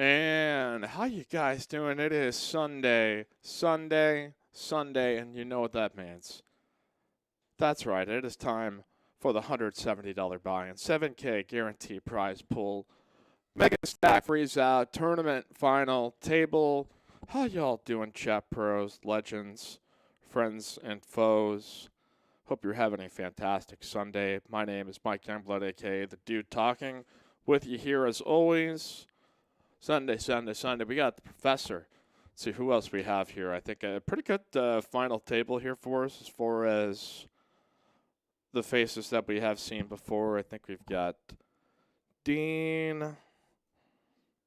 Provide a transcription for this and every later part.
And how you guys doing? It is Sunday, and you know what that means. That's right, it is time for the $170 buy-in, 7K guaranteed prize pool, MegaStack Freezeout Tournament final table. How y'all doing, chat pros, legends, friends, and foes? Hope you're having a fantastic Sunday. My name is Mike Youngblood, aka The Dude Talking, with you here as always. Sunday. We got the professor. Let's see who else we have here. I think a pretty good final table here for us as far as the faces that we have seen before. I think we've got Dean,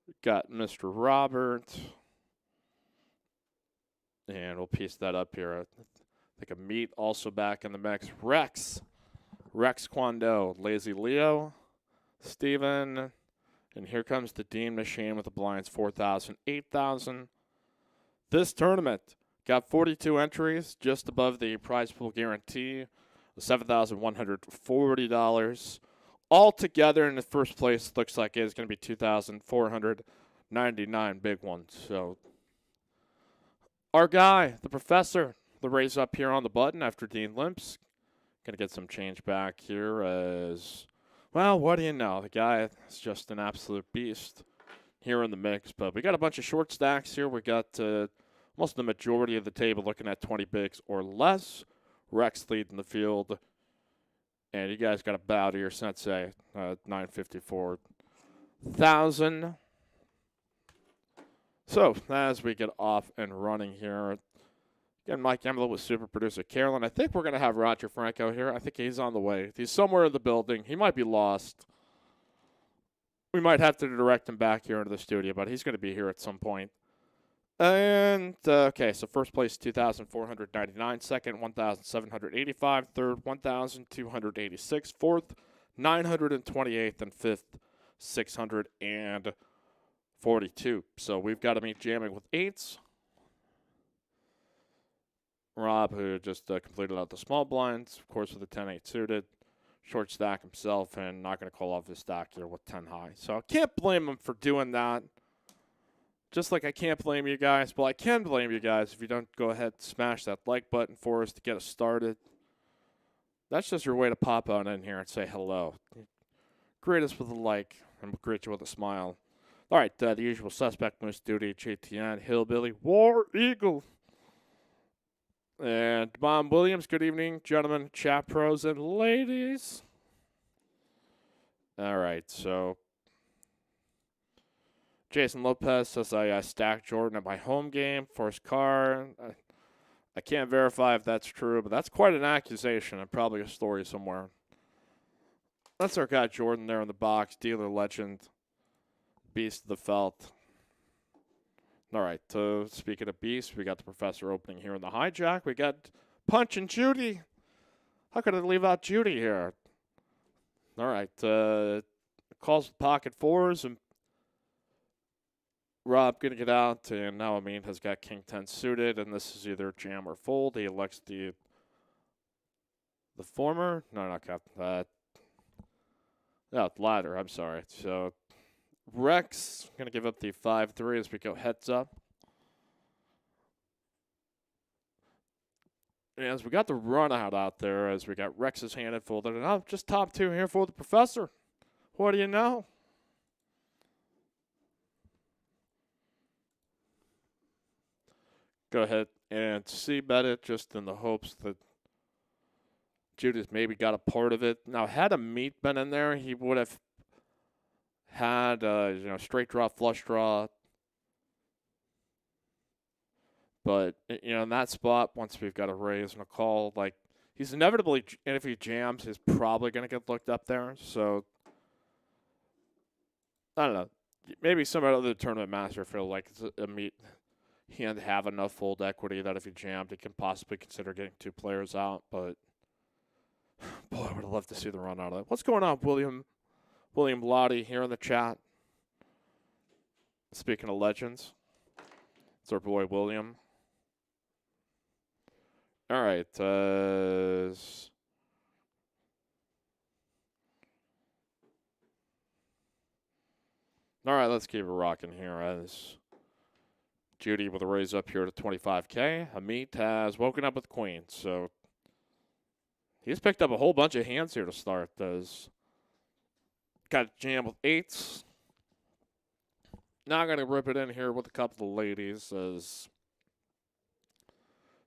we've got Mr. Robert, and we'll piece that up here. I think a Meat also back in the mix. Rex Kwando, Lazy Leo, Steven. And here comes the Dean machine with the blinds, 4,000, 8,000. This tournament got 42 entries, just above the prize pool guarantee, $7,140. Altogether in the first place, looks like it's going to be 2,499 big ones. So our guy, the professor, the raise up here on the button after Dean limps. Going to get some change back here as... Well, what do you know? The guy is just an absolute beast here in the mix. But we got a bunch of short stacks here. We got almost the majority of the table looking at 20 bigs or less. Rex leading the field. And you guys got to bow to your sensei, 954,000. So as we get off and running here, again, Mike Emmerle with super producer Carolyn. I think we're going to have Roger Franco here. I think he's on the way. He's somewhere in the building. He might be lost. We might have to direct him back here into the studio, but he's going to be here at some point. And, okay, so first place, 2,499. Second, 1,785. Third, 1,286. Fourth, 928th. And fifth, 642. So we've got to meet jamming with eights. Rob, who just completed out the small blinds, of course, with the 10-8 suited. Short stack himself, and not going to call off his stack here with 10 high. So I can't blame him for doing that. Just like I can't blame you guys. Well, I can blame you guys if you don't go ahead and smash that like button for us to get us started. That's just your way to pop on in here and say hello. Greet us with a like, and we'll greet you with a smile. All right, the usual suspect, Moose Duty, JTN, Hillbilly, War Eagle. And Mom Williams, good evening, gentlemen, chat pros, and ladies. All right, so Jason Lopez says I stacked Jordan at my home game for his car. I can't verify if that's true, but that's quite an accusation and probably a story somewhere. That's our guy Jordan there in the box, dealer legend, beast of the felt. All right, speaking of beasts, we got the professor opening here in the hijack. We got Punch and Judy. How could I leave out Judy here? All right, calls with pocket fours, and Rob going to get out, and now Amin has got King 10 suited, and this is either jam or fold. He elects the former. No, not captain. No, ladder, I'm sorry. So Rex going to give up the 5-3 as we go heads up. And as we got the run out there, as we got Rex's hand folded, and I'm just top two here for the professor. What do you know? Go ahead and c-bet it just in the hopes that Judas maybe got a part of it. Now, had a Meat been in there, he would have had, straight draw, flush draw. But, in that spot, once we've got a raise and a call, like, he's inevitably, and if he jams, he's probably going to get looked up there. So, I don't know. Maybe some other tournament master feel like it's a Meat. He had to have enough fold equity that if he jammed, he can possibly consider getting two players out. But, boy, I would have loved to see the run out of that. What's going on, William Lottie here in the chat? Speaking of legends, it's our boy William. All right. All right, let's keep it rocking here as Judy with a raise up here to 25K. Amit has woken up with queen, so he's picked up a whole bunch of hands here to start. Does got a jam with eights. Now going to rip it in here with a couple of ladies. As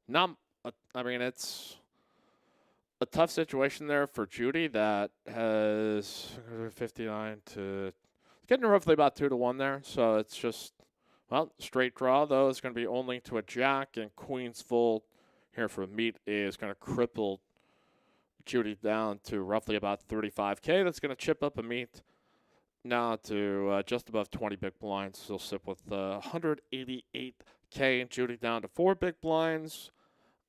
not, I mean, it's a tough situation there for Judy that has 59 to getting roughly about 2-1 there. So it's just, well, straight draw though. It's going to be only to a jack, and queen's full here for Meat is going to cripple Judy down to roughly about 35K. That's going to chip up a Meat now to just above 20 big blinds. She'll sit with 188K, and Judy down to 4 big blinds.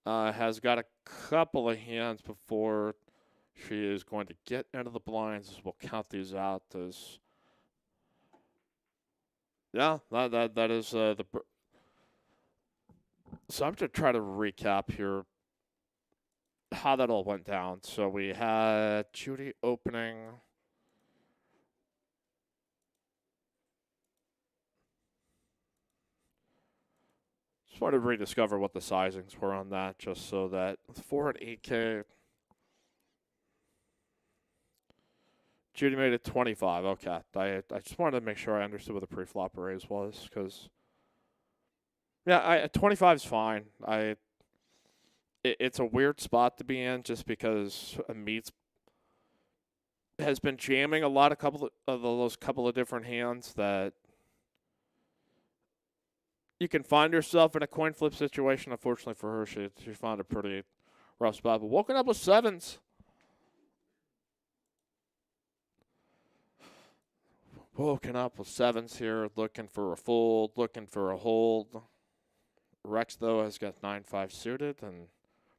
Has got a couple of hands before she is going to get into the blinds. We'll count these out as, yeah, that is the. So I'm going to try to recap here how that all went down. So we had Judy opening. Just wanted to rediscover what the sizings were on that, just so that with 4 and 8K, Judy made it 25. Okay, I just wanted to make sure I understood what the pre-flop raise was, because yeah, 25 is fine. It's a weird spot to be in, just because Meats has been jamming a lot of those couple of different hands that you can find yourself in a coin flip situation. Unfortunately for her, she found a pretty rough spot. But woken up with sevens. Woken up with sevens here, looking for a fold, looking for a hold. Rex, though, has got 9-5 suited and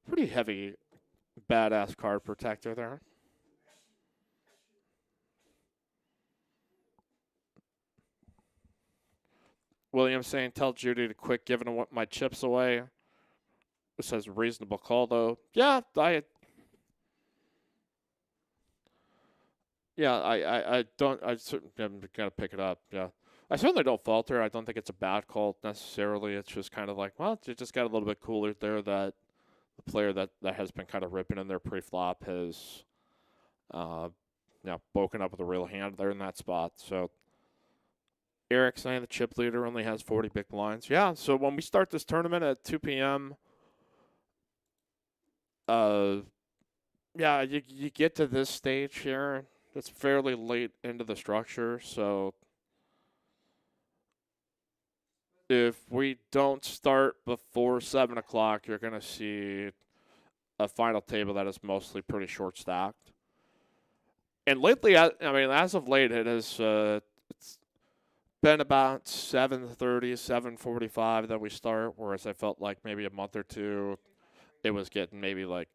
pretty heavy, badass card protector there. William saying, tell Judy to quit giving my chips away. It says reasonable call, though. Yeah, I certainly am going to pick it up. Yeah. I certainly don't falter. I don't think it's a bad call necessarily. It's just kind of like, well, it just got a little bit cooler there that the player that has been kind of ripping in their pre-flop has, woken up with a real hand there in that spot. So Eric saying the chip leader only has 40 big blinds. Yeah, so when we start this tournament at 2 p.m., you get to this stage here. It's fairly late into the structure, so if we don't start before 7 o'clock, you're going to see a final table that is mostly pretty short stacked. And lately, as of late, it has it's been about 7:30, 7:45 that we start, whereas I felt like maybe a month or two, it was getting maybe like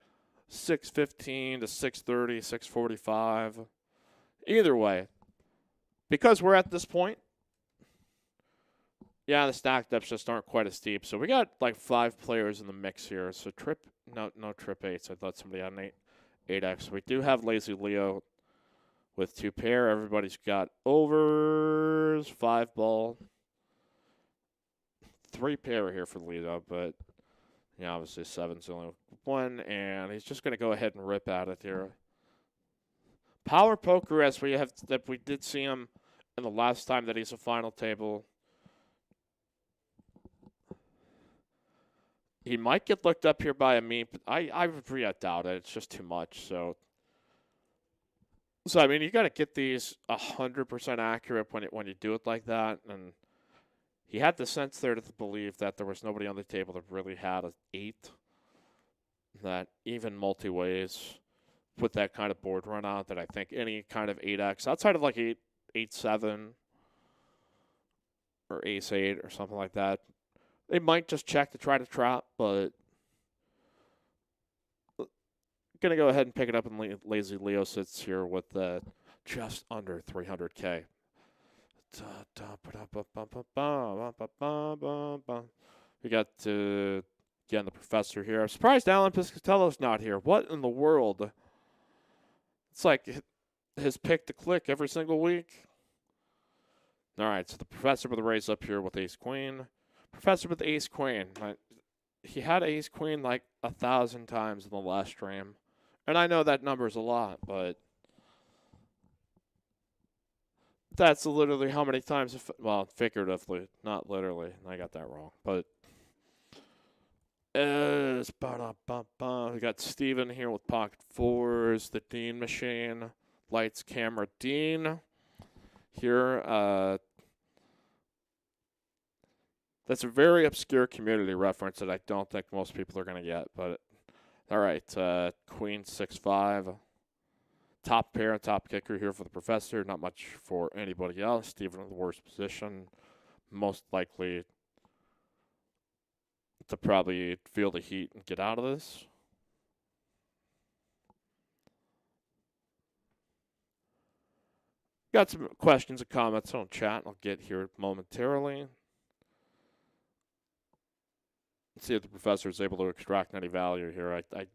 6:15 to 6:30, 6:45. Either way, because we're at this point, yeah, the stack depths just aren't quite as steep. So we got like 5 players in the mix here. So no trip 8. So I thought somebody had an 8X. We do have Lazy Leo with 2 pair. Everybody's got overs, 5 ball, 3 pair here for Leo, but yeah, obviously 7's the only one, and he's just going to go ahead and rip at it here. Power poker, as we did see him in the last time that he's a final table. He might get looked up here by a meme, but I doubt it. It's just too much. So I mean, you got to get these 100% accurate when you do it like that. And he had the sense there to believe that there was nobody on the table that really had an 8. That even multi-ways with that kind of board run out, that I think any kind of 8X outside of like 8-7 or ace-8 or something like that, they might just check to try to trap, but going to go ahead and pick it up, and Lazy Leo sits here with just under 300K. We got again the professor here. I'm surprised Alan Piscatello's not here. What in the world? It's like his pick to click every single week. All right, so the professor with the raise up here with ace queen. Professor with ace queen. He had ace queen like 1,000 times in the last stream. And I know that number's a lot, but that's literally how many times, well, figuratively, not literally. I got that wrong. But we got Steven here with pocket fours, the Dean machine, lights, camera, Dean. Here, that's a very obscure community reference that I don't think most people are going to get. But, all right, Queen 6-5. Top pair and top kicker here for the professor. Not much for anybody else. Steven in the worst position. Most likely to probably feel the heat and get out of this. Got some questions and comments on chat. I'll get here momentarily. Let's see if the professor is able to extract any value here. I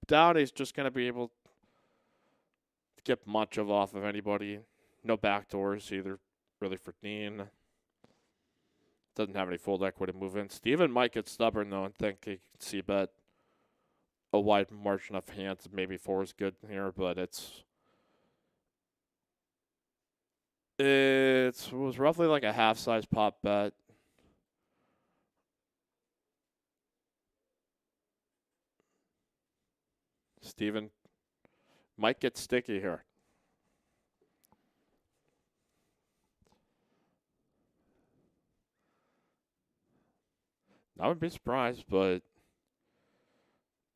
doubt he's just going to be able to get much off of anybody. No backdoors either, really, for Dean. Doesn't have any full equity move in. Steven might get stubborn, though, and think he can see bet a wide margin of hands. Maybe 4 is good here, but it was roughly like a half-size pop bet. Steven might get sticky here. I would be surprised, but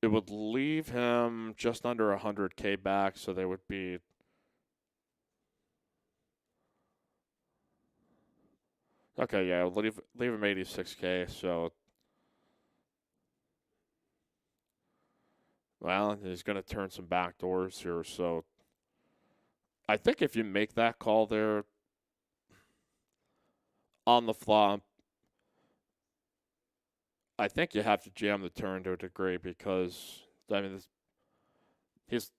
it would leave him just under 100K back, so they would be okay. Yeah, leave him 86K. So, well, he's going to turn some back doors here. So, I think if you make that call there on the flop, I think you have to jam the turn to a degree because I mean he's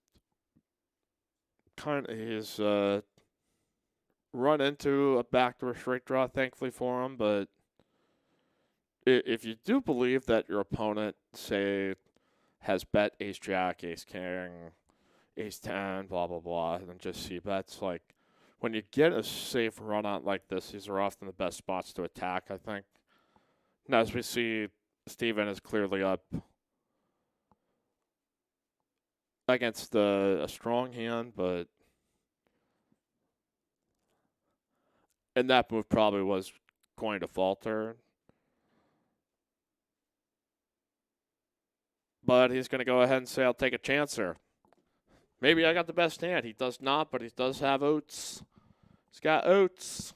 run into a backdoor straight draw, thankfully for him. But if you do believe that your opponent, say, has bet ace jack, ace king, ace 10, blah blah blah, and then just see bets, like when you get a safe run out like this, these are often the best spots to attack, I think. Now, as we see, Steven is clearly up against a strong hand, but and that move probably was going to falter. But he's going to go ahead and say, I'll take a chancer. Maybe I got the best hand. He does not, but he does have outs. He's got outs.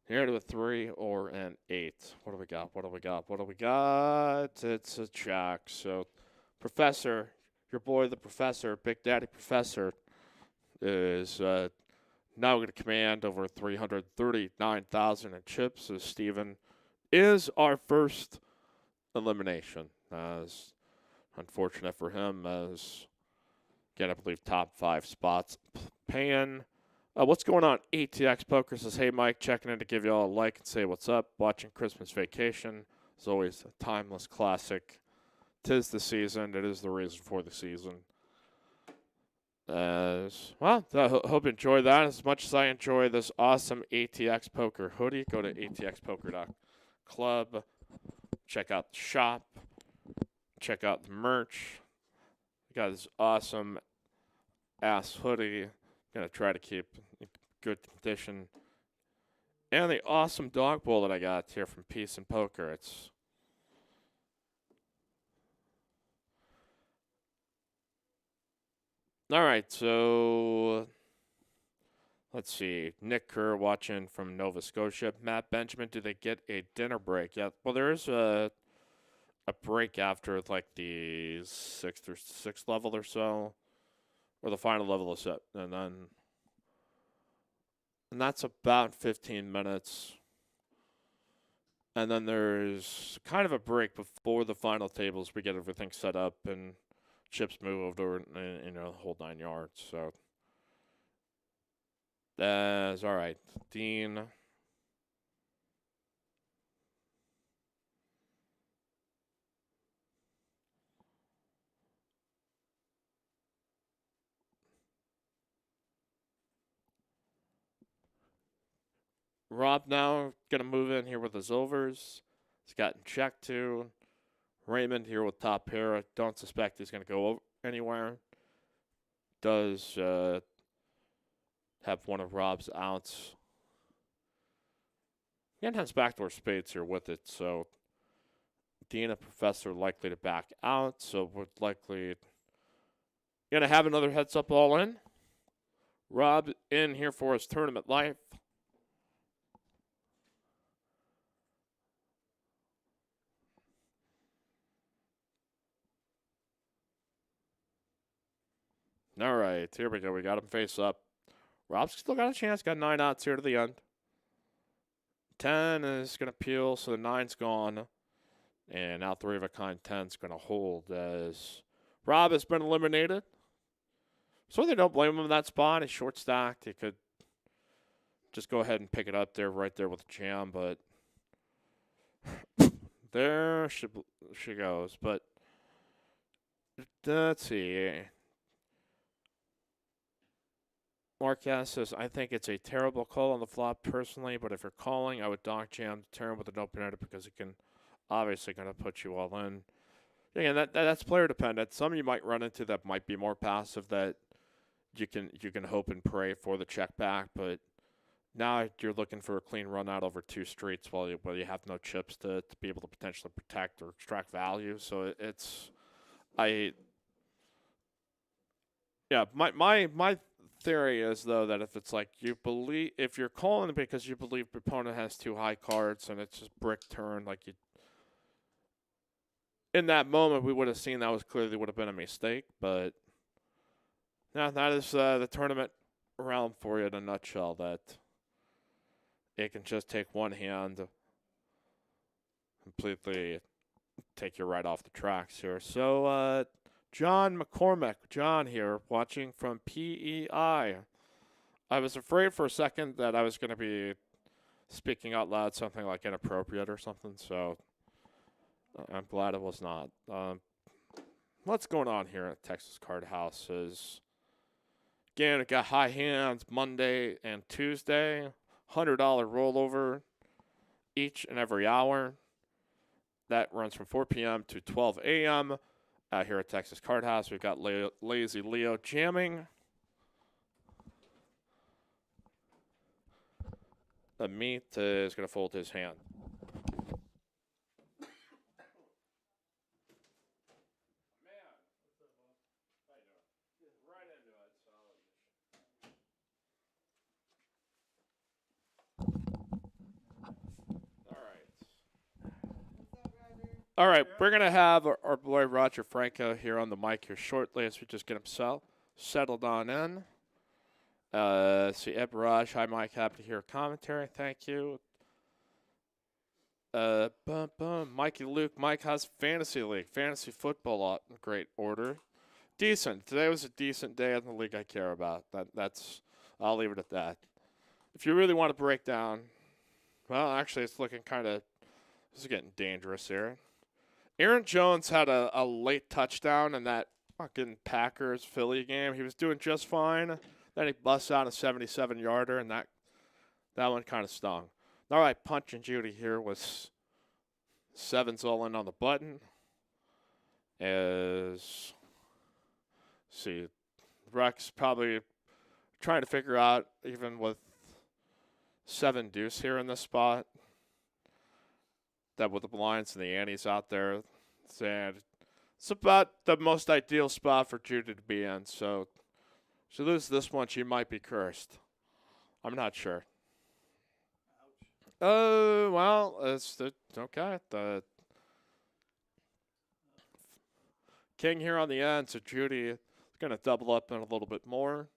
Here to a 3 or an 8. What do we got? What do we got? What do we got? It's a jack. So, Professor, your boy the Professor, Big Daddy Professor, is now going to command over 339,000 in chips. As Steven is our first elimination. As unfortunate for him, as again, I believe top 5 spots paying. What's going on? ATX Poker says, hey, Mike, checking in to give you all a like and say what's up. Watching Christmas Vacation. It's always a timeless classic. 'Tis the season. It is the reason for the season. Well, I hope you enjoy that as much as I enjoy this awesome ATX Poker hoodie. Go to atxpoker.club. Check out the shop. Check out the merch. We got this awesome ass hoodie. Gonna try to keep in good condition. And the awesome dog bowl that I got here from Peace and Poker. It's all right. So let's see. Nick Kerr watching from Nova Scotia. Matt Benjamin, do they get a dinner break? Yeah. Well, there is a break after like the sixth level or so, or the final level of set, and that's about 15 minutes. And then there's kind of a break before the final tables. We get everything set up and chips moved or the whole 9 yards. So That's all right. Dean. Rob now going to move in here with his overs. He's gotten checked to. Raymond here with top pair. I don't suspect he's going to go anywhere. Does have one of Rob's outs. And has backdoor spades here with it, so Dean and Professor likely to back out, so we're likely going to have another heads-up all in. Rob in here for his tournament life. All right, here we go. We got him face up. Rob's still got a chance. Got 9 outs here to the end. 10 is going to peel, so the 9's gone. And now 3 of a kind 10's going to hold as Rob has been eliminated. So they don't blame him in that spot. He's short stacked. He could just go ahead and pick it up there, right there with the jam, but there she goes. But let's see. Marquez says, I think it's a terrible call on the flop personally, but if you're calling, I would donk jam the turn with an open ender because it can obviously going to put you all in. Again, that's player dependent. Some you might run into that might be more passive that you can hope and pray for the check back, but now you're looking for a clean run out over 2 streets while you have no chips to be able to potentially protect or extract value. So my theory is though that if it's like if you're calling because you believe the opponent has 2 high cards and it's just brick turn, like in that moment we would have seen that would have been a mistake, but now that is the tournament realm for you in a nutshell, that it can just take one hand, completely take you right off the tracks here. So, John McCormick, John here, watching from PEI. I was afraid for a second that I was going to be speaking out loud something like inappropriate or something, so I'm glad it was not. What's going on here at Texas Card House is, again, it got high hands Monday and Tuesday, $100 rollover each and every hour. That runs from 4 p.m. to 12 a.m. Out here at Texas Card House. We've got Lazy Leo jamming. The meat is going to fold his hand. All right, we're going to have our boy Roger Franco here on the mic here shortly as we just get him settled on in. See, Ed Barrage, hi Mike, happy to hear commentary, thank you. Mikey Luke, Mike has Fantasy League, Fantasy Football in great order. Decent, today was a decent day in the league I care about. I'll leave it at that. If you really want to break down, well, actually it's looking this is getting dangerous here. Aaron Jones had a late touchdown in that fucking Packers-Philly game. He was doing just fine. Then he busts out a 77-yarder, and that one kind of stung. All right, Punch and Judy here with 7's all in on the button. See, Rex probably trying to figure out, even with 7 deuce here in this spot, that with the blinds and the antes out there, and it's about the most ideal spot for Judy to be in. So if she loses this one, she might be cursed. I'm not sure. Oh, well, it's okay. The king here on the end, so Judy is going to double up in a little bit more.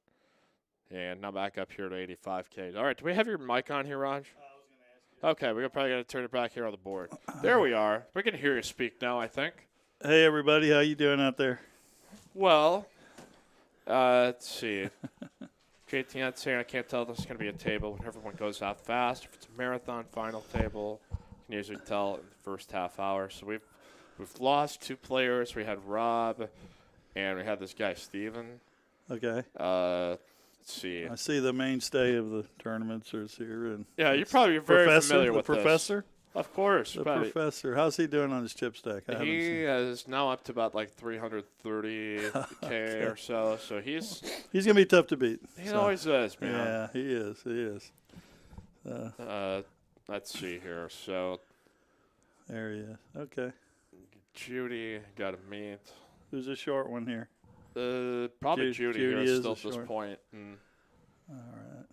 And now back up here to 85K. All right, do we have your mic on here, Raj? Okay, we're probably going to turn it back here on the board. There we are. We can hear you speak now, I think. Hey, everybody. How you doing out there? Well, let's see. JTN saying I can't tell if this is going to be a table when everyone goes out fast. If it's a marathon final table, you can usually tell in the first half hour. So we've lost 2 players. We had Rob, and we had this guy Steven. Okay. Let's see. I see the mainstay of the tournaments is here. And yeah, you're probably very familiar with the professor. This. Of course. The professor. How's he doing on his chip stack? He is now up to about like 330K or so. So he's going to be tough to beat. He always is, man. Yeah, he is. He is. Let's see here. So there he is. Okay. Judy got a meet. Who's a short one here? Probably Judy here still at this point. All right.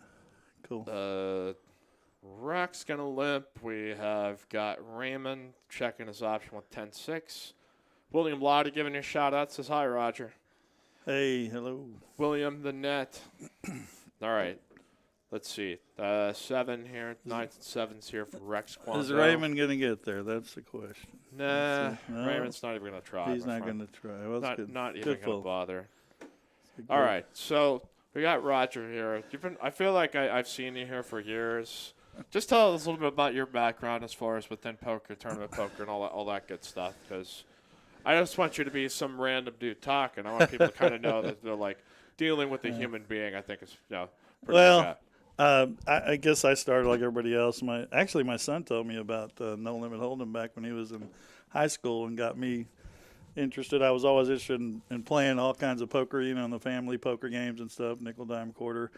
Cool. Rex going to limp. We have got Raymond checking his option with 10-6. William Lottie giving you a shout-out. Says, hi, Roger. Hey, hello. William the net. All right. Let's see. 7 here. 9s and 7s here for Rex Quanzo. Is Raymond going to get there? That's the question. Nah. No, Raymond's not even going to try. He's not going to try. Well, not even going to bother. All right. So we got Roger here. I feel like I've seen you here for years. Just tell us a little bit about your background as far as within poker, tournament poker, and all that good stuff. Because I just want you to be some random dude talking. I want people to kind of know that they're like dealing with a human being. I think is pretty good. I guess I started like everybody else. My son told me about No Limit Hold'em back when he was in high school and got me interested. I was always interested in playing all kinds of poker, in the family poker games and stuff, nickel, dime, quarter.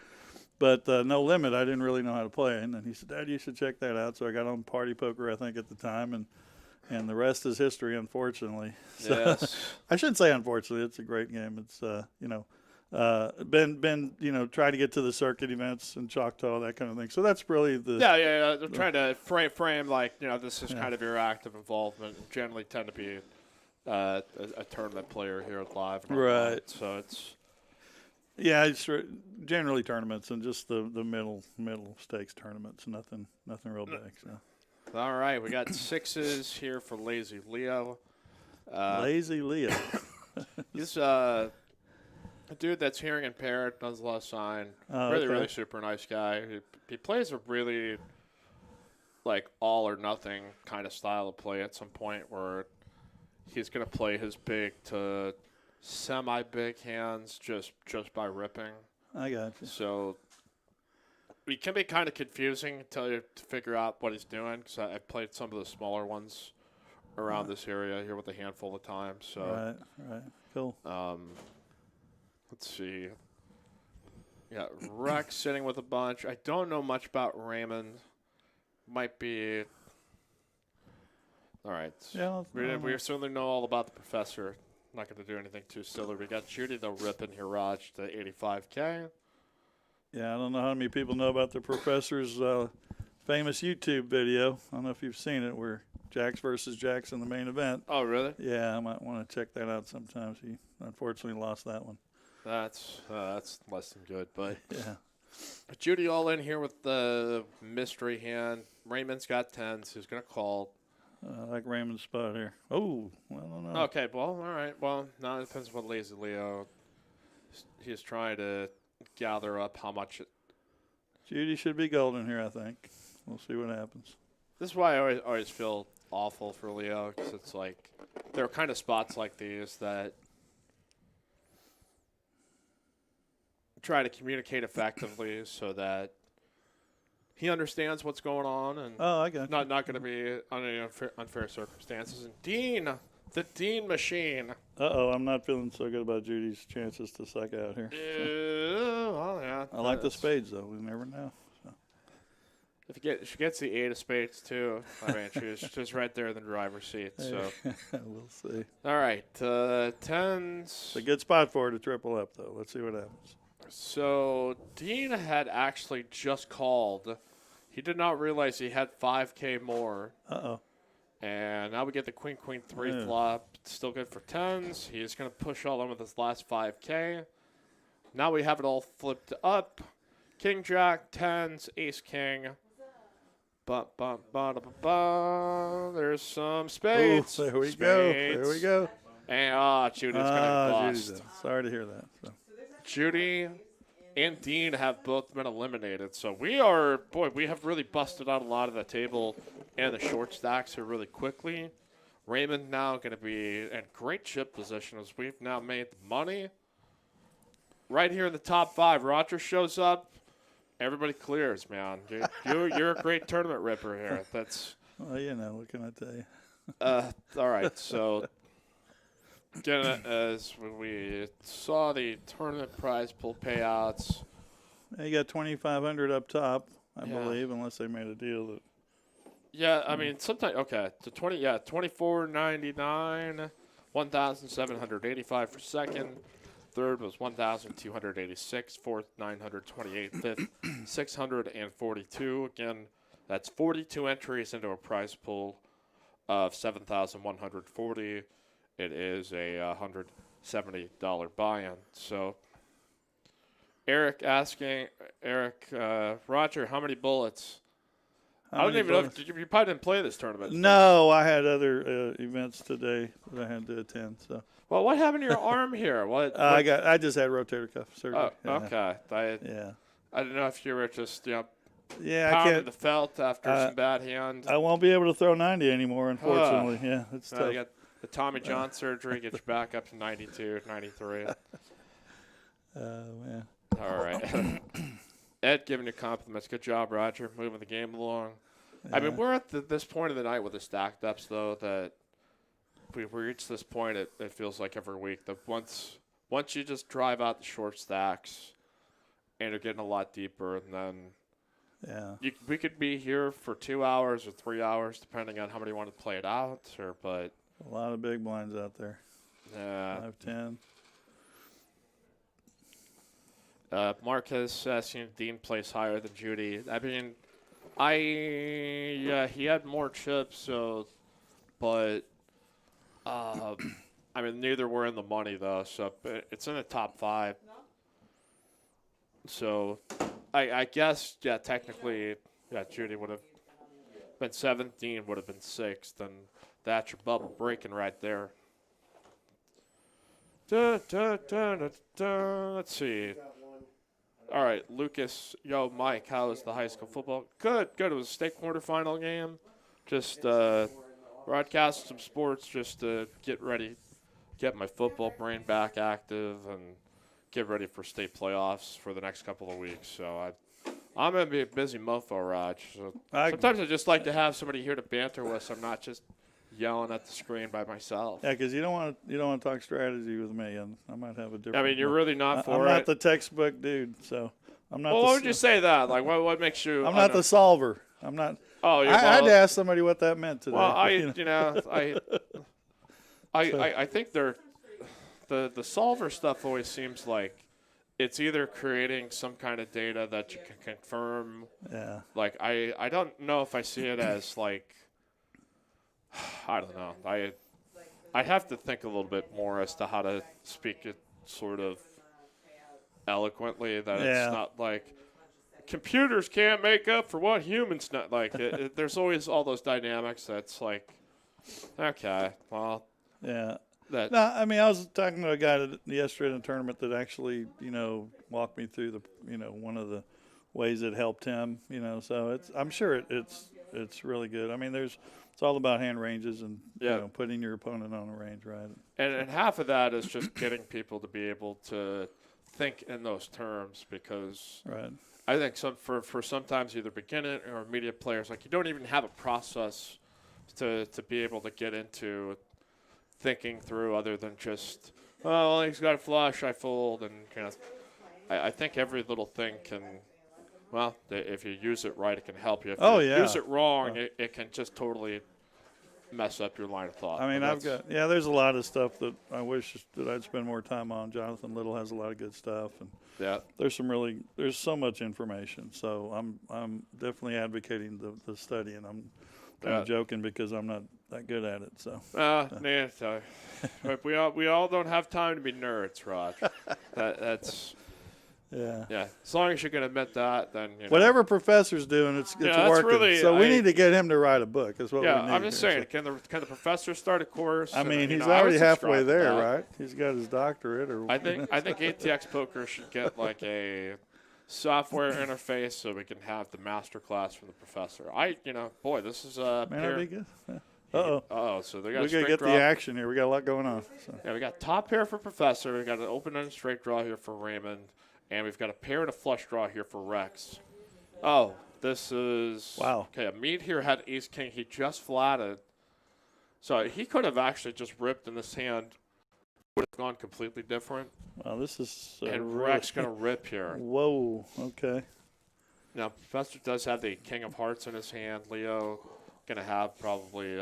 But No Limit, I didn't really know how to play. And then he said, Dad, you should check that out. So I got on Party Poker, I think, at the time. And the rest is history, unfortunately. So, yes. I shouldn't say unfortunately. It's a great game. It's, been trying to get to the circuit events and Choctaw, that kind of thing. So that's really the – Yeah. They're trying to frame like, this is kind of your active involvement. Generally tend to be a tournament player here at Live. And right. So it's – yeah, it's generally tournaments and just the middle stakes tournaments. Nothing real big. So. All right, we got 6s here for Lazy Leo. Lazy Leo. He's a dude that's hearing impaired, does a lot of sign. Really super nice guy. He plays a really like all or nothing kind of style of play at some point where he's going to play his big to semi-big hands just by ripping. I got you. So it can be kind of confusing until you to figure out what he's doing because I've played some of the smaller ones around this area here with a handful of times. So right, cool. Let's see. Yeah, Rex sitting with a bunch. I don't know much about Raymond. Might be. All right. Yeah, we certainly know all about the professor. Not going to do anything too silly. We got Judy, though, ripping here, Raj, to 85K. Yeah, I don't know how many people know about the professor's famous YouTube video. I don't know if you've seen it, where Jax versus Jax in the main event. Oh, really? Yeah, I might want to check that out sometime. He unfortunately lost that one. That's less than good, but yeah. Judy all in here with the mystery hand. Raymond's got 10s. He's going to call. I like Raymond's spot here. Oh, well, I don't know. Okay, well, all right. Well, now it depends on what Lazy Leo. He's trying to gather up how much. Judy should be golden here, I think. We'll see what happens. This is why I always feel awful for Leo, because it's like there are kind of spots like these that try to communicate effectively so that he understands what's going on, and I got not going to be under any unfair circumstances. And Dean, the Dean machine. I'm not feeling so good about Judy's chances to suck out here. Well, yeah. I like the spades, though. We never know. So. If she gets the 8 of spades, too, I mean, she's right there in the driver's seat. So we'll see. All right, 10s. It's a good spot for her to triple up, though. Let's see what happens. So Dean had actually just called. He did not realize he had 5K more. And now we get the Queen 3 flop. Still good for 10s. He's going to push all in with his last 5K. Now we have it all flipped up. King Jack, 10s, Ace King. There's some spades. Ooh, there we go. There we go. And Judy's going to bust. Judy's sorry to hear that. So. Judy, and Dean have both been eliminated. So we have really busted out a lot of the table and the short stacks here really quickly. Raymond now going to be in great chip position as we've now made the money. Right here in the top 5, Roger shows up. Everybody clears, man. You're a great tournament ripper here. That's. Well, what can I tell you? All right, so again, as we saw the tournament prize pool payouts. You got 2,500 up top, I believe, unless they made a deal that. Yeah, I mean sometimes so 24.99, 1,785 for second. Third was 1,286. Fourth, 928. Fifth, 642. Again, that's 42 entries into a prize pool of 7,140. It is a $170 buy-in. So, Roger, how many bullets? I don't even know. You probably didn't play this tournament. No, I had other events today that I had to attend. So. Well, what happened to your arm here? I just had rotator cuff surgery. Oh, okay. I didn't know if you were just pounding the felt after some bad hand. I won't be able to throw 90 anymore, unfortunately. It's tough. You got the Tommy John surgery, get you back up to 92, 93. Man. All right. Ed giving you compliments. Good job, Roger, moving the game along. Yeah. I mean, we're at this point of the night with the stacked ups, though, that we reach this point, it feels like every week. That once you just drive out the short stacks and you're getting a lot deeper, and then we could be here for 2 hours or 3 hours, depending on how many want to play it out. But a lot of big blinds out there. Yeah. 5-10. Mark has seen Dean place higher than Judy. I mean, he had more chips, but I mean, neither were in the money though. So it's in the top 5. So I guess technically Judy would have been 7th, Dean would have been 6th, and that's your bubble breaking right there. Let's see. All right, Lucas. Yo, Mike, how was the high school football? Good. It was a state quarterfinal game. Just broadcast some sports just to get my football brain back active and get ready for state playoffs for the next couple of weeks. So I'm going to be a busy mofo, Raj. So sometimes I just like to have somebody here to banter with, so I'm not just yelling at the screen by myself. Yeah, because you don't want to talk strategy with me, and I might have a different. I mean, you're really not for it. I'm not the textbook dude, so I'm not. Well, why would you say that? Like, what makes you? I'm not the solver. I'm not. Oh, I had to ask somebody what that meant today. Well, I think the solver stuff always seems like it's either creating some kind of data that you can confirm. Yeah. Like I don't know if I see it as like. I don't know. I have to think a little bit more as to how to speak it sort of eloquently. That it's not like computers can't make up for what humans not like. There's always all those dynamics. That's like, okay, well, yeah. No, I mean, I was talking to a guy yesterday in a tournament that actually, walked me through the, one of the ways it helped him. So I'm sure it's really good. I mean, it's all about hand ranges and putting your opponent on a range, right? And half of that is just getting people to be able to think in those terms, because I think for sometimes either beginner or intermediate players, like you don't even have a process to be able to get into thinking through other than just, oh, well, he's got a flush, I fold, and I think every little thing can. Well, if you use it right, it can help you. If you use it wrong, it can just totally mess up your line of thought. I mean, there's a lot of stuff that I wish that I'd spend more time on. Jonathan Little has a lot of good stuff, and there's so much information. So I'm definitely advocating the study, and I'm kind of joking because I'm not that good at it. So. But we all don't have time to be nerds, Rod. That's. Yeah. As long as you can admit that, then whatever professor's doing, it's working. Really, so we need to get him to write a book. Is what we need. I'm just saying. Can the professor start a course? I mean, he's already halfway there, right? He's got his doctorate, or I think ATX Poker should get like a software interface so we can have the master class from the professor. Boy, this is a Man, pair. that'd be good. Uh-oh. Oh, so they got We a got to straight get draw. the action here. We got a lot going on. So. Yeah, we got top pair for professor. We got an open-ended straight draw here for Raymond, and we've got a pair and a flush draw here for Rex. Oh, this is Wow. Okay, a meet here had ace king. He just flatted, so he could have actually just ripped in this hand. Would have gone completely different. Wow, this is And really- Rex gonna rip here. Whoa. Okay. Now, Professor does have the king of hearts in his hand. Leo gonna have probably,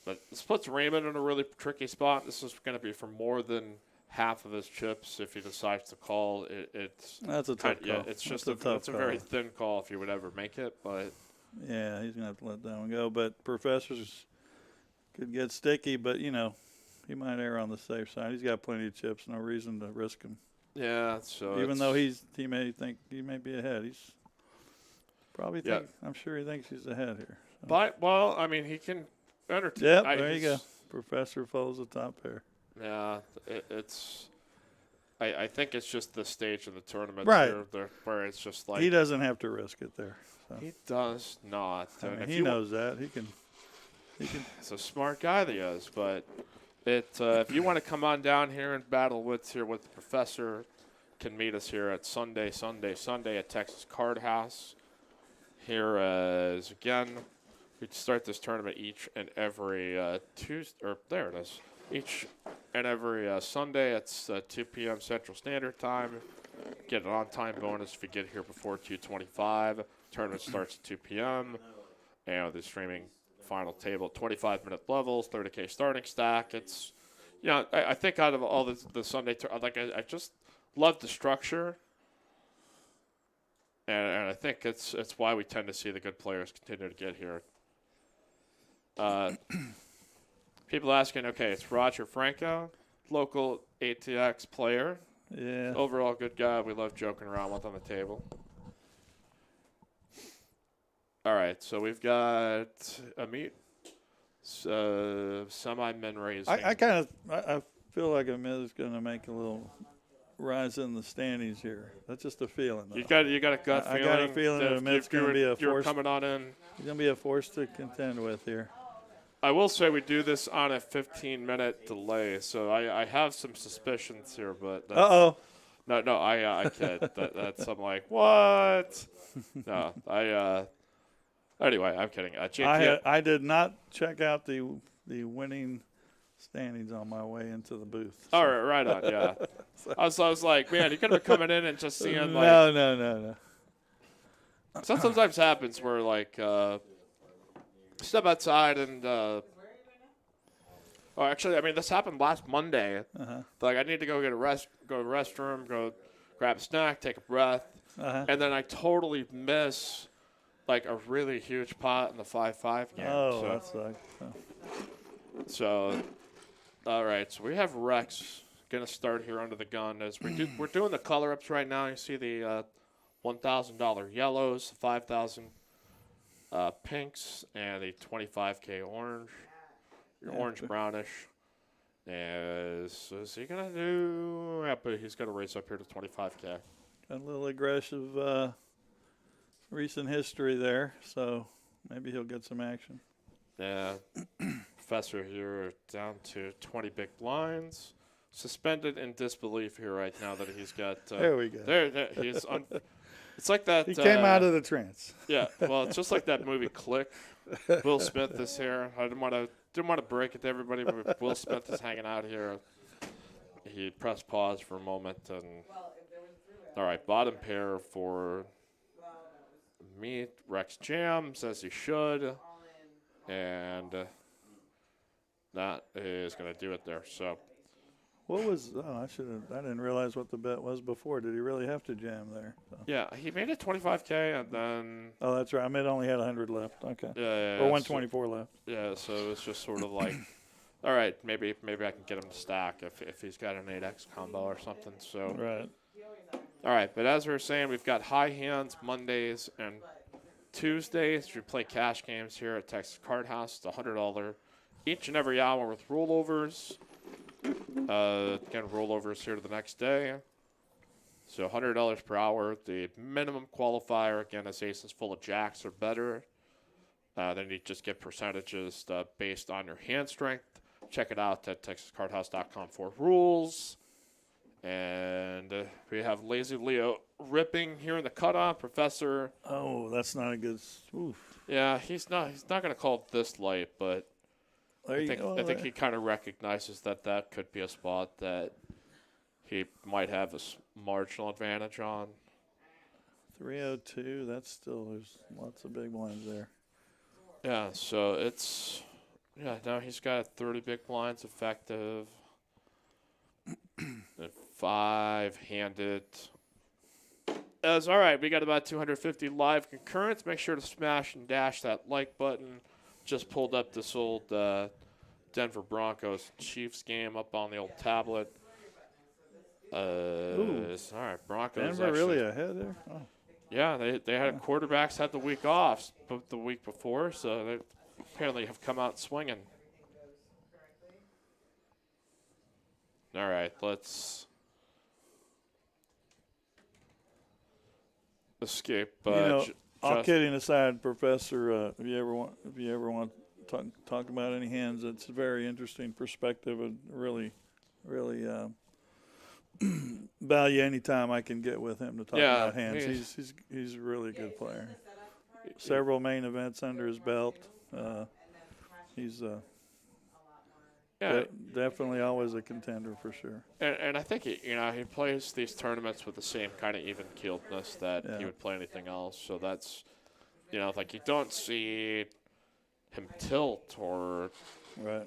but this puts Raymond in a really tricky spot. This is gonna be for more than half of his chips if he decides to call. That's a tough call. Yeah, it's just a very thin call if he would ever make it. But yeah, he's gonna have to let that one go. But Professor's could get sticky, but he might err on the safe side. He's got plenty of chips. No reason to risk him. yeah, so Even though he may think he may be ahead, he's probably think. I'm sure he thinks he's ahead here. So. But he can entertain. Yep, there you go. Professor folds the top pair. Yeah, it's. I think it's just the stage of the tournament Right. where it's just like He doesn't have to risk it there. So. he does not. He knows that. He can. He's a smart guy, that he is. But if you want to come on down here and battle wits here with the professor, can meet us here at Sunday at Texas Card House. Here is again, we start this tournament each and every Tuesday. Or there it is. Each and every Sunday at 2 p.m. Central Standard Time. Get an on-time bonus if you get here before 2:25. Tournament starts at 2 p.m. And the streaming final table, 25-minute levels, 30K starting stack. It's, I think out of all the Sunday, I just love the structure. And I think it's why we tend to see the good players continue to get here. People asking, okay, it's Roger Franco, local ATX player. Yeah. Overall good guy. We love joking around with on the table. All right, so we've got a meet, semi-min raising. I feel like Amit is going to make a little rise in the standings here. That's just a feeling. Though. You got a gut feeling. I got a feeling that Amit's going to be a You're force. coming on in. He's going to be a force to contend with here. I will say we do this on a 15-minute delay, so I have some suspicions here, but Uh-oh. No, I kid. That's I'm like, what? No, anyway, I'm kidding. I did not check out the winning standings on my way into the booth. All right on, yeah. I was like, man, you could have been coming in and just seeing like. No. Sometimes happens where like step outside and. This happened last Monday. Like I need to go get go to the restroom, go grab a snack, take a breath, and then I totally miss like a really huge pot in the 5-5 game. Oh, that sucks. So, all right. So we have Rex gonna start here under the gun as we're doing the color ups right now. You see the $1,000 yellows, 5,000 pinks, and a 25K orange. Orange brownish. Is he gonna do? Yeah, but he's gonna raise up here to 25K. Got a little aggressive recent history there, so maybe he'll get some action. Yeah. Professor here down to 20 big blinds. Suspended in disbelief here right now that he's got. There we go. There he's. It's like that. He came out of the trance. Yeah. Well, it's just like that movie Click. Will Smith is here. I didn't want to break it to everybody, but Will Smith is hanging out here. He pressed pause for a moment and. All right, bottom pair for me. Rex jams as he should, and that is going to do it there. So. What was? Oh, I didn't realize what the bet was before. Did he really have to jam there? So. Yeah, he made it 25K, and then. Oh, that's right. I mean, it only had 100 left. Okay. Yeah. Or 124 left. Yeah, so it was just sort of like, all right, maybe I can get him to stack if he's got an 8X combo or something. So. Right. All right, but as we were saying, we've got high hands Mondays and Tuesdays. We play cash games here at Texas Card House. It's $100 each and every hour with rollovers. Again, rollovers here to the next day. So $100 per hour. The minimum qualifier, again, is aces full of jacks or better. Then you just get percentages based on your hand strength. Check it out at TexasCardHouse.com for rules. And we have Lazy Leo ripping here in the cutoff. Professor. Oh, that's not a good. Oof. Yeah, he's not going to call it this light, but I think he kind of recognizes that could be a spot that he might have a marginal advantage on. 302. That's still, there's lots of big blinds there. Yeah, so now he's got 30 big blinds effective. And 5-handed. All right, we got about 250 live concurrents. Make sure to smash and dash that like button. Just pulled up this old Denver Broncos Chiefs game up on the old tablet. All right, Broncos. Denver really ahead there? Oh. Yeah, they had quarterbacks had the week off the week before, so they apparently have come out swinging. All right, let's escape. All kidding aside, Professor, if you ever want to talk about any hands, it's a very interesting perspective and really value any time I can get with him to talk about hands. He's a really good player. Several main events under his belt. He's definitely always a contender for sure. And I think he plays these tournaments with the same kind of even-keeledness that he would play anything else. So that's, like you don't see him tilt or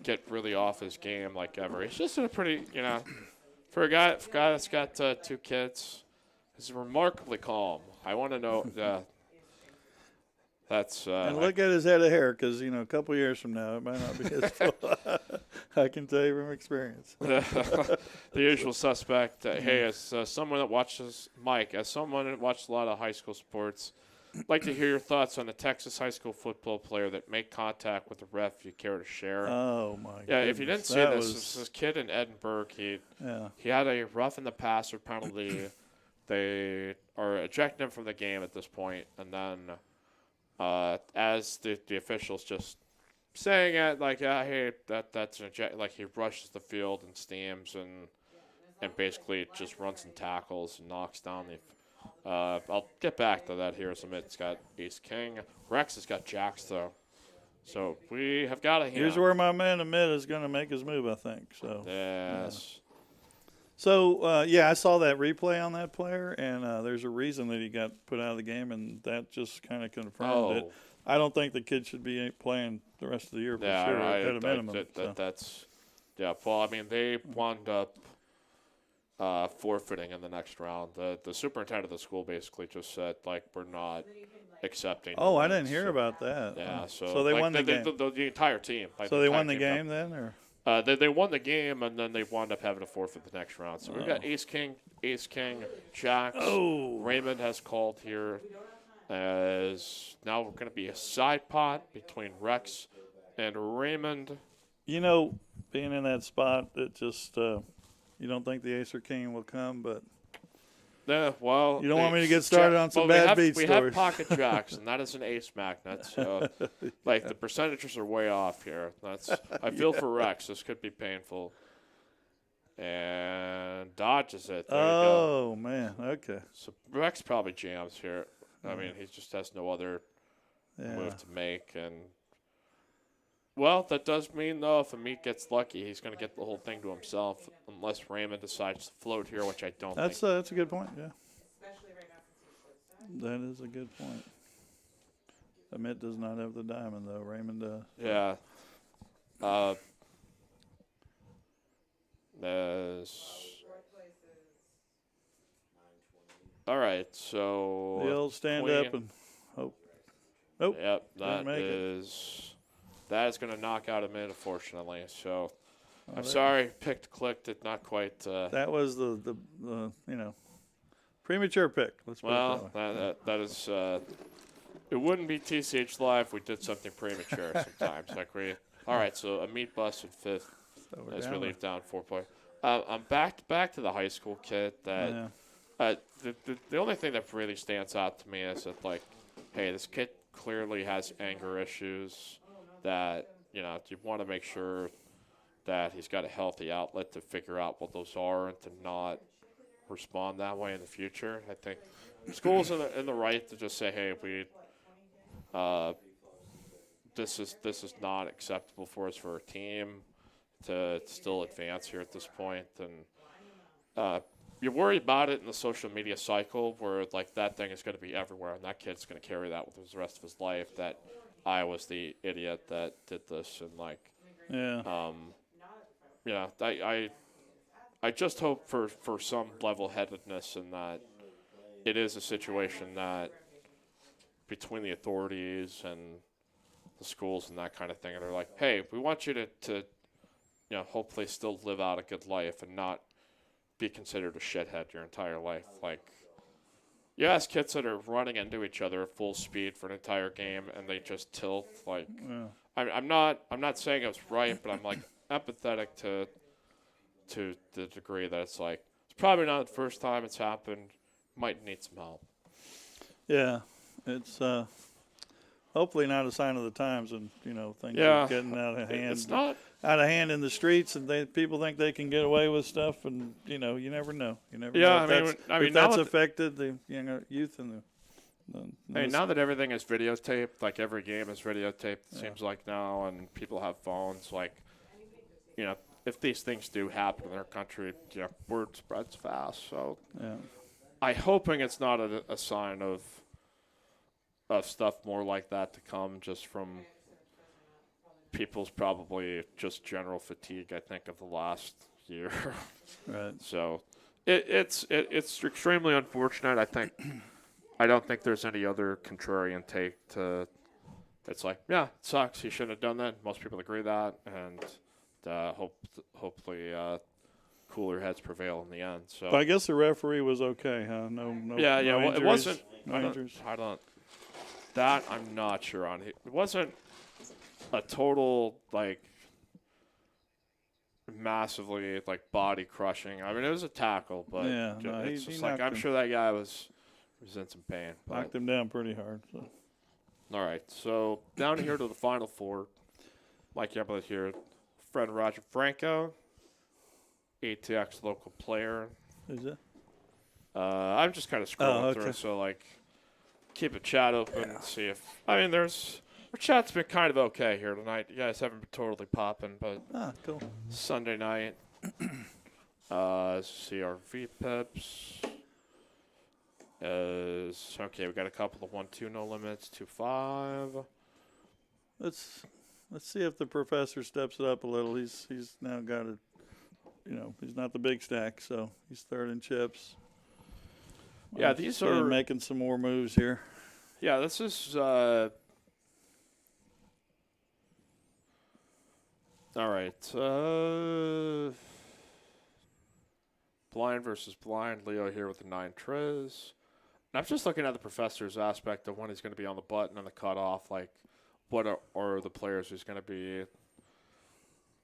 get really off his game like ever. He's just in a pretty, for a guy that's got 2 kids, he's remarkably calm. I want to know. That's and look at his head of hair, because a couple years from now it might not be his fault. I can tell you from experience. The usual suspect. Hey, as someone that watches Mike, as someone that watched a lot of high school sports, I'd like to hear your thoughts on a Texas high school football player that made contact with the ref. If you care to share? Oh my! Yeah, if you didn't see this kid in Edinburgh, he had a rough in the passer penalty. They are ejecting him from the game at this point, and then. As the officials just saying it, like, hey, that's an eject. Like, he rushes the field and steams and basically just runs and tackles and knocks down the. I'll get back to that here in a minute. It's got Ace King. Rex has got Jacks, though. So we have got a hand. Here's where my man Amit is going to make his move, I think. So yes. So, I saw that replay on that player, and there's a reason that he got put out of the game, and that just kind of confirmed it. I don't think the kid should be playing the rest of the year for sure, at a minimum. Well, I mean, they wound up forfeiting in the next round. The superintendent of the school basically just said, like, we're not accepting. Oh, I didn't hear about that. Yeah, so they won the game. The entire team. So they won the game then, or? They won the game, and then they wound up having to forfeit the next round. So we've got Ace King, Jacks. Oh. Raymond has called here as now we're going to be a side pot between Rex and Raymond. Being in that spot, it just you don't think the Ace or King will come, but Yeah, well, you don't want me to get started on some bad beat stories. We have pocket jacks, and that is an ace magnet. So, the percentages are way off here. I feel for Rex. This could be painful. And dodges it. There you go. Oh, man. Okay. So Rex probably jams here. I mean, he just has no other move to make. And well, that does mean, though, if Amit gets lucky, he's going to get the whole thing to himself, unless Raymond decides to float here, which I don't think. That's a good point, yeah. That is a good point. Amit does not have the diamond, though. Raymond does. Yeah. All right, so the old stand queen. Up and hope. Nope. Yep, that is going to knock out Amit, unfortunately. So I'm sorry, clicked it, not quite. That was the premature pick. Let's put it that way. That is. It wouldn't be TCH Live if we did something premature sometimes. All right, so Amit busted fifth as we leave down 4 point. I'm back to the high school kid that The only thing that really stands out to me is that, like, hey, this kid clearly has anger issues that, you want to make sure that he's got a healthy outlet to figure out what those are and to not respond that way in the future. I think school's in the right to just say, hey, uh, this is not acceptable for us for our team to still advance here at this point, and you worry about it in the social media cycle where like that thing is going to be everywhere, and that kid's going to carry that with the rest of his life. That I was the idiot that did this, and like, Yeah. I just hope for some level-headedness in that it is a situation that between the authorities and the schools and that kind of thing, and they're like, hey, we want you to hopefully still live out a good life and not be considered a shithead your entire life. Like, you ask kids that are running into each other at full speed for an entire game and they just tilt. Like, Yeah. I'm not saying it was right, but I'm like empathetic to the degree that it's like it's probably not the first time it's happened. Might need some help. Yeah. It's hopefully not a sign of the times, and things Yeah. are getting out of hand. It's not. Out of hand in the streets, and people think they can get away with stuff, and you never know. You never Yeah, know if that's now affected the youth and Hey, now that everything is videotaped, like every game is videotaped, it seems like now, and people have phones, like, if these things do happen in our country, word spreads fast. So yeah. I'm hoping it's not a sign of stuff more like that to come, just from people's probably just general fatigue, I think, of the last year. Right. So it's extremely unfortunate. I don't think there's any other contrarian take to. It's like, yeah, it sucks. He shouldn't have done that. Most people agree that, and hopefully cooler heads prevail in the end. So. But I guess the referee was okay, huh? No. Yeah. No Well, injuries, it wasn't. No injuries. That I'm not sure on. It wasn't a total like massively like body crushing. I mean, it was a tackle, but Yeah, it's he just like I'm knocked him. sure that guy was in some pain. Knocked him down pretty hard. So. All right, so down here to the Final Four. Mike Yemlet here, friend Roger Franco, ATX local player. Is it? I'm just kind of scrolling through okay. it, so like keep a chat open and see if our chat's been kind of okay here tonight. You guys haven't been totally popping, but Cool. Sunday night. See our VPIPs. Okay, we got a couple of 1-2 no limits, 2-5. Let's see if the professor steps it up a little. He's now got a, he's not the big stack, so he's third in chips. Yeah, these are making some more moves here. Yeah, this is all right. Blind versus blind. Leo here with the 9 Triz. And I'm just looking at the professor's aspect of when he's going to be on the button and the cutoff. Like, what are the players who's going to be?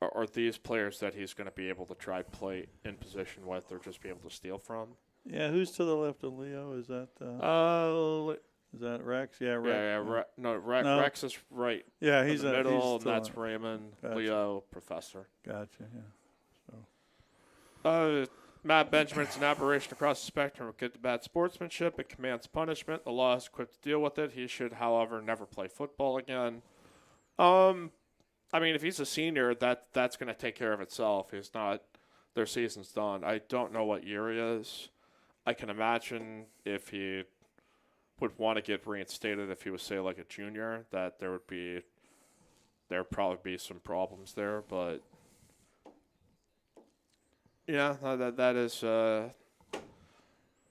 Are these players that he's going to be able to try play in position with, or just be able to steal from? Yeah, who's to the left of Leo? Is that is that Rex? Yeah, Rex. No, Rex is right. Yeah, he's in the middle, and that's left. Raymond, Gotcha. Leo, Professor. Gotcha. Yeah. So. Matt Benjamin's an aberration across the spectrum of good to bad sportsmanship. It commands punishment. The law is equipped to deal with it. He should, however, never play football again. I mean, if he's a senior, that's going to take care of itself. He's not. Their season's done. I don't know what year he is. I can imagine if he would want to get reinstated if he was, say, like a junior, that there would probably be some problems there, but. Yeah, that is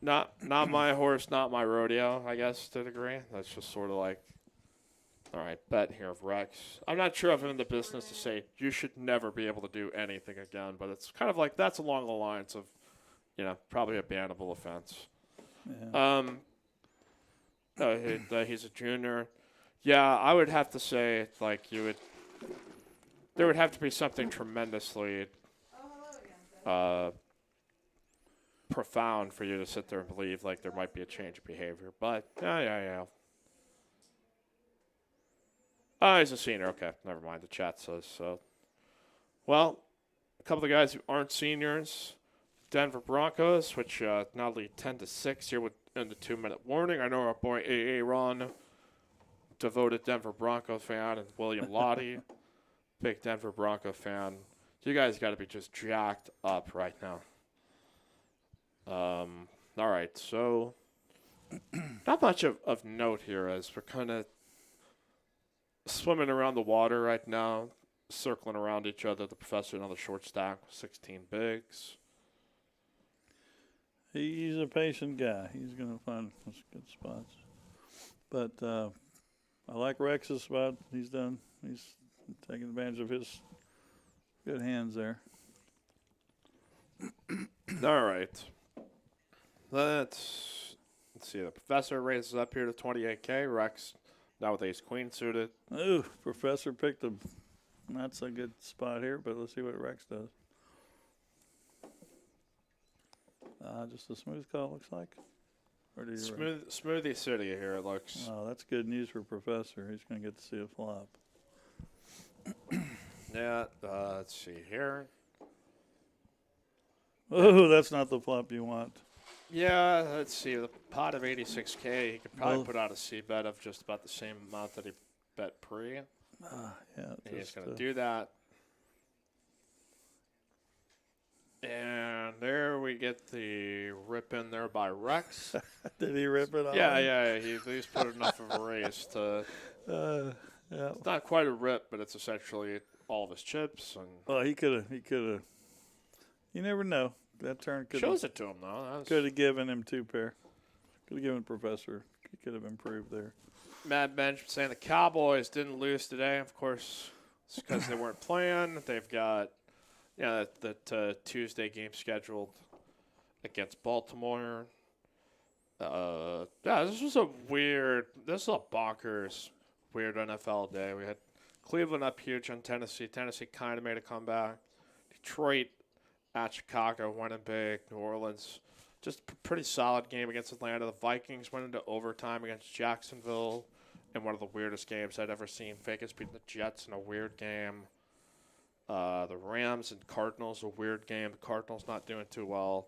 not my horse, not my rodeo, I guess, to a degree. That's just sort of like, all right, bet here of Rex. I'm not sure if I'm in the business to say you should never be able to do anything again, but it's kind of like that's along the lines of, probably a bannable offense. Yeah. He's a junior. Yeah, I would have to say, like, there would have to be something tremendously profound for you to sit there and believe like there might be a change of behavior. But yeah. Oh, he's a senior. Okay, never mind. The chat says so. Well, a couple of guys who aren't seniors, Denver Broncos, which now lead 10-6 here in the 2-minute warning. I know our boy A.A. Ron, devoted Denver Bronco fan, and William Lottie, big Denver Bronco fan. You guys got to be just jacked up right now. All right, so not much of note here as we're kind of swimming around the water right now, circling around each other. The professor on the short stack, 16 bigs. He's a patient guy. He's going to find us good spots. But I like Rex's spot. He's taking advantage of his good hands there. All right. Let's see. The professor raises up here to 28K. Rex now with ace queen suited. Ooh, Professor picked a not so good spot here, but let's see what Rex does. Just a smooth call, looks like. Or did Smoothie City here, it looks. Oh, that's good news for Professor. He's going to get to see a flop. Yeah, let's see here. Oh, that's not the flop you want. Yeah, let's see. The pot of 86K, he could probably put out a C bet of just about the same amount that he bet pre. Yeah, He's going to do that. And there we get the rip in there by Rex. Did he rip it off? Yeah. He at least put enough of a raise to. Yeah. It's not quite a rip, but it's essentially all of his chips. And well, he could have. You never know. That turn shows it to him though. Could have given him two pair. Could have given Professor. He could have improved there. Mad Bench saying the Cowboys didn't lose today. Of course, it's because they weren't playing. They've got. Yeah, that Tuesday game scheduled against Baltimore. This was a bonkers, weird NFL day. We had Cleveland up huge on Tennessee. Tennessee kind of made a comeback. Detroit at Chicago went in big. New Orleans, just a pretty solid game against Atlanta. The Vikings went into overtime against Jacksonville in one of the weirdest games I'd ever seen. Vegas beating the Jets in a weird game. The Rams and Cardinals, a weird game. The Cardinals not doing too well.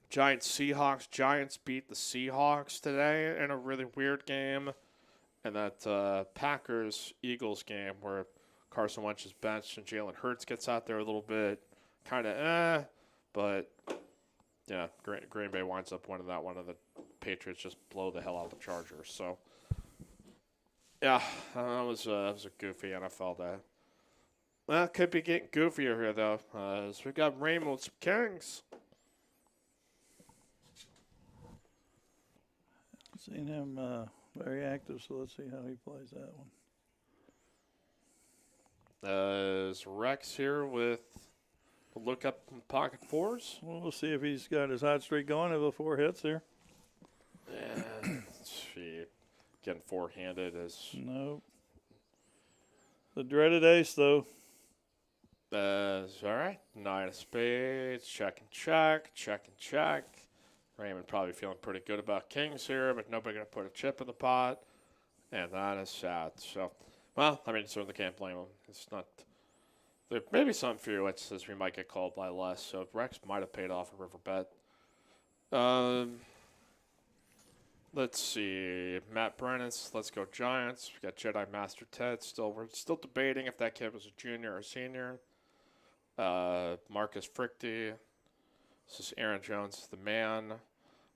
Giants, Seahawks. Giants beat the Seahawks today in a really weird game. And that Packers, Eagles game where Carson Wentz is benched and Jalen Hurts gets out there a little bit. Kind of but yeah, Green Bay winds up winning that one, and the Patriots just blow the hell out of the Chargers. So, yeah, that was a goofy NFL day. Well, could be getting goofier here, though, as we got Raymond with some Kings. Seen him very active, so let's see how he plays that one. Is Rex here with a look up in pocket fours? Well, we'll see if he's got his hot streak going. If the four hits here. Let's see. Getting four-handed is... Nope. The dreaded ace, though. All right. Nine of spades. Check and check. Raymond probably feeling pretty good about Kings here, but nobody going to put a chip in the pot. And that is sad. So, well, I mean, certainly can't blame him. It's not. There may be some fear that says we might get called by less. So Rex might have paid off a river bet. Let's see. Matt Brennan's Let's Go Giants. We got Jedi Master Ted. We're still debating if that kid was a junior or senior. Marcus Frichty. This is Aaron Jones, the man.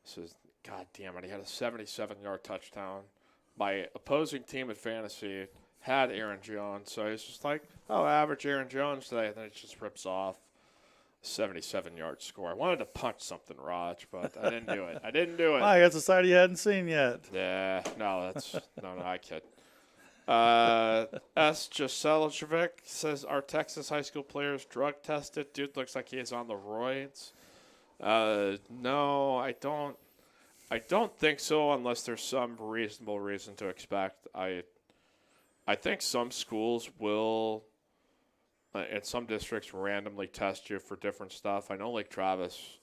This is, God damn it, he had a 77-yard touchdown. My opposing team at Fantasy had Aaron Jones, so he's just like, oh, average Aaron Jones today, and then it just rips off a 77-yard score. I wanted to punch something, Raj, but I didn't do it. Wow, that's a side you hadn't seen yet. Yeah, no, I kid. S. Jaselajevic says, are Texas high school players drug tested? Dude looks like he is on the roids. No, I don't think so unless there's some reasonable reason to expect. I think some schools will, in some districts, randomly test you for different stuff. I know Lake Travis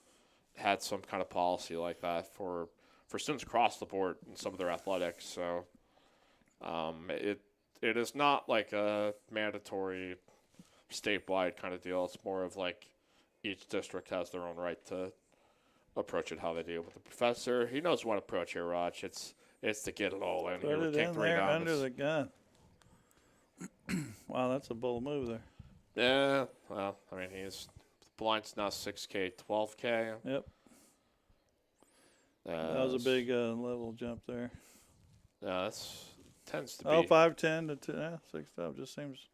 had some kind of policy like that for students across the board in some of their athletics. So it is not like a mandatory statewide kind of deal. It's more of like each district has their own right to approach it how they deal with the professor. He knows one approach here, Raj. It's to get it all in. Put Here it with King in 3 there diamonds. under the gun. Wow, that's a bold move there. Yeah, well, I mean, the blind's now 6K, 12K. Yep. That was a big level jump there. Yeah, that's tends to be. 5-10 to 6 up just seems.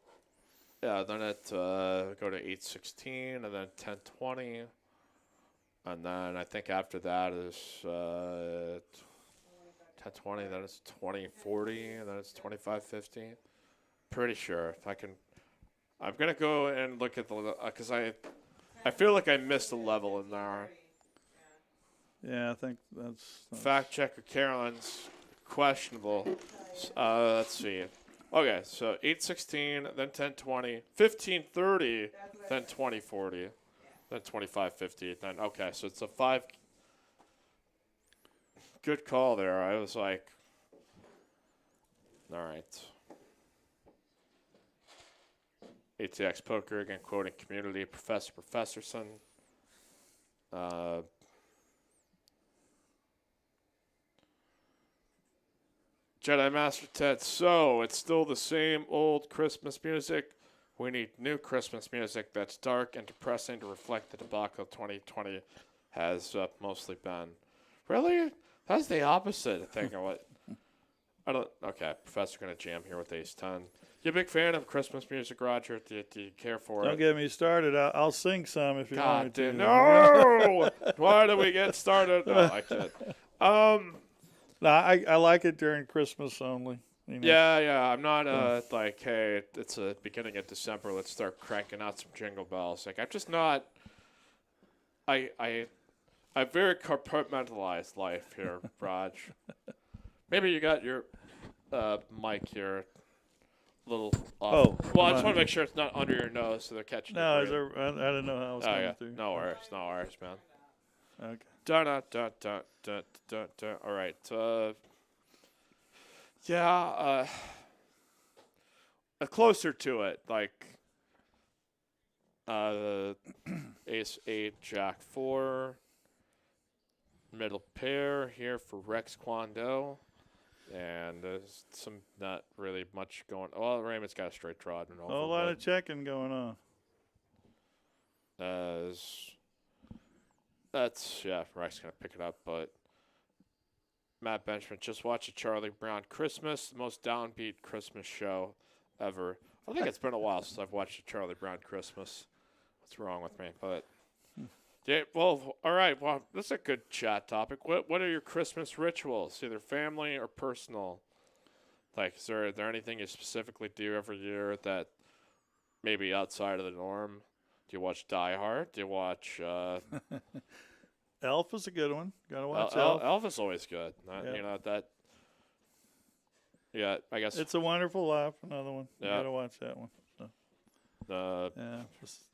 Yeah, then it go to 8-16 and then 10-20. And then I think after that is 10-20, then it's 20-40, and then it's 25-50. Pretty sure if I can. I'm gonna go and look at the because I feel like I missed a level in there. Yeah, I think that's Fact checker Carolyn's questionable. Let's see. Okay, so 8-16, then 10-20, 15-30, then 20-40, then 25-50. Then okay, so it's a 5. Good call there. I was like, all right. ATX Poker, again, quoting community, Professorson. Jedi Master Ted, so it's still the same old Christmas music. We need new Christmas music that's dark and depressing to reflect the debacle 2020 has mostly been. Really? That's the opposite, I think, of what. Okay, Professor going to jam here with Ace 10. You a big fan of Christmas music, Roger? Do you care for it? Don't get me started. I'll sing some if you want me to. No! Why do we get started? No, I kid. No, I like it during Christmas only. You know? Yeah. I'm not like, hey, it's the beginning of December. Let's start cranking out some jingle bells. Like, I'm just not. I very compartmentalized life here, Raj. Maybe you got your mic here a little off. Oh, well, I just want to make sure it's not under your nose so they're catching no, it. I didn't know how it was coming through. No worries, man. Okay. Dun. All right. Closer to it, like Ace 8, Jack 4, middle pair here for Rex Kwando, and there's not really much going. Well, Raymond's got a straight draw. A whole lot of checking going on. Rex gonna pick it up, but Matt Benjamin just watched a Charlie Brown Christmas, the most downbeat Christmas show ever. I think it's been a while since I've watched a Charlie Brown Christmas. What's wrong with me? But yeah, well, all right. Well, this is a good chat topic. What are your Christmas rituals, either family or personal? Like, is there anything you specifically do every year that maybe outside of the norm? Do you watch Die Hard? Do you watch? Elf is a good one. Gotta watch Elf. Elf is always good. You know that. Yeah, I guess It's a Wonderful Life. Another one. Yeah. You gotta watch that one. So.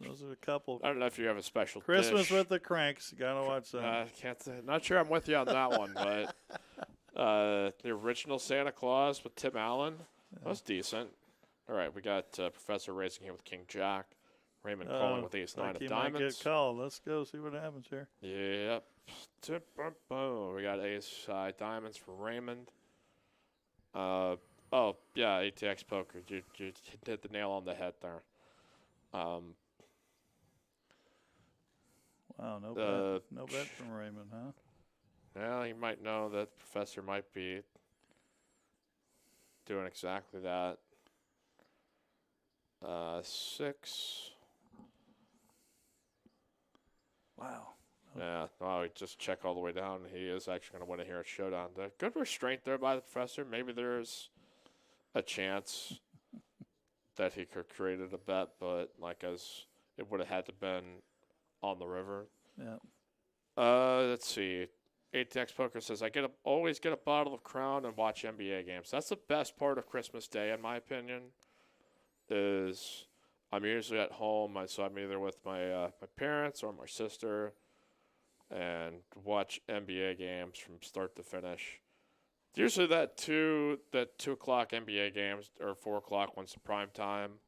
Those are a couple. I don't know if you have a special Christmas dish. with the Cranks. You gotta watch that. I can't say. Not sure I'm with you on that one, but the original Santa Claus with Tim Allen that was decent. All right, we got Professor racing here with King Jack. Raymond calling with Ace 9 of diamonds. Might get called. Let's go see what happens here. Yep. We got Ace High diamonds for Raymond. ATX Poker. You hit the nail on the head there. Wow, no bet from Raymond, huh? Well, you might know that the Professor might be doing exactly that. 6. Wow. Yeah, we just check all the way down. He is actually going to win it here at Showdown. Good restraint there by the Professor. Maybe there's a chance that he could have created a bet, but as it would have had to been on the river. Yeah. Let's see. ATX Poker says, I always get a bottle of Crown and watch NBA games. That's the best part of Christmas Day, in my opinion, is I'm usually at home. So I'm either with my parents or my sister. and watch NBA games from start to finish. Usually that 2 o'clock NBA games or 4 o'clock once the prime time.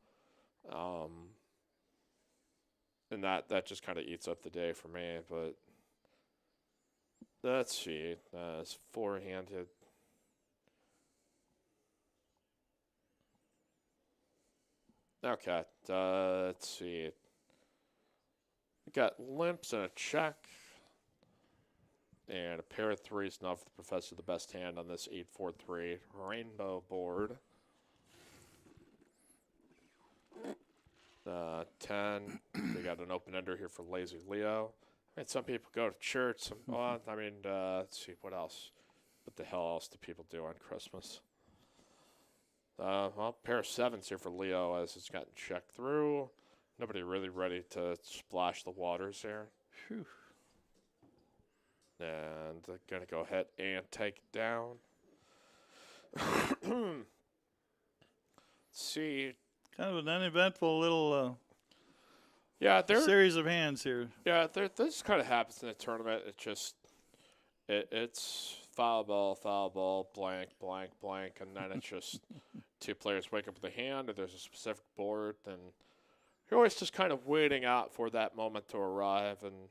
And that just kind of eats up the day for me. But let's see. It's four-handed. Okay. Let's see. We got limps and a check. And a pair of threes now for the professor, the best hand on this 8-4-3 rainbow board. 10. We got an open ender here for Lazy Leo. I mean, some people go to church. Let's see, what else? What the hell else do people do on Christmas? Pair of sevens here for Leo as it's gotten checked through. Nobody really ready to splash the waters here. Whew. And I'm going to go ahead and take it down. Let's see. Kind of an uneventful little There series of hands here. Yeah, this kind of happens in a tournament. It just it's foul ball, blank, blank, blank, and then it's just two players wake up with a hand, or there's a specific board, and you're always just kind of waiting out for that moment to arrive. And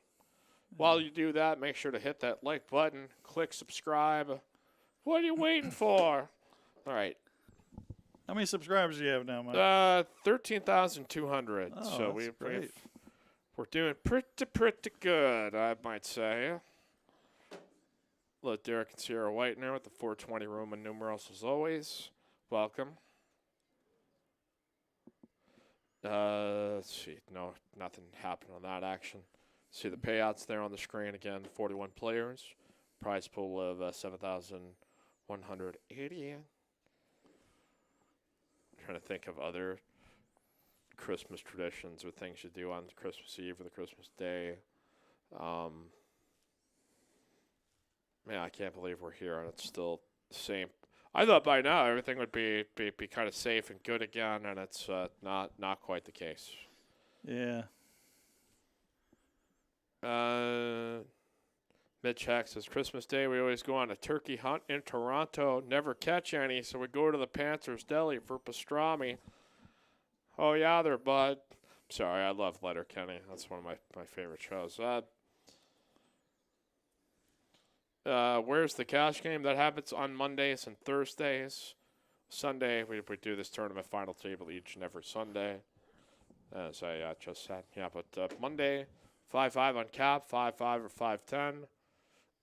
while you do that, make sure to hit that like button, click subscribe. What are you waiting for? All right. How many subscribers do you have now, Mike? 13,200. Oh, So that's great. we're doing pretty good, I might say. Let Derek and Sierra White in there with the 420 Roman numerals as always. Welcome. Let's see. No, nothing happened on that action. See the payouts there on the screen again. 41 players. Prize pool of 7,180. Trying to think of other Christmas traditions or things you do on Christmas Eve or the Christmas Day. Man, I can't believe we're here and it's still the same. I thought by now everything would be kind of safe and good again, and it's not quite the case. Yeah. Mitch Hack says, Christmas Day, we always go on a turkey hunt in Toronto. Never catch any, so we go to the Panthers Deli for pastrami. Oh, yeah, there, bud. Sorry, I love Letterkenny. That's one of my favorite shows. Where's the cash game? That happens on Mondays and Thursdays. Sunday, we do this tournament final table each and every Sunday. As I just said. Yeah, but Monday, 5-5 on cap, 5-5 or 5-10.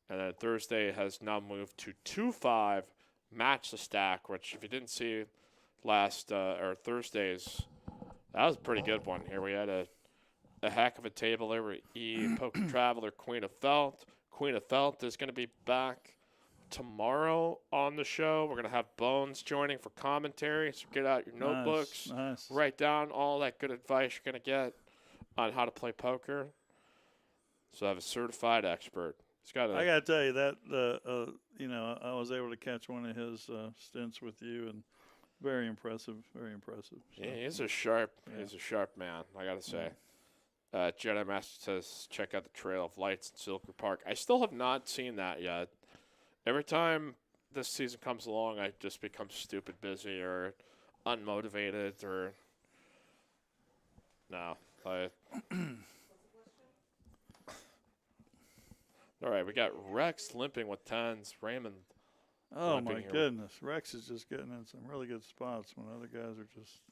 And then Thursday has now moved to 2-5, match the stack, which if you didn't see last or Thursdays, that was a pretty good one. Here we had a heck of a table there with Poker Traveler, Queen of Felt. Queen of Felt is going to be back tomorrow on the show. We're going to have Bones joining for commentary, so get out your notebooks, Nice. write down all that good advice you're going to get on how to play poker. So I have a certified expert. I got to tell you that I was able to catch one of his stints with you, and very impressive, very impressive. So, yeah, he's a sharp man, I got to say. Jedi Master says, check out the Trail of Lights in Silver Park. I still have not seen that yet. Every time this season comes along, I just become stupid busy or unmotivated or no. All right, we got Rex limping with tens. Raymond. Oh, my goodness. Rex is just getting in some really good spots when other guys are just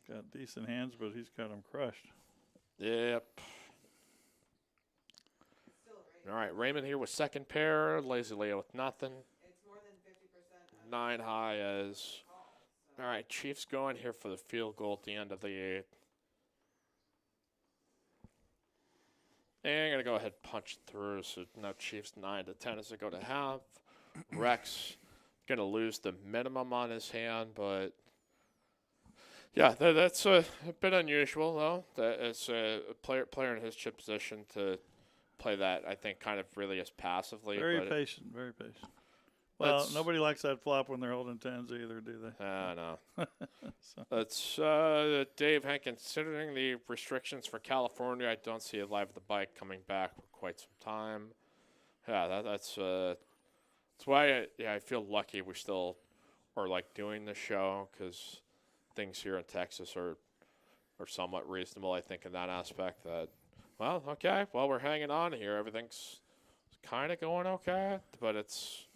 got decent hands, but he's got them crushed. Yep. All right, Raymond here with second pair. Lazy Leo with nothing. It's more than 50%. 9 high as. All right, Chiefs going here for the field goal at the end of the 8th. And I'm going to go ahead and punch through. So now Chiefs 9-10 as they go to half. Rex going to lose the minimum on his hand, but yeah, that's a bit unusual, though. That it's a player in his chip position to play that, I think, kind of really as passively. Very patient, very patient. Well, That's- nobody likes that flop when they're holding tens either, do they? No. So, That's Dave Henk. Considering the restrictions for California, I don't see a Live at the Bike coming back for quite some time. Yeah, that's why I feel lucky we still are like doing the show, because things here in Texas are somewhat reasonable. I think in that aspect that, well, okay, well, we're hanging on here. Everything's kind of going okay, but it's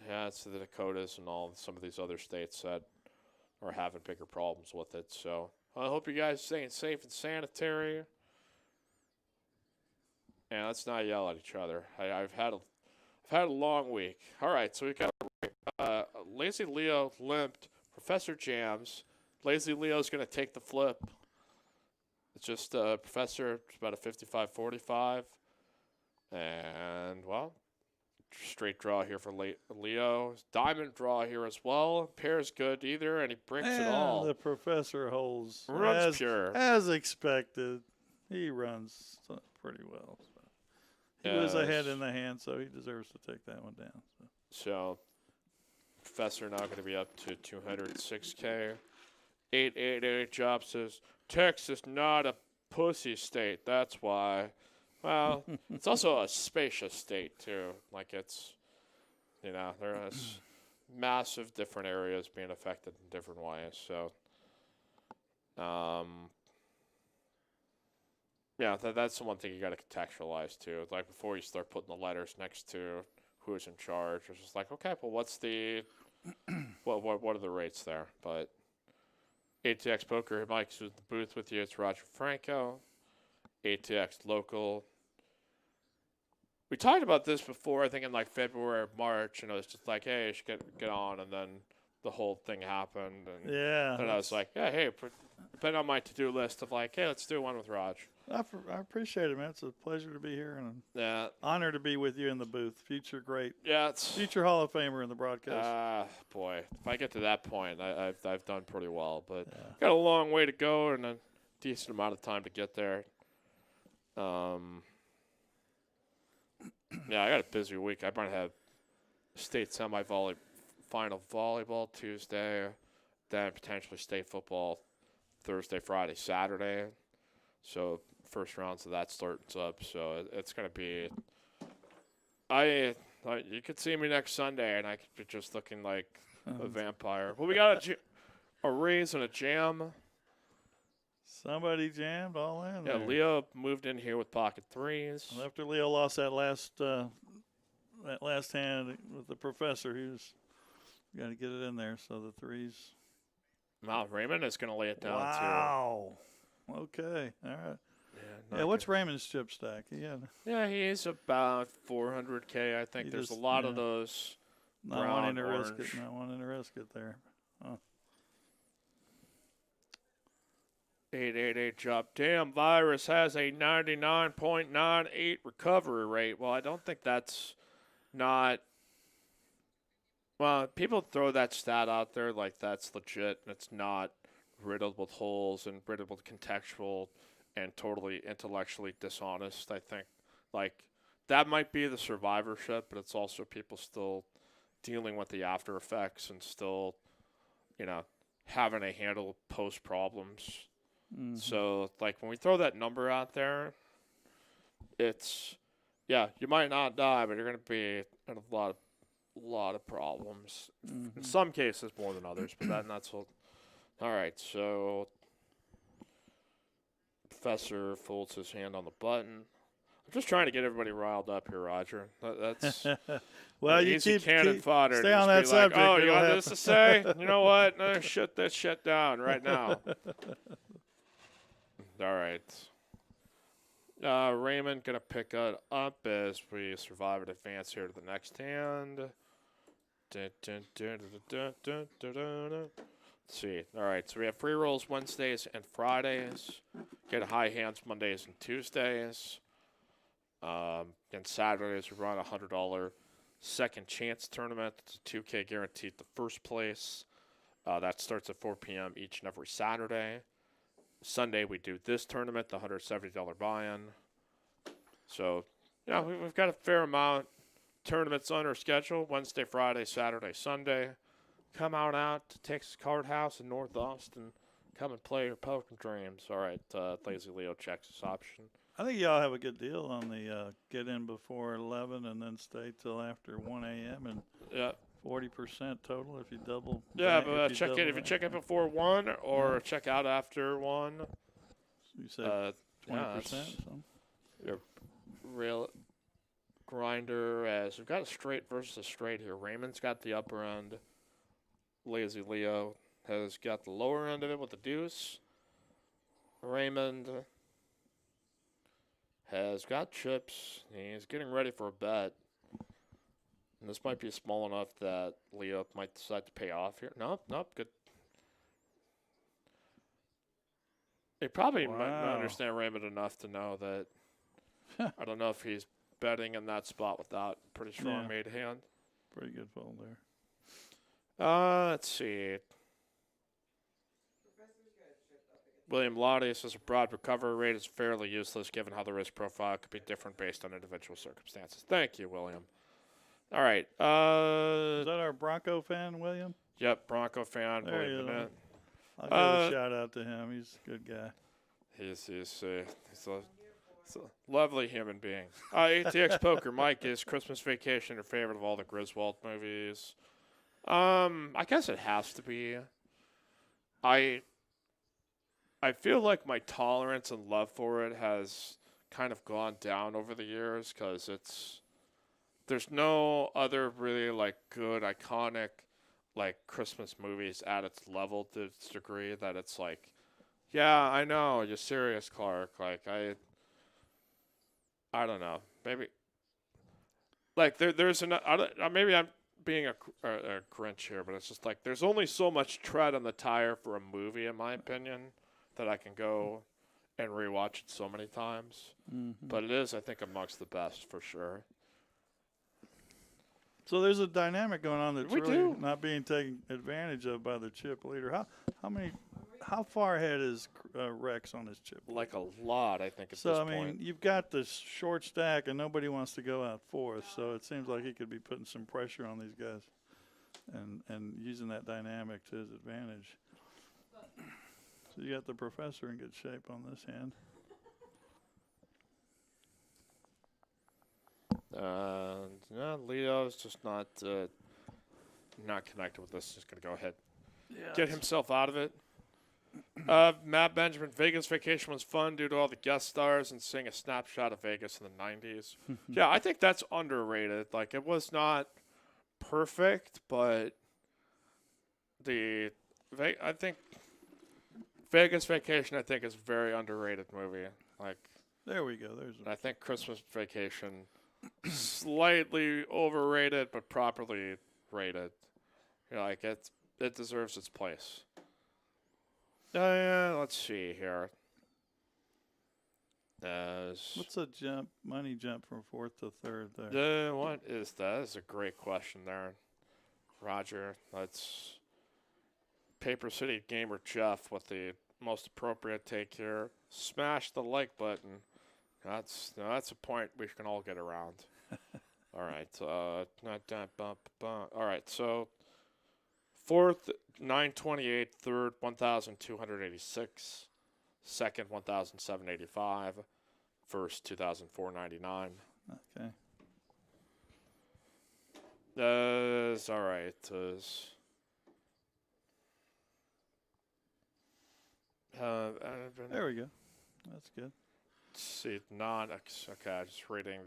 the Dakotas and some of these other states that are having bigger problems with it. So I hope you guys are staying safe and sanitary. And let's not yell at each other. I've had a long week. All right, so we got Lazy Leo limped. Professor jams. Lazy Leo's going to take the flip. It's just Professor. It's about a 55-45. And, well, straight draw here for Leo. Diamond draw here as well. Pair's good either, and he breaks it all. the Professor holds Runs pure. as expected. He runs pretty well. So. He was ahead in the hand, so he deserves to take that one down. So Professor now going to be up to 206K. 888 Job says, Texas not a pussy state. That's why. Well, it's also a spacious state, too. Like, it's, there's massive different areas being affected in different ways. So, yeah, that's the one thing you got to contextualize, too. Like, before you start putting the letters next to who's in charge, it's just like, okay, well, what's the, what are the rates there? But ATX Poker, Mike's in the booth with you. It's Roger Franco. ATX Local. We talked about this before, I think in like February or March, and it was just like, hey, you should get on, and then the whole thing happened. And then I was like, yeah, hey, put on my to-do list of like, hey, let's do one with Raj. I appreciate it, man. It's a pleasure to be here and an honor to be with you in the booth. Future future Hall of Famer in the broadcast. Boy, if I get to that point, I've done pretty well, but got a long way to go and a decent amount of time to get there. Yeah, I got a busy week. I might have state final volleyball Tuesday, then potentially state football Thursday, Friday, Saturday. So first rounds of that starts up. So it's gonna be. You could see me next Sunday, and I could be just looking like a vampire. Well, we got a raise and a jam. Somebody jammed all in. Yeah, there. Leo moved in here with pocket threes. Well, after Leo lost that last hand with the Professor, he was got to get it in there. So the threes. Wow, Raymond is going to lay it down too. Wow. Okay. All right. Yeah. What's Raymond's chip stack? Yeah, he's about 400K. I think there's a lot of those. Not wanting to risk it. Not wanting to risk it there. Huh. 888 Job. Damn, Virus has a 99.98 recovery rate. Well, I don't think that's not. Well, people throw that stat out there like that's legit, and it's not riddled with holes and riddled with contextual and totally intellectually dishonest. I think like that might be the survivorship, but it's also people still dealing with the after effects and still, having to handle post problems. Mm-hmm. So, like, when we throw that number out there, it's, you might not die, but you're going to be in a lot of problems. Mm-hmm. In some cases more than others, but that's what. All right, so Professor folds his hand on the button. I'm just trying to get everybody riled up here, Roger. That's well, you easy keep cannon fodder. Stay on that subject. Like, oh, you want this to say? You know what? No, shut this shit down right now. All right. Raymond going to pick it up as we survive and advance here to the next hand. Let's see. All right, so we have free rolls Wednesdays and Fridays. Get high hands Mondays and Tuesdays. And Saturdays we run a $100 second chance tournament. It's a 2K guaranteed to first place. That starts at 4 p.m. each and every Saturday. Sunday we do this tournament, the $170 buy-in. So, we've got a fair amount tournaments on our schedule: Wednesday, Friday, Saturday, Sunday. Come out to Texas Card House in North Austin. Come and play your poker dreams. All right, Lazy Leo checks this option. I think y'all have a good deal on the get in before 11 and then stay till after 1 a.m. and Yeah. 40% total if you double. Yeah, bank- but if check double in if you bank. check in before 1 or check out after 1. You said Yeah, 20%. that's So. your real grinder. As we've got a straight versus a straight here. Raymond's got the upper end. Lazy Leo has got the lower end of it with the deuce. Raymond has got chips. He's getting ready for a bet. And this might be small enough that Leo might decide to pay off here. Nope, good. He probably might not Wow. understand Raymond enough to know that. I don't know if he's betting in that spot without pretty strong Yeah. made hand. Pretty good fold there. Let's see. William Lottie says a broad recovery rate is fairly useless given how the risk profile could be different based on individual circumstances. Thank you, William. All right. Is that our Bronco fan, William? Yep, Bronco fan. There Believe you in go. it. I'll give a shout out to him. He's a good guy. He's a lovely human being. ATX Poker, Mike, is Christmas Vacation your favorite of all the Griswold movies? I guess it has to be. I feel like my tolerance and love for it has kind of gone down over the years because there's no other really like good iconic like Christmas movies at its level to its degree that it's like, yeah, I know, you're serious, Clark. Like I don't know, maybe like there's an maybe I'm being a Grinch here, but it's just like there's only so much tread on the tire for a movie, in my opinion, that I can go and rewatch it so many times. Mm-hmm. But it is, I think, amongst the best for sure. So there's a dynamic going on that's We really do. not being taken advantage of by the chip leader. How far ahead is Rex on his chip? Like a lot, I think, at So this I mean, point. you've got this short stack, and nobody wants to go out fourth. So it seems like he could be putting some pressure on these guys, and using that dynamic to his advantage. So you got the professor in good shape on this hand. No, Leo's just not connected with this. He's going to go ahead, Yeah. get himself out of it. Matt Benjamin, Vegas Vacation was fun due to all the guest stars and seeing a snapshot of Vegas in the 90s. Yeah, I think that's underrated. Like, it was not perfect, but I think Vegas Vacation, I think, is a very underrated movie. Like, There we go. There's I think Christmas Vacation, slightly overrated, but properly rated. You know, like, it deserves its place. Let's see here. what's a money jump from fourth to third there? What is that? That's a great question there, Roger. That's Paper City Gamer Jeff with the most appropriate take here. Smash the like button. That's a point we can all get around. All right. All right. So fourth, 928. Third, 1,286. Second, 1,785. First, 2,499. Okay. All right. There we go. That's good. See, okay. Just reading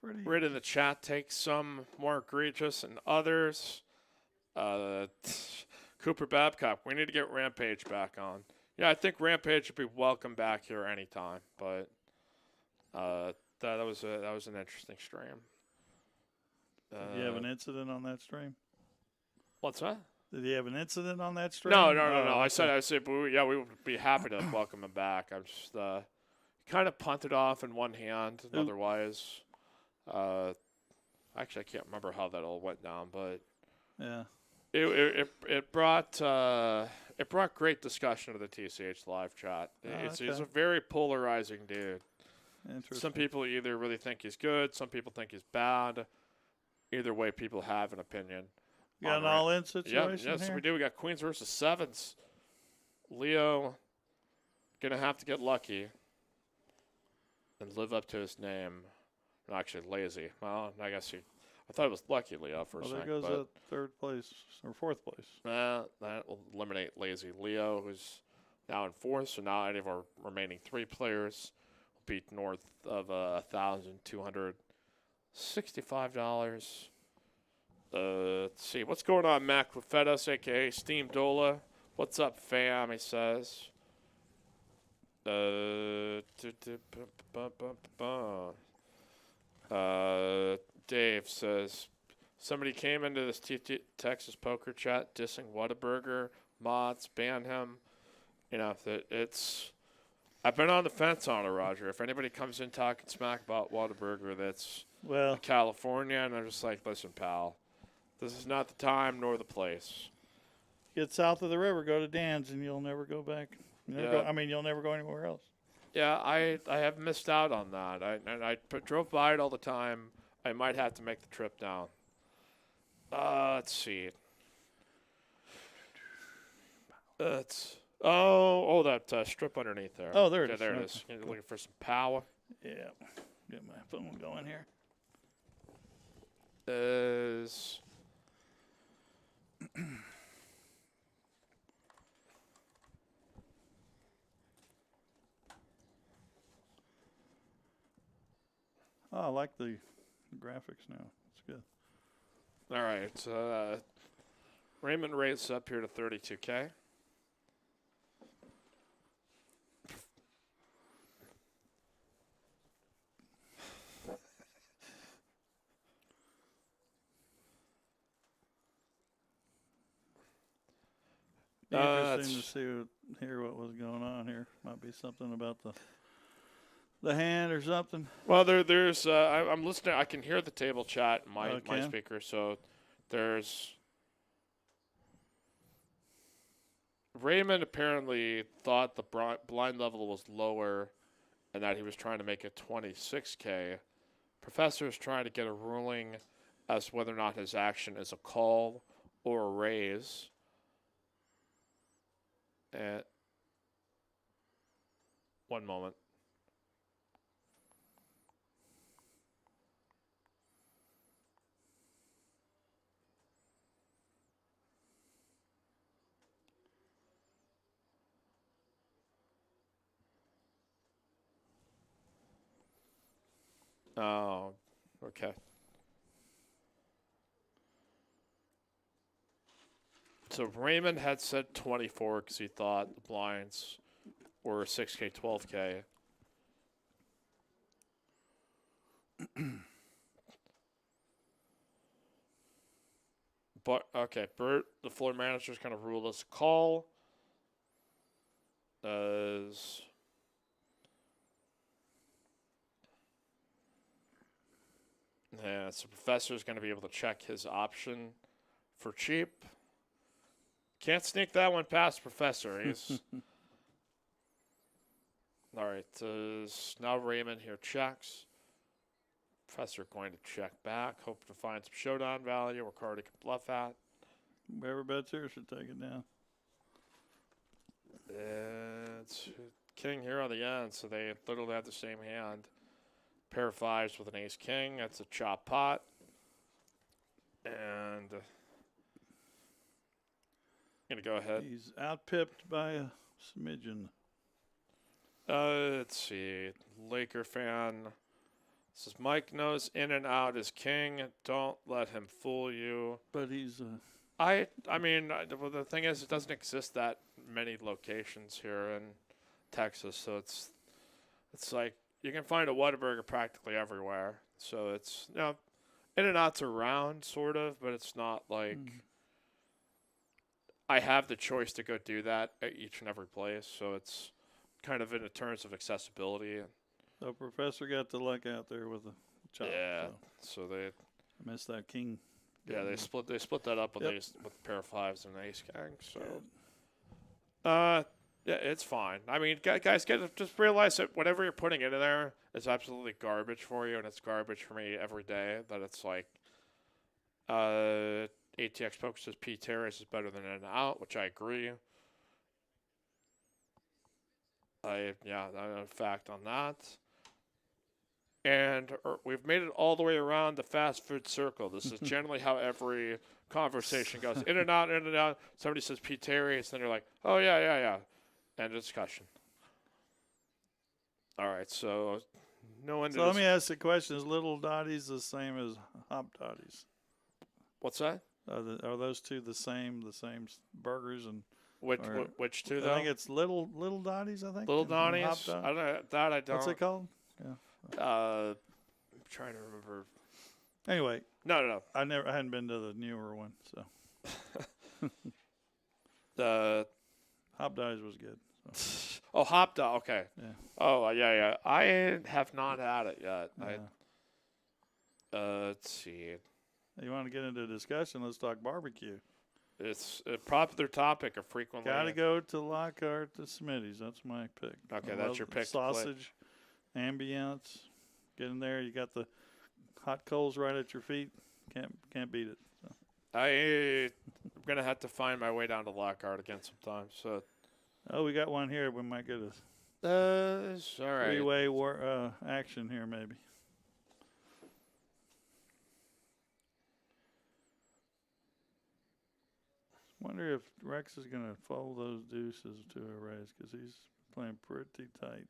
Pretty. reading the chat. Takes some more egregious than others. Cooper Babcock. We need to get Rampage back on. Yeah, I think Rampage should be welcome back here anytime. But that was an interesting stream. Did you have an incident on that stream? What's that? Did he have an incident on that stream? No. Oh, I said, but we would be happy to welcome him back. I'm just kind of punted off in one hand. And otherwise, actually, I can't remember how that all went down, but yeah, it brought great discussion to the TCH live chat. He's a very polarizing dude. Interesting. Some people either really think he's good, some people think he's bad. Either way, people have an opinion. You got on an Ra- all-in situation Yes, here? we do. We got queens versus sevens. Leo gonna have to get lucky and live up to his name. No, actually, lazy. Well, I guess I thought it was lucky Leo for a Well, there second. goes that third place or fourth place. That will eliminate lazy Leo, who's now in fourth. So now any of our remaining three players will be north of $1,265. Let's see. What's going on, Mac Clefetos, a.k.a. Steam Dola? What's up, fam? He says. Dave says, somebody came into this Texas poker chat dissing Whataburger, mods, ban him. You know, it's... I've been on the fence on it, Roger. If anybody comes in talking smack about Whataburger that's California, and I'm just like, listen, pal, this is not the time nor the place. Get south of the river, go to Dan's, and you'll never go back. You'll never go anywhere else. Yeah, I have missed out on that. I drove by it all the time. I might have to make the trip down. Let's see. That strip underneath there. Oh, there it is. There it is. You're looking for some power. Yeah. Get my phone going here. Oh, I like the graphics now. It's good. All right. Raymond raised up here to 32K. Interesting to hear what was going on here. Might be something about the hand or something. Well, there's I'm listening. I can hear the table chat in my speaker. So there's Raymond apparently thought the blind level was lower, and that he was trying to make it 26K. Professor's trying to get a ruling as to whether or not his action is a call or a raise. One moment. Oh, okay. So Raymond had said 24 because he thought the blinds were 6K, 12K. But okay, Bert, the floor manager, is going to rule this call as so Professor is going to be able to check his option for cheap. Can't sneak that one past Professor. He's all right. Now Raymond here checks. Professor going to check back. Hope to find some showdown value or card he can bluff at. Whoever bets here should take it down. It's king here on the end, so they literally have the same hand. Pair of fives with an ace king. That's a chop pot. And I'm going to go ahead. He's outpipped by a smidgen. Let's see. Laker fan says Mike knows in and out is king. Don't let him fool you. But he's the thing is, it doesn't exist that many locations here in Texas, so it's like you can find a Whataburger practically everywhere. So it's in and out's around sort of, but it's not like I have the choice to go do that at each and every place. So it's kind of in terms of accessibility. The Professor got the luck out there with the chop. Yeah, so they missed that king. Yeah, they split that up with with a pair of fives and an ace king. So, yeah, it's fine. I mean, guys, just realize that whatever you're putting into there is absolutely garbage for you, and it's garbage for me every day. That it's like, ATX Poke says P. Terrace is better than In-N-Out, which I agree. I have a fact on that. And we've made it all the way around the fast food circle. This is generally how every conversation goes. In and out, in and out. Somebody says P. Terrace, then you're like, oh, yeah. End of discussion. All right, so no one. So let me ask the question: is Little Dotties the same as Hop Dotties? What's that? Are those two the same burgers and Which two though? I think it's Little Dotties. I think Little and Hop Donnies. Dot- I don't. What's it called? Yeah. I'm trying to remember. Anyway, No. I hadn't been to the newer one, so The Hop Dotties was good. So. Oh, Hop Dog. Okay. Yeah. Oh, yeah. I have not had it yet. Yeah. Let's see. You want to get into a discussion? Let's talk barbecue. It's a popular topic of frequently. Got to go to Lockhart to Smitty's. That's my pick. Okay, I that's love your the pick to Sausage, ambience. Get in there. You got the hot coals right at your feet. Can't beat it. So. I'm gonna have to find my way down to Lockhart again sometime. So. Oh, we got one here. We might get a All right. three-way action here, maybe. Wonder if Rex is going to fold those deuces to a raise because he's playing pretty tight.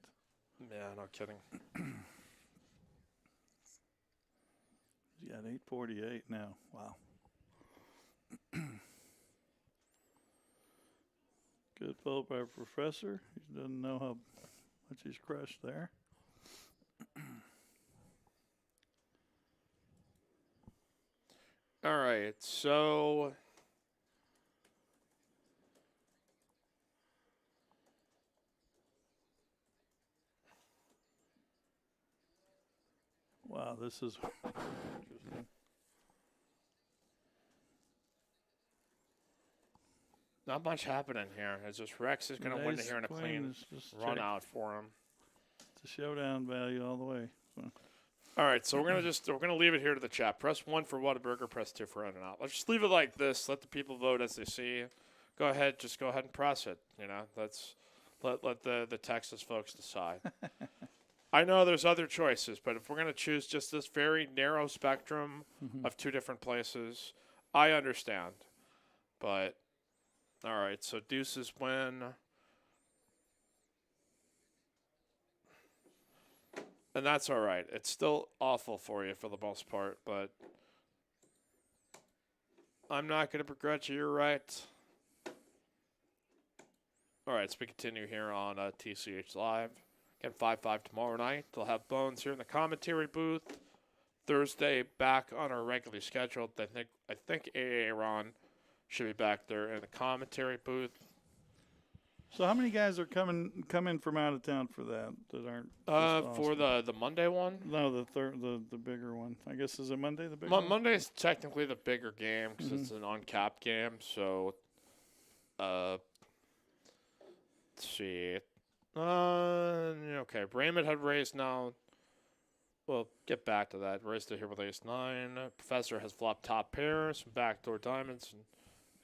Yeah, no kidding. He's got 848 now. Wow. Good fold by Professor. He doesn't know how much he's crushed there. All right, so Wow, this is interesting. not much happening here. It's just Rex is going to win it here in a clean run out for him. It's a showdown value all the way. So. All right, so we're gonna leave it here to the chat. Press 1 for Whataburger, press 2 for In-N-Out. Let's just leave it like this. Let the people vote as they see. Go ahead and press it. You know, let the Texas folks decide. I know there's other choices, but if we're gonna choose just this very narrow spectrum of two different places, I understand. But all right, so deuces win. And that's all right. It's still awful for you for the most part, but I'm not going to begrudge you. You're right. All right, so we continue here on TCH Live. Again, 5-5 tomorrow night. They'll have Bones here in the commentary booth. Thursday, back on our regularly scheduled. I think AA Ron should be back there in the commentary booth. So how many guys are coming from out of town for that aren't? For the Monday one? No, the bigger one. I guess is it Monday the bigger one? Monday is technically the bigger game because it's an uncapped game. So, let's see. Okay, Raymond had raised now. We'll get back to that. Raised to here with ace 9. Professor has flopped top pairs, some backdoor diamonds, and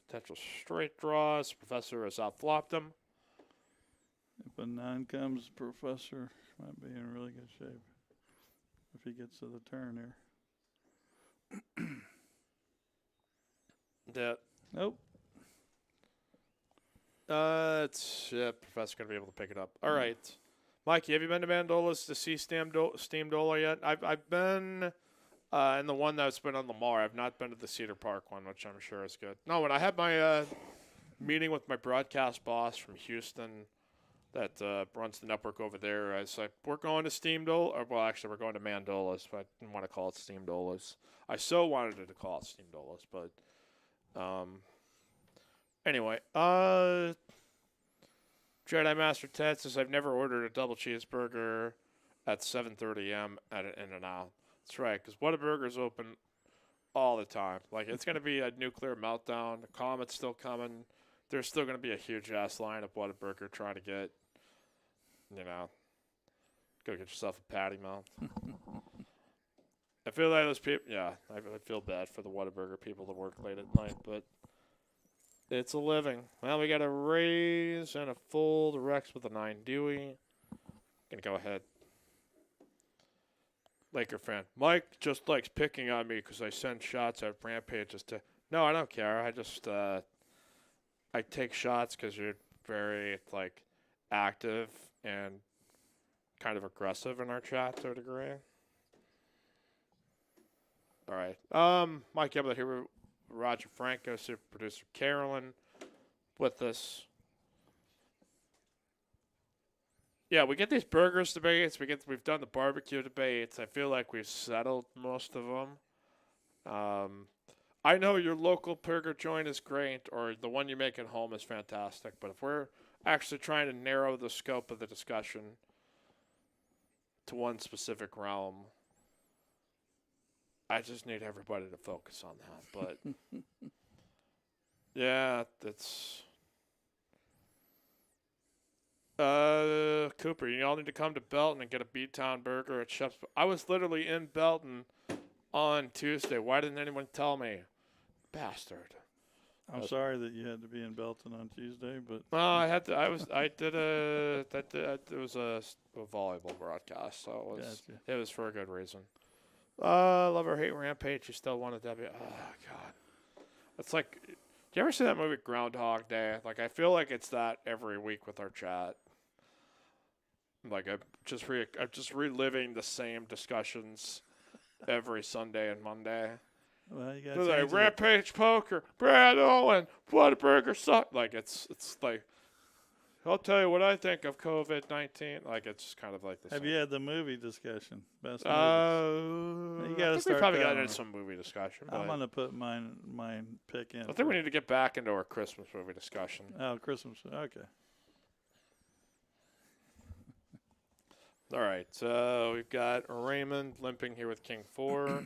potential straight draws. Professor has outflopped them. If a 9 comes, Professor might be in really good shape if he gets to the turn here. Yeah. Nope. Professor's going to be able to pick it up. All right. Mikey, have you been to Mandola's to see Steamdola yet? I've been in the one that's been on Lamar. I've not been to the Cedar Park one, which I'm sure is good. No, when I had my meeting with my broadcast boss from Houston that runs the network over there, I was like, we're going to Steamdola. Well, actually, we're going to Mandola's, but I didn't want to call it Steamdola's. I so wanted to call it Steamdola's, but anyway, Jedi Master Ted says, I've never ordered a double cheeseburger at 7:30 a.m. at an In-N-Out. That's right, because Whataburger's open all the time. Like, it's going to be a nuclear meltdown. The comet's still coming. There's still going to be a huge-ass line of Whataburger trying to get, Go get yourself a patty melt. I feel like those people, yeah, I really feel bad for the Whataburger people that work late at night, but it's a living. Well, we got a raise and a full. The Rex with a 9 Dewey. Gonna go ahead. Laker fan. Mike just likes picking on me because I send shots at rampages to. No, I don't care. I just I take shots because you're very like active and kind of aggressive in our chat to a degree. All right. Mike Ebler here with Roger Franco, super producer Carolyn, with us. Yeah, we get these burgers debates. We've done the barbecue debates. I feel like we've settled most of them. I know your local burger joint is great, or the one you make at home is fantastic. But if we're actually trying to narrow the scope of the discussion to one specific realm, I just need everybody to focus on that. But yeah, that's. Cooper, you all need to come to Belton and get a B-Town burger at Chef's. I was literally in Belton on Tuesday. Why didn't anyone tell me? Bastard. I'm sorry that you had to be in Belton on Tuesday, but No, I had to. It was a volleyball broadcast, so Gotcha. it was for a good reason. Love or hate Rampage. You still want a W. Oh God, it's like. Do you ever see that movie Groundhog Day? Like I feel like it's that every week with our chat. Like I'm just reliving the same discussions every Sunday and Monday. well, you got They're to like Rampage Poker, Brad Owen, Whataburger suck. Like it's like I'll tell you what I think of COVID-19. Like it's just kind of like the Have same. you had the movie discussion? Best movies. You I gotta think we start probably that got one. into some movie discussion. But I'm gonna put mine pick in. I think we need to get back into our Christmas movie discussion. Oh, Christmas. Okay. All right, so we've got Raymond limping here with King 4.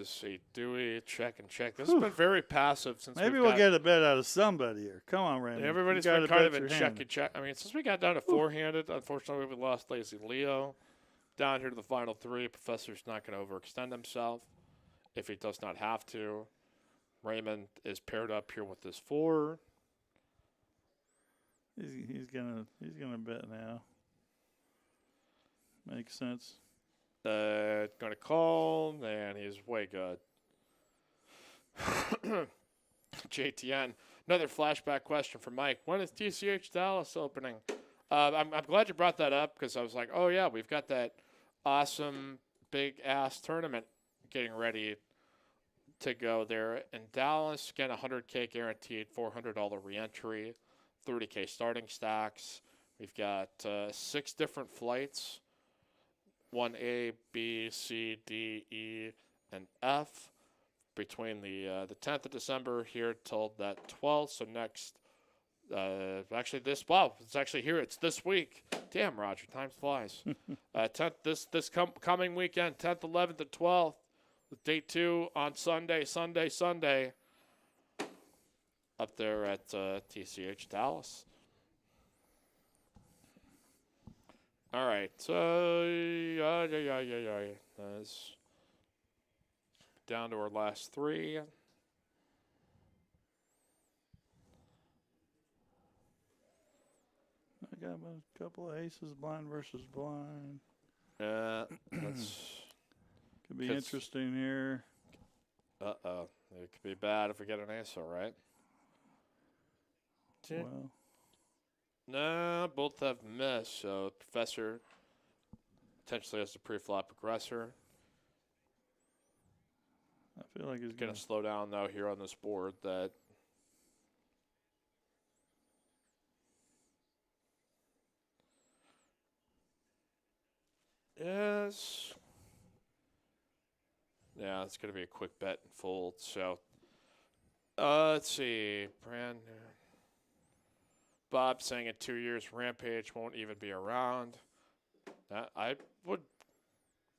See, Dewey, check and check. This has been very passive since Maybe we've we'll got, get a bet out of somebody here. Come on, Raymond. everybody's You been gotta kind bet of in your check hand. and check. I mean, since we got down to four-handed, unfortunately we lost Lazy Leo. Down here to the final 3, Professor's not going to overextend himself if he does not have to. Raymond is paired up here with this 4. He's gonna bet now. Makes sense. Going to call, and he's way good. JTN, another flashback question for Mike. When is TCH Dallas opening? I'm glad you brought that up because I was like, oh, yeah, we've got that awesome big-ass tournament getting ready to go there. In Dallas, again, $100K guaranteed, $400 reentry, $30K starting stacks. We've got 6 different flights. 1A, B, C, D, E, and F between the 10th of December here till that 12th. So next, actually it's actually here. It's this week. Damn, Roger, time flies. 10th this coming weekend, 10th, 11th, and 12th. With day 2 on Sunday. Up there at TCH Dallas. All right, that's down to our last 3. I got a couple of aces, blind versus blind. That's Could be 'cause- interesting here. it could be bad if we get an ace, all right? Well, No, both have missed, so Professor potentially has the pre-flop aggressor. I feel like he's Going to slow down, though, here on this board that is... Yeah, it's going to be a quick bet and fold, so... let's see. Brand new. Bob saying in 2 years, Rampage won't even be around. I would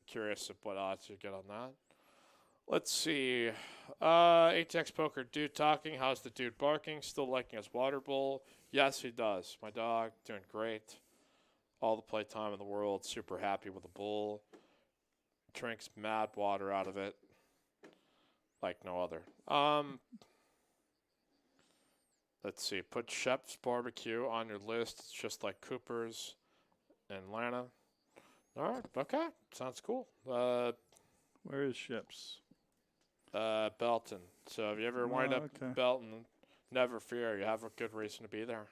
curious of what odds you get on that. Let's see. ATX Poker dude talking. How's the dude barking? Still liking his water bowl? Yes, he does. My dog doing great. All the playtime in the world. Super happy with the bowl. Drinks mad water out of it, like no other. Let's see. Put Shep's Barbecue on your list. It's just like Cooper's in Atlanta. All right. Okay. Sounds cool. Where is Ships? Belton. So if you ever wind up in Belton, never fear. You have a good reason to be there.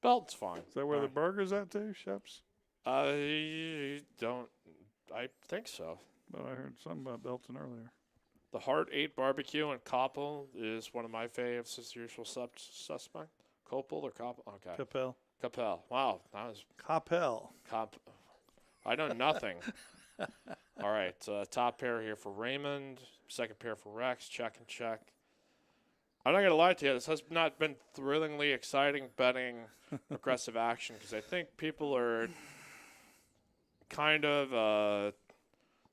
Belton's fine. Is that where the burger's at too, Ships? I don't. I think so. But I heard something about Belton earlier. The Heart 8 Barbecue in Coppell is one of my faves. As usual suspect. Coppell or Coppell? Okay. Capel. Wow. That was Capel. I know nothing. All right. Top pair here for Raymond. Second pair for Rex. Check and check. I'm not going to lie to you. This has not been thrillingly exciting betting aggressive action because I think people are kind of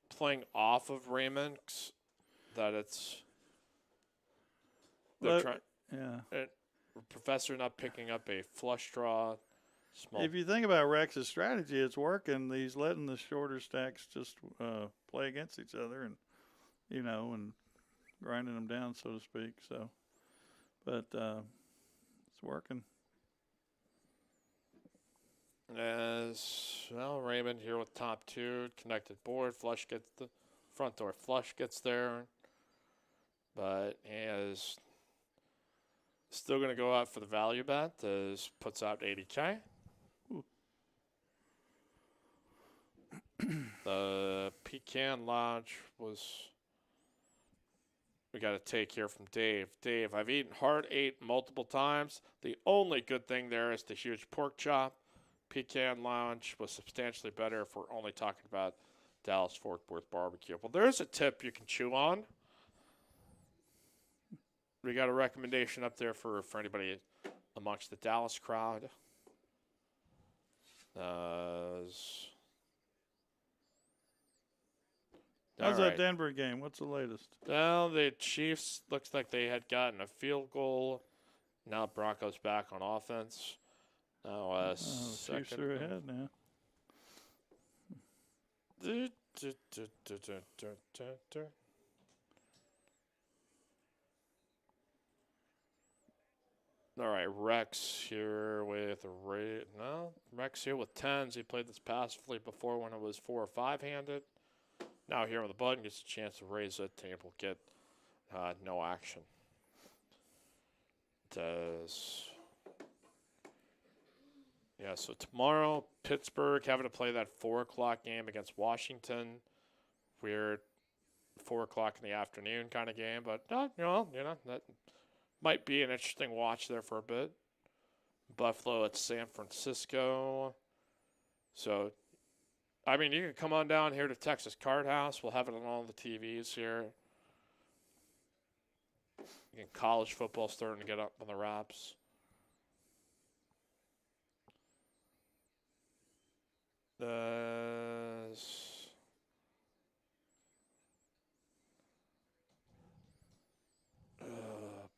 playing off of Raymond. That it's they're trying. Yeah. Professor not picking up a flush draw. Small. If you think about Rex's strategy, it's working. He's letting the shorter stacks just play against each other, and and grinding them down, so to speak. So, but it's working. As well, Raymond here with top two, connected board. Flush gets the front door. Flush gets there, but he is still going to go out for the value bet. As puts out 80K. The Pecan Lodge was. We got a take here from Dave. Dave, I've eaten Heart 8 multiple times. The only good thing there is the huge pork chop. Pecan Lounge was substantially better if we're only talking about Dallas Fort Worth barbecue. Well, there's a tip you can chew on. We got a recommendation up there for anybody amongst the Dallas crowd. How's that Denver game? What's the latest? Well, the Chiefs looks like they had gotten a field goal. Now Broncos back on offense. Now Chiefs are ahead now. All right, Rex here with Rex here with tens. He played this passively before when it was 4 or 5 handed. Now here on the button gets a chance to raise it. Table get no action. So tomorrow Pittsburgh having to play that 4 o'clock game against Washington. Weird 4 o'clock in the afternoon kind of game, but that might be an interesting watch there for a bit. Buffalo at San Francisco. So, I mean, you can come on down here to Texas Card House. We'll have it on all the TVs here. College football starting to get up on the wraps.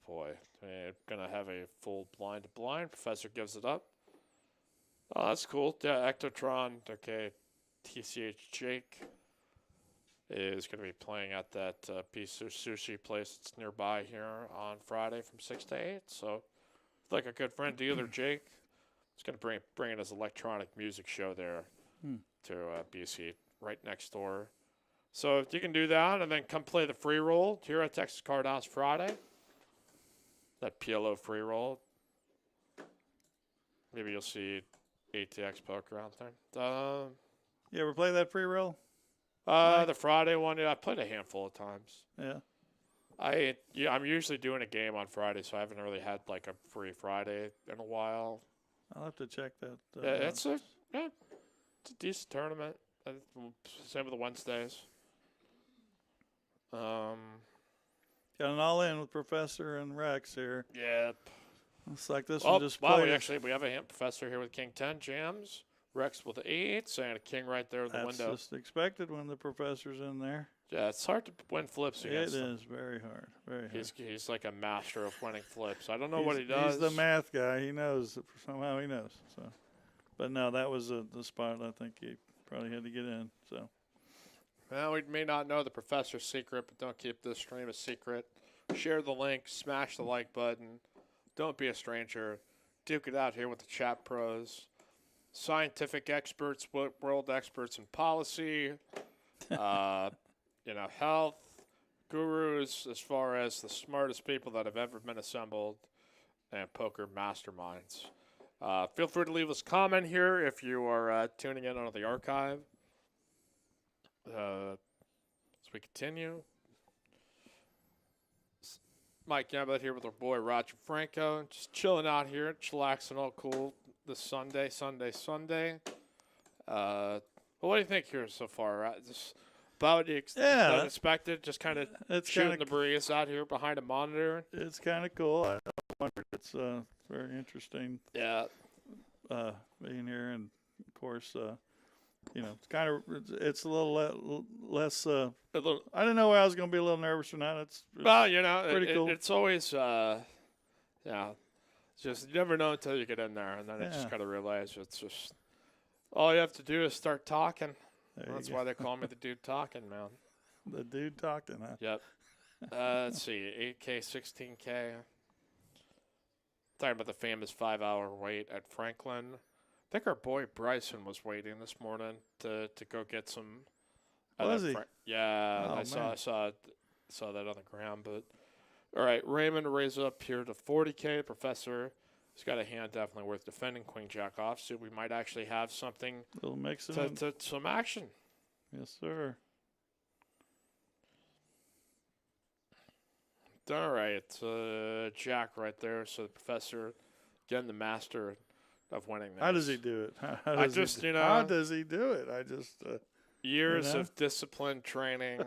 Boy, I'm gonna have a full blind to blind. Professor gives it up. Oh, that's cool. Yeah, Ectotron. Okay, TCH Jake is going to be playing at that piece of sushi place that's nearby here on Friday from 6 to 8. So, like a good friend dealer, Jake, is going to bring in his electronic music show there to BC right next door. So if you can do that and then come play the free roll here at Texas Card House Friday, that PLO free roll, maybe you'll see ATX poker out there. You ever play that free roll? The Friday one, I played a handful of times. Yeah. I'm usually doing a game on Friday, so I haven't really had like a free Friday in a while. I'll have to check that. It's a decent tournament. Same with the Wednesdays. Got an all-in with Professor and Rex here. Yep. Looks like this one just played. We have a hand Professor here with King 10 jams. Rex with 8, and a king right there in the window. That's just expected when the Professor's in there. Yeah, it's hard to win flips It against him. is very hard. Very hard. He's like a master of winning flips. I don't know what he does. He's the math guy. He knows. Somehow he knows. So, but no, that was the spot I think he probably had to get in. So, Well, we may not know the professor's secret, but don't keep this stream a secret. Share the link, smash the like button. Don't be a stranger. Duke it out here with the chat pros. Scientific experts, world experts in policy, health, gurus as far as the smartest people that have ever been assembled, and poker masterminds. Feel free to leave us a comment here if you are tuning in on the archive. As we continue, Mike Gambit here with our boy Roger Franco, just chilling out here, chillaxing, all cool this Sunday. Well, what do you think here so far? Just about expected, just kind of shooting the breeze out here behind a monitor. it's kind of cool. I wonder. It's very interesting. Yeah. Being here, and of course, it's kind of it's a little less. I didn't know I was going to be a little nervous or not. It's pretty cool. It's always just you never know until you get in there, and then you just kind of realize it's just all you have to do is start talking. That's why they call me the dude talking, man. The dude talking, huh? Yep. Let's see, 8K, 16K. Talking about the famous 5-hour wait at Franklin. I think our boy Bryson was waiting this morning to go get some. Was he? Yeah, Oh, I saw that on the ground. But all right, Raymond raise up here to 40K. Professor, he's got a hand definitely worth defending. Queen Jack off, so we might actually have something. Little mix it to some action. Yes, sir. All right, Jack right there. So the Professor, again, the master of winning this. How does he do it? How does he do it? I just years of discipline training,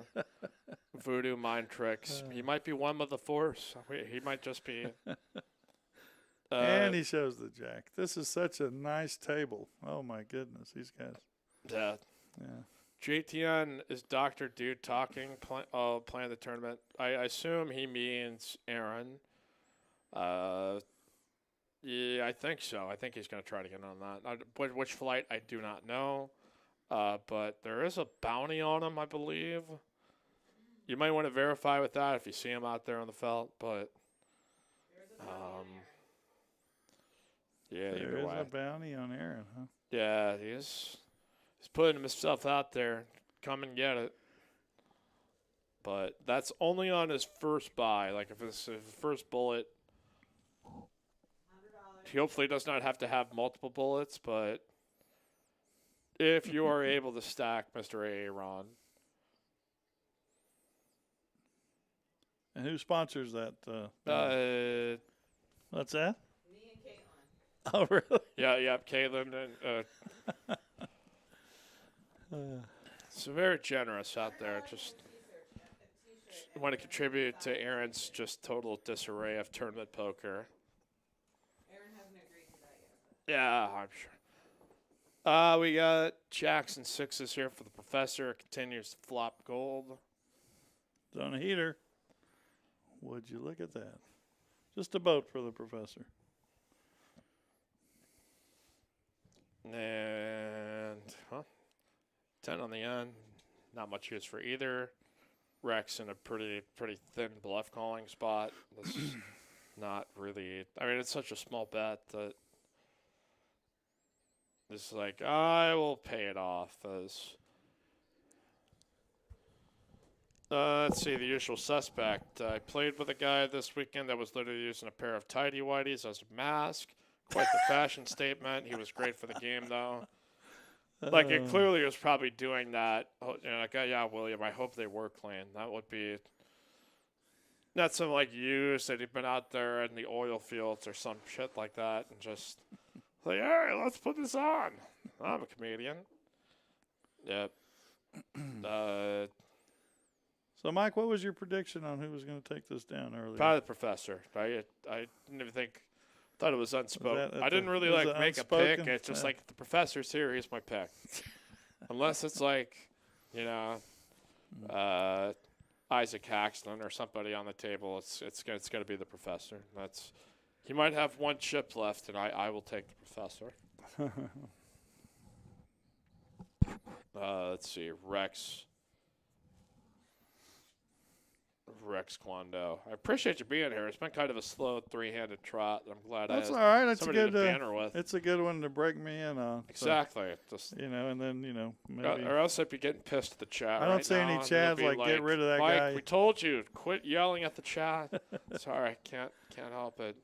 voodoo mind tricks. He might be one with the force. He might just be. And he shows the jack. This is such a nice table. Oh my goodness, these guys. Yeah. JTN is Dr. Dude talking, playing the tournament. I assume he means Aaron. Yeah, I think so. I think he's going to try to get on that. Which flight, I do not know. But there is a bounty on him, I believe. You might want to verify with that if you see him out there on the felt, but yeah, there is a bounty on Aaron, huh? Yeah, he's putting himself out there. Come and get it. But that's only on his first buy. Like if it's his first bullet, he hopefully does not have to have multiple bullets, but if you are able to stack Mr. Aaron. And who sponsors that? What's that? Me and Caitlin. Oh, really? Yeah, Caitlin. So very generous out there. Just want to contribute to Aaron's just total disarray of tournament poker. Aaron hasn't agreed to that yet. Yeah, I'm sure. We got jacks and sixes here for the Professor. Continues to flop gold. It's on a heater. Would you look at that? Just a boat for the Professor. And 10 on the end. Not much use for either. Rex in a pretty thin bluff calling spot. This is not really. I mean, it's such a small bet that this is like I will pay it off as. Let's see, the usual suspect. I played with a guy this weekend that was literally using a pair of tighty-whities as a mask. Quite the fashion statement. He was great for the game, though. Like, it clearly was probably doing that. Yeah, William, I hope they were clean. That would be not some, use that he'd been out there in the oil fields or some shit like that and just, hey, let's put this on. I'm a comedian. Yep. So, Mike, what was your prediction on who was going to take this down earlier? Probably the Professor. I didn't even think. Thought it was unspoken. I didn't really make unspoken? a pick. It's just the Professor's here. Here's my pick. Unless it's Isaac Haxton or somebody on the table. It's going to be the professor. He might have one chip left, and I will take the professor. Let's see, Rex Kwando. I appreciate you being here. It's been kind of a slow three-handed trot. I'm glad That's I all right. That's somebody a good to banter with. It's a good one to break me in on. Exactly. So, and then maybe. Or else I'd be getting pissed at the chat. I don't right see any now, chads like get rid of that Mike, guy. we told you, quit yelling at the chat. Sorry, can't help it.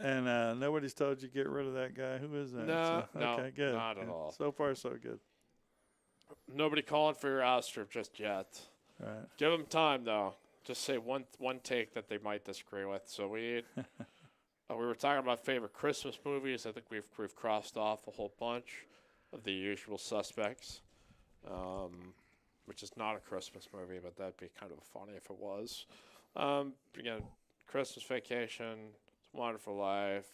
And nobody's told you get rid of that guy. Who is that? No, okay, good. not at all. So far, so good. Nobody calling for your ouster just yet. Right. Give them time, though. Just say one take that they might disagree with. So we were talking about favorite Christmas movies. I think we've crossed off a whole bunch of the usual suspects, which is not a Christmas movie, but that'd be kind of funny if it was. Again, Christmas Vacation, It's a Wonderful Life,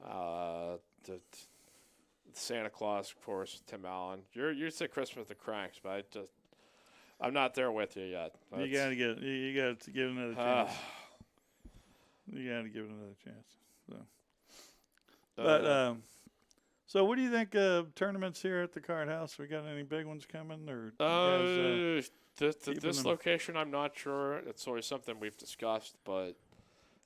the Santa Claus, of course, Tim Allen. You say Christmas the Cranks, but I'm not there with you yet. You gotta give it another chance. You gotta give it another chance. So, so what do you think of tournaments here at the Card House? We got any big ones coming, or this location? I'm not sure. It's always something we've discussed, but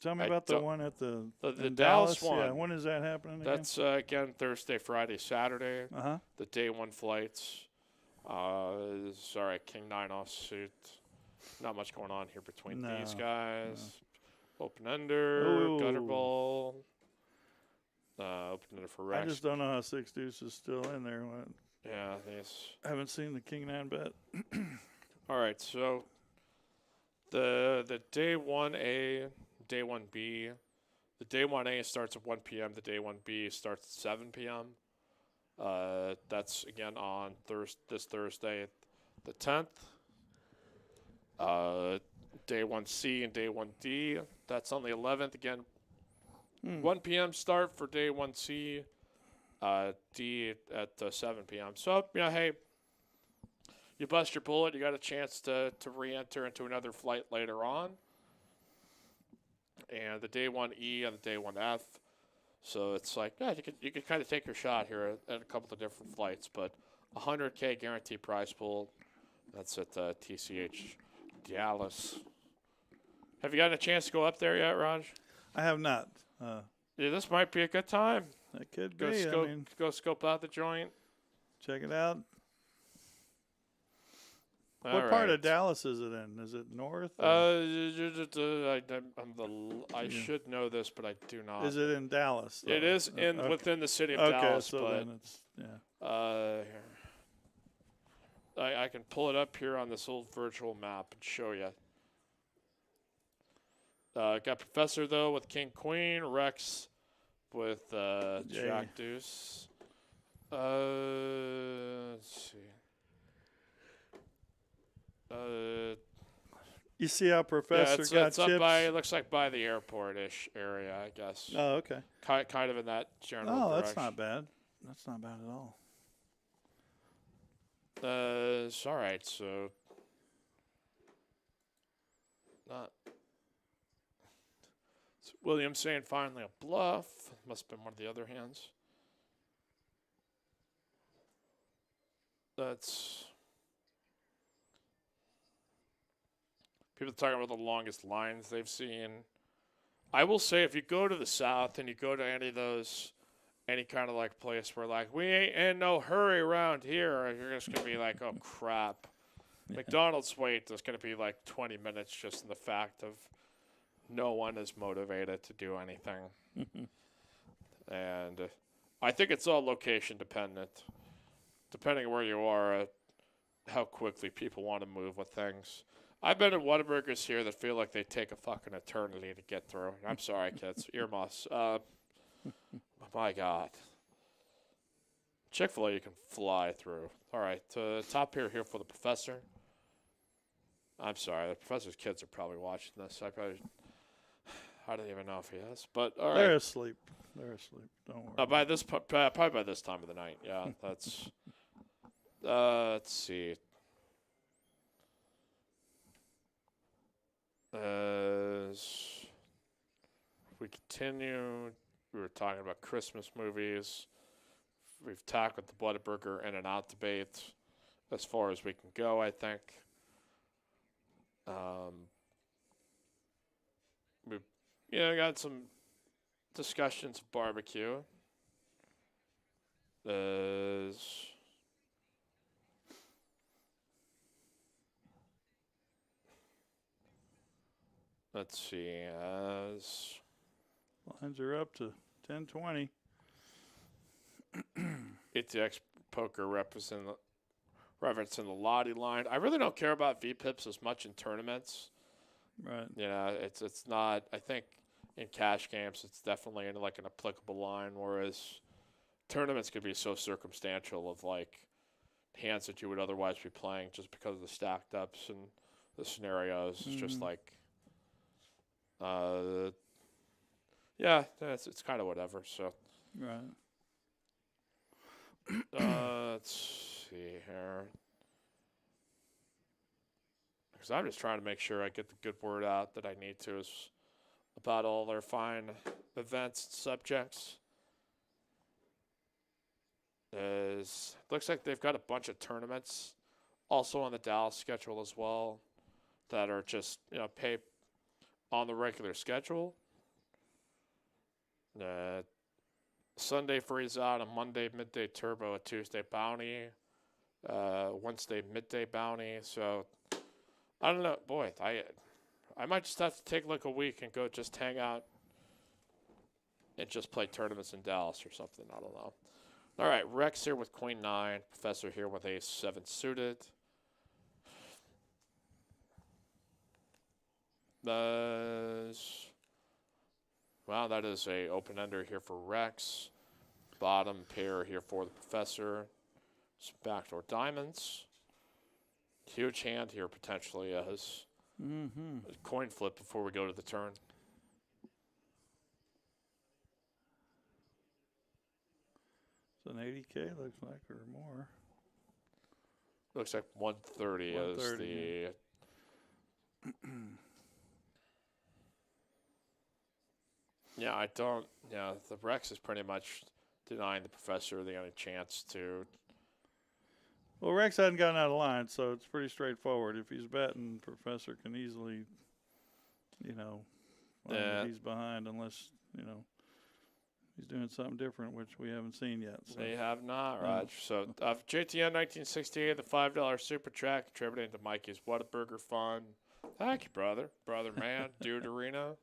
tell me about the one at the Dallas one. Yeah, when is that happening again? That's again Thursday, Friday, Saturday. The day one flights. Sorry, King 9 offsuit. Not much going on here between these guys. No. Open ender, gutter ball. Open ender for Rex. I just don't know how 6 deuce is still in there. Yeah, these. I haven't seen the King 9 bet. All right, so the day 1A, day 1B. The day 1A starts at 1 p.m. The day 1B starts at 7 p.m. That's again on this Thursday, the 10th. Day 1C and day 1D. That's on the 11th. Again, 1 p.m. start for day 1C. D at 7 p.m. So, hey, you bust your bullet. You got a chance to re-enter into another flight later on. And the day 1E and the day 1F. So it's like, you could kind of take your shot here at a couple of different flights, but $100K guaranteed prize pool. That's at TCH Dallas. Have you gotten a chance to go up there yet, Raj? I have not. Yeah, this might be a good time. It could be. Go scope out the joint. Check it out. All what part right. of Dallas is it in? Is it north? I should know this, but I do not. Is it in Dallas? Though? It is within the city of Dallas. So but then it's here. I can pull it up here on this old virtual map and show you. Got Professor though with King Queen, Rex with Jack Deuce. Let's see. You see how Professor got it's chips? up by, it looks like by the airport-ish area, I guess. Oh, okay. Kind of in that general direction. That's not bad. That's not bad at all. It's all right. So, William saying finally a bluff. Must have been one of the other hands. That's people talking about the longest lines they've seen. I will say, if you go to the South and you go to any kind of like place where like we ain't in no hurry around here, you're just gonna be like, oh crap. Yeah. McDonald's wait is gonna be like 20 minutes just in the fact of no one is motivated to do anything. And I think it's all location dependent. Depending where you are, how quickly people want to move with things. I've been at Whataburgers here that feel like they take a fucking eternity to get through. I'm sorry, kids. Earmuffs. My God. Chick-fil-A you can fly through. All right, top here for the professor. I'm sorry, the professor's kids are probably watching this. I don't even know if he is, but all right. They're asleep. Don't worry. Probably by this time of the night. Yeah, that's. Let's see. As we continue, we were talking about Christmas movies. We've tackled the Whataburger In-N-Out debate as far as we can go, I think. We've got some discussions of barbecue. Let's see. Lines are up to 10-20. ATX poker referencing the Lottie line. I really don't care about VPIPs as much in tournaments. Right. It's not. I think in cash games it's definitely like an applicable line, whereas tournaments could be so circumstantial of like hands that you would otherwise be playing just because of the stacked ups and the scenarios. It's just like, it's kind of whatever. So, right. Let's see here. Because I'm just trying to make sure I get the good word out that I need to about all their fine events and subjects. Looks like they've got a bunch of tournaments also on the Dallas schedule as well that are just, pay on the regular schedule. Sunday freeze out, a Monday midday turbo, a Tuesday bounty, Wednesday midday bounty. So I don't know, boy. I might just have to take like a week and go just hang out and just play tournaments in Dallas or something. I don't know. All right, Rex here with Queen 9, Professor here with Ace 7 suited. Wow, that is a open-ender here for Rex. Bottom pair here for the Professor. Some backdoor diamonds. Huge hand here potentially as a coin flip before we go to the turn. It's an 80K, looks like, or more. Looks like 130 is the... the Rex is pretty much denying the Professor the only chance to... Well, Rex hadn't gotten out of line, so it's pretty straightforward. If he's betting, Professor can easily, he's behind unless, he's doing something different, which we haven't seen yet. So. They have not, Raj. So, JTN 1968, the $5 super chat contributing to Mikey's Whataburger Fund. Thank you, brother. Brother man, dude arena.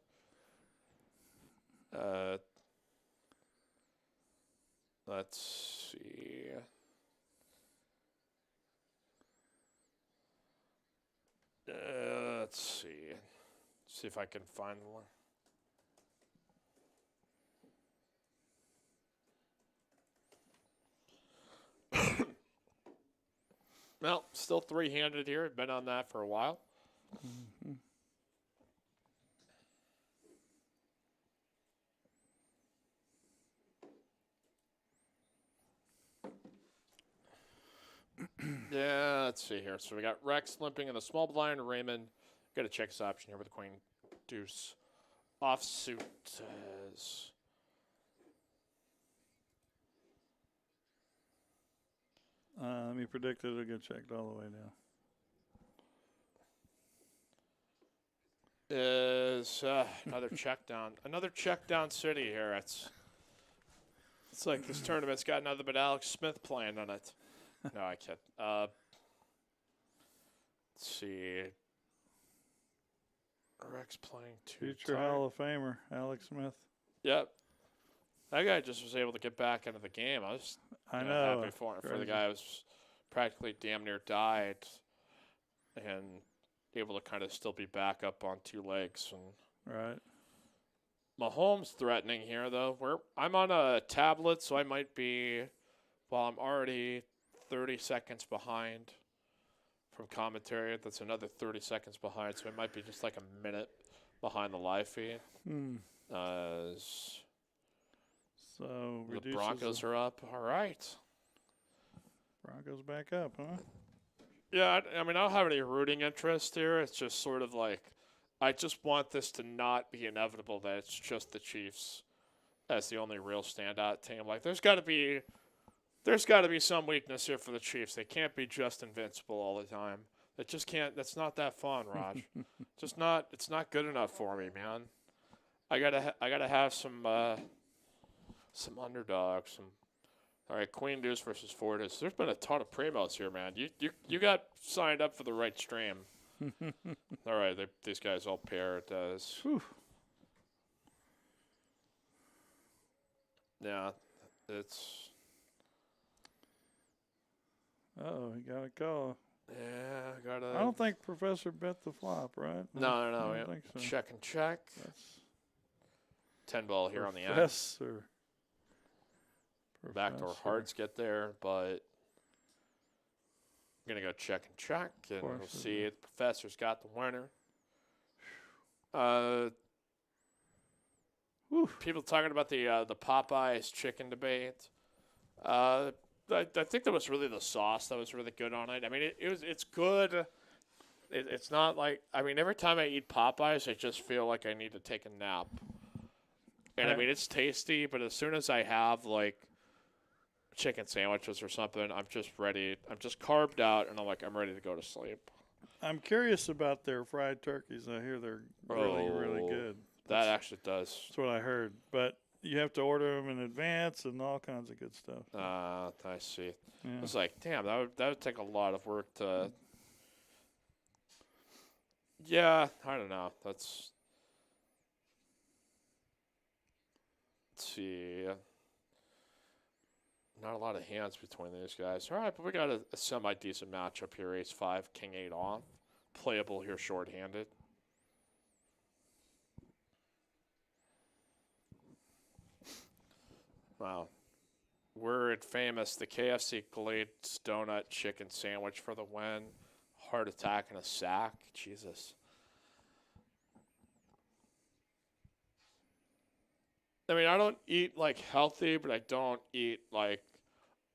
Let's see. Let's see. See if I can find one. Well, still three-handed here. Been on that for a while. Mm-hmm. Yeah, let's see here. So we got Rex limping in the small blind. Raymond, got to check his option here with the Queen Deuce offsuit. Let me predict it'll get checked all the way down. Is another check down. Another check down city here. It's like this tournament's got nothing but Alex Smith playing on it. No, I can't. Let's see. Rex playing Future Hall of Famer, Alex Smith. Yep. That guy just was able to get back into the game. I was happy for him. For the guy who was practically damn near died and able to kind of still be back up on two legs. And right. Mahomes threatening here, though. I'm on a tablet, so I might be, I'm already 30 seconds behind from commentary. That's another 30 seconds behind, so it might be just like a minute behind the live feed. So the Broncos are up. All right. Broncos back up, huh? Yeah, I mean, I don't have any rooting interest here. It's just sort of like I just want this to not be inevitable that it's just the Chiefs as the only real standout team. Like, there's got to be some weakness here for the Chiefs. They can't be just invincible all the time. It just can't. That's not that fun, Raj. Just not. It's not good enough for me, man. I gotta have some underdogs. All right, Queen Deuce versus Four Deuce. There's been a ton of primos here, man. You got signed up for the right stream. All right, these guys all pair. It does. Whew. Yeah, it's. Oh, he got a call. Yeah, I gotta. I don't think Professor bet the flop, right? No. I don't think so. Check and check. That's 10 ball here on the end. Professor. Backdoor hearts get there, but I'm gonna go check and check, and we'll see. The Professor's got the winner. People talking about the Popeyes chicken debate. I think that was really the sauce that was really good on it. I mean, it's good. It's not like, I mean, every time I eat Popeyes, I just feel like I need to take a nap. And I mean, it's tasty, but as soon as I have like chicken sandwiches or something, I'm just ready. I'm just carved out, and I'm ready to go to sleep. I'm curious about their fried turkeys. I hear they're really good. That actually does. That's what I heard. But you have to order them in advance and all kinds of good stuff. I see. Yeah. I was like, damn, that would take a lot of work to. Yeah, I don't know. Let's see. Not a lot of hands between these guys. All right, but we got a semi-decent matchup here. Ace-5, King-8 off. Playable here short-handed. Wow. Word famous, the KFC glazed donut chicken sandwich for the win. Heart attack and a sack. Jesus. I mean, I don't eat, like, healthy, but I don't eat, like,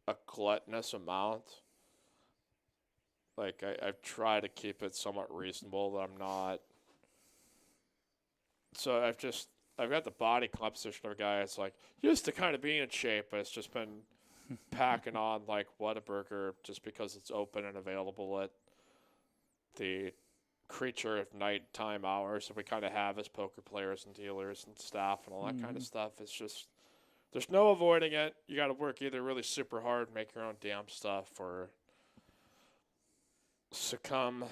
a gluttonous amount. Like, I try to keep it somewhat reasonable that I'm not. So I've got the body composition of a guy that's, like, used to kind of be in shape, but it's just been packing on, like, Whataburger just because it's open and available at the creature of nighttime hours that we kind of have as poker players and dealers and staff and all that kind of stuff. It's just, there's no avoiding it. You got to work either really super hard, make your own damn stuff, or succumb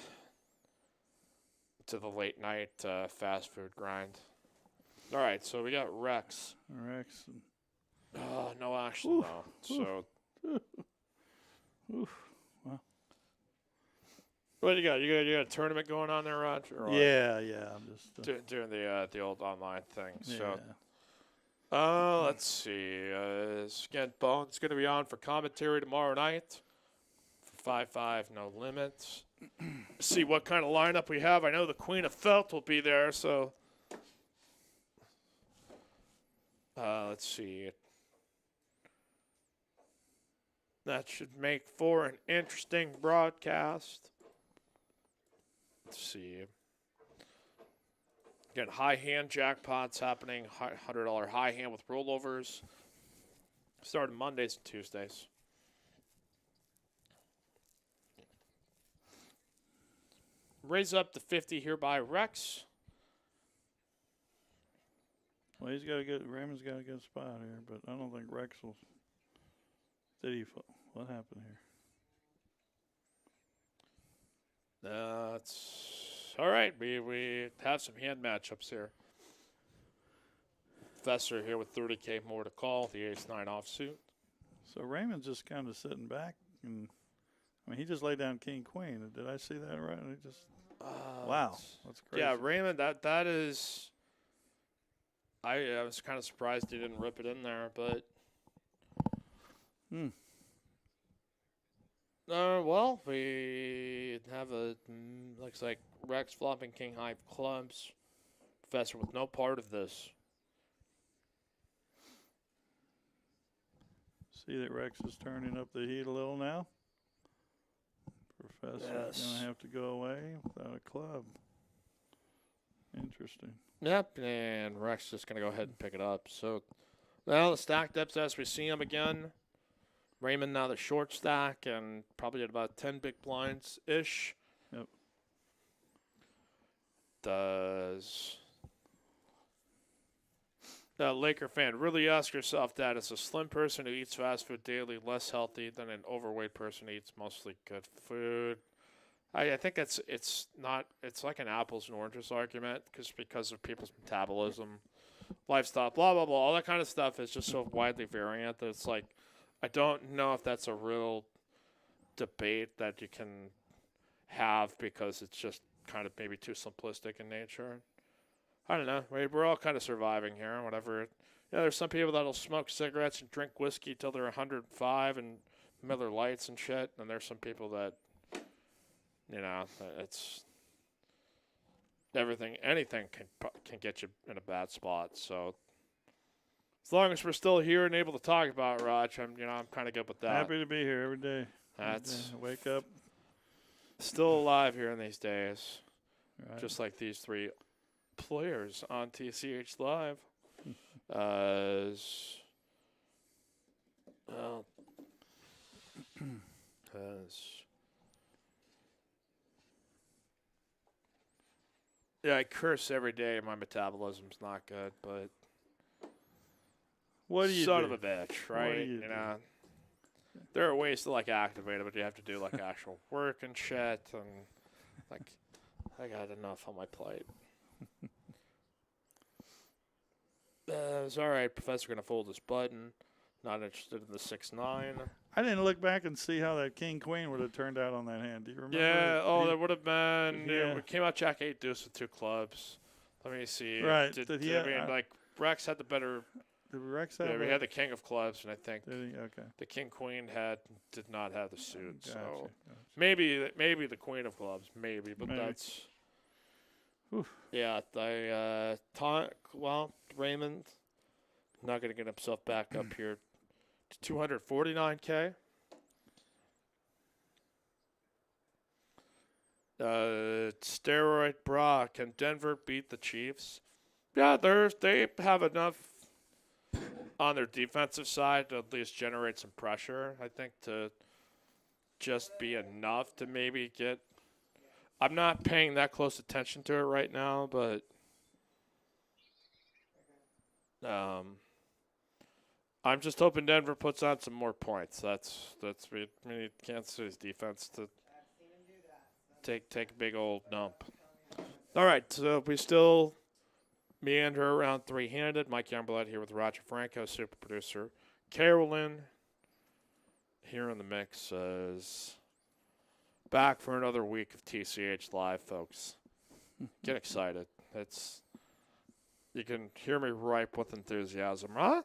to the late night fast food grind. All right, so we got Rex. Oh, no action, though. So. Wow. What do you got? You got a tournament going on there, Roger? Yeah. I'm just doing the old online thing. yeah. So, let's see. Again, Bone's going to be on for commentary tomorrow night for 5-5, no limits. See what kind of lineup we have. I know the Queen of Felt will be there, so let's see. That should make for an interesting broadcast. Let's see. Again, high hand jackpots happening. $100 high hand with rollovers. Starting Mondays and Tuesdays. Raise up to 50 here by Rex. Well, Raymond's got a good spot here, but I don't think Rex will. What happened here? That's all right. We have some hand matchups here. Professor here with 30K more to call. The ace-9 offsuit. So Raymond's just kind of sitting back, and I mean he just laid down king queen. Did I see that right? He just wow, that's crazy. Yeah, Raymond. That is. I was kind of surprised he didn't rip it in there, but. Well, we have looks like Rex flopping king high clubs. Professor with no part of this. See that Rex is turning up the heat a little now. Professor's going to have to go away without a club. Interesting. Yep, and Rex just going to go ahead and pick it up. So now the stack depths as we see them again. Raymond now the short stack and probably at about 10 big blinds-ish. Yep. Does a Laker fan really ask yourself that? Is a slim person who eats fast food daily less healthy than an overweight person who eats mostly good food? I think it's like an apples and oranges argument because of people's metabolism, lifestyle, blah, blah, blah. All that kind of stuff is just so widely variant that it's like, I don't know if that's a real debate that you can have because it's just kind of maybe too simplistic in nature. I don't know. We're all kind of surviving here, whatever. You know, there's some people that'll smoke cigarettes and drink whiskey till they're 105 and Miller Lights and shit, and there's some people that, you know, it's anything can get you in a bad spot. So as long as we're still here and able to talk about it, Raj, I'm kind of good with that. Happy to be here every day. That's wake up. Still alive here in these days, Right. just like these three players on TCH Live. Well, yeah, I curse every day. My metabolism's not good, but What do you son do? of a bitch, What do right? you You do? know, there are ways to like activate it, but you have to do like actual work and shit, and like I got enough on my plate. It's all right. Professor gonna fold his button. Not interested in the 6-9. I didn't look back and see how that king queen would have turned out on that hand. Do you remember? Yeah. Oh, He- there would have been. Yeah. It came out Jack 8 deuce with 2 clubs. Let me see. Right, Did, did he I have- mean, like Rex had the better. Did Rex Yeah, have we a- had the king of clubs, and I think Did he? Okay. the king queen did not have the suit. Gotcha, So gotcha. maybe the queen of clubs, maybe, but Maybe. that's. Oof. Yeah, Raymond not going to get himself back up here to 249K. Steroid bra. Can Denver beat the Chiefs? Yeah, they have enough on their defensive side to at least generate some pressure, I think, to just be enough to maybe get. I'm not paying that close attention to it right now, but I'm just hoping Denver puts on some more points. That's we need Kansas City's defense to take a big old dump. All right, so we still meander around three-handed. Mike Youngblood here with Roger Franco, super producer. Carolyn here in the mix is back for another week of TCH Live, folks. Get excited. You can hear me ripe with enthusiasm, huh?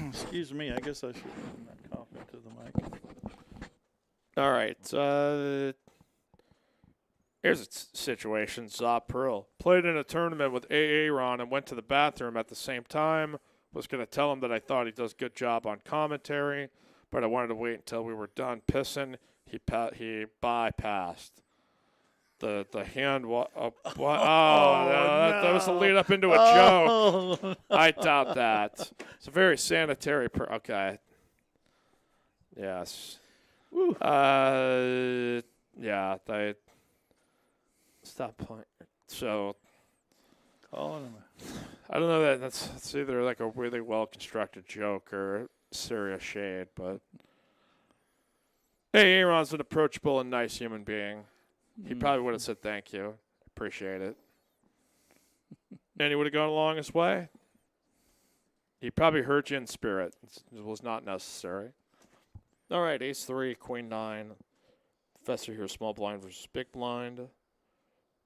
Excuse me. I guess I should bring that coffee to the mic. All right. Here's a situation. Zop Pearl played in a tournament with Aaron and went to the bathroom at the same time. Was going to tell him that I thought he does a good job on commentary, but I wanted to wait until we were done pissing. He bypassed. The hand. That was the lead up into a joke. I doubt that. It's a very sanitary. Okay. Yes. Woo. Yeah. They stop playing. So. Calling him. I don't know that that's either like a really well constructed joke or serious shade, but hey, Aaron's an approachable and nice human being. He probably would have said thank you. Appreciate it. And he would have gone along his way. He probably hurt you in spirit. It was not necessary. All right, ace-3, queen-9. Professor here, small blind versus big blind.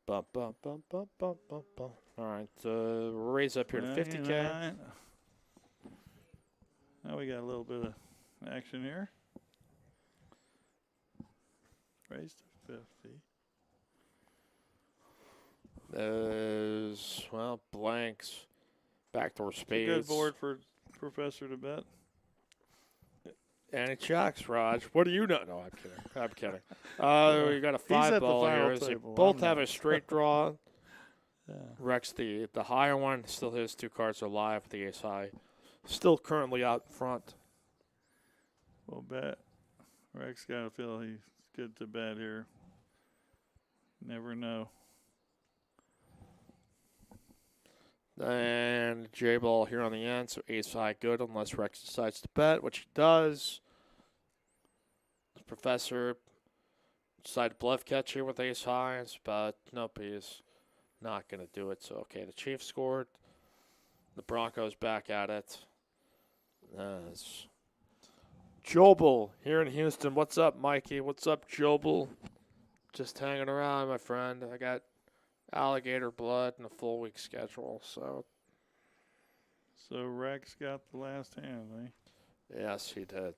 Bum, bum, bum, bum, bum, bum, bum. All right, raise up here to 50K. 99. Now we got a little bit of action here. Raise to 50. Well, blanks, backdoor It's a spades. good board for Professor to bet. And it checks, Raj. What do you know? No, I'm kidding. We got a at 5 the ball final here. They table. both I'm have not. a straight draw. Rex, the higher one, still his 2 cards are live. The ace high, still currently out in front. Well, bet. Rex got to feel he's good to bet here. Never know. And J-ball here on the end, so ace high good unless Rex decides to bet, which he does. The Professor decided to bluff catch here with ace highs, but nope, he's not going to do it. So, okay, the Chiefs scored. The Broncos back at it. As Jobel here in Houston. What's up, Mikey? What's up, Jobel? Just hanging around, my friend. I got alligator blood and a full week schedule, so. So Rex got the last hand, eh? Yes, he did.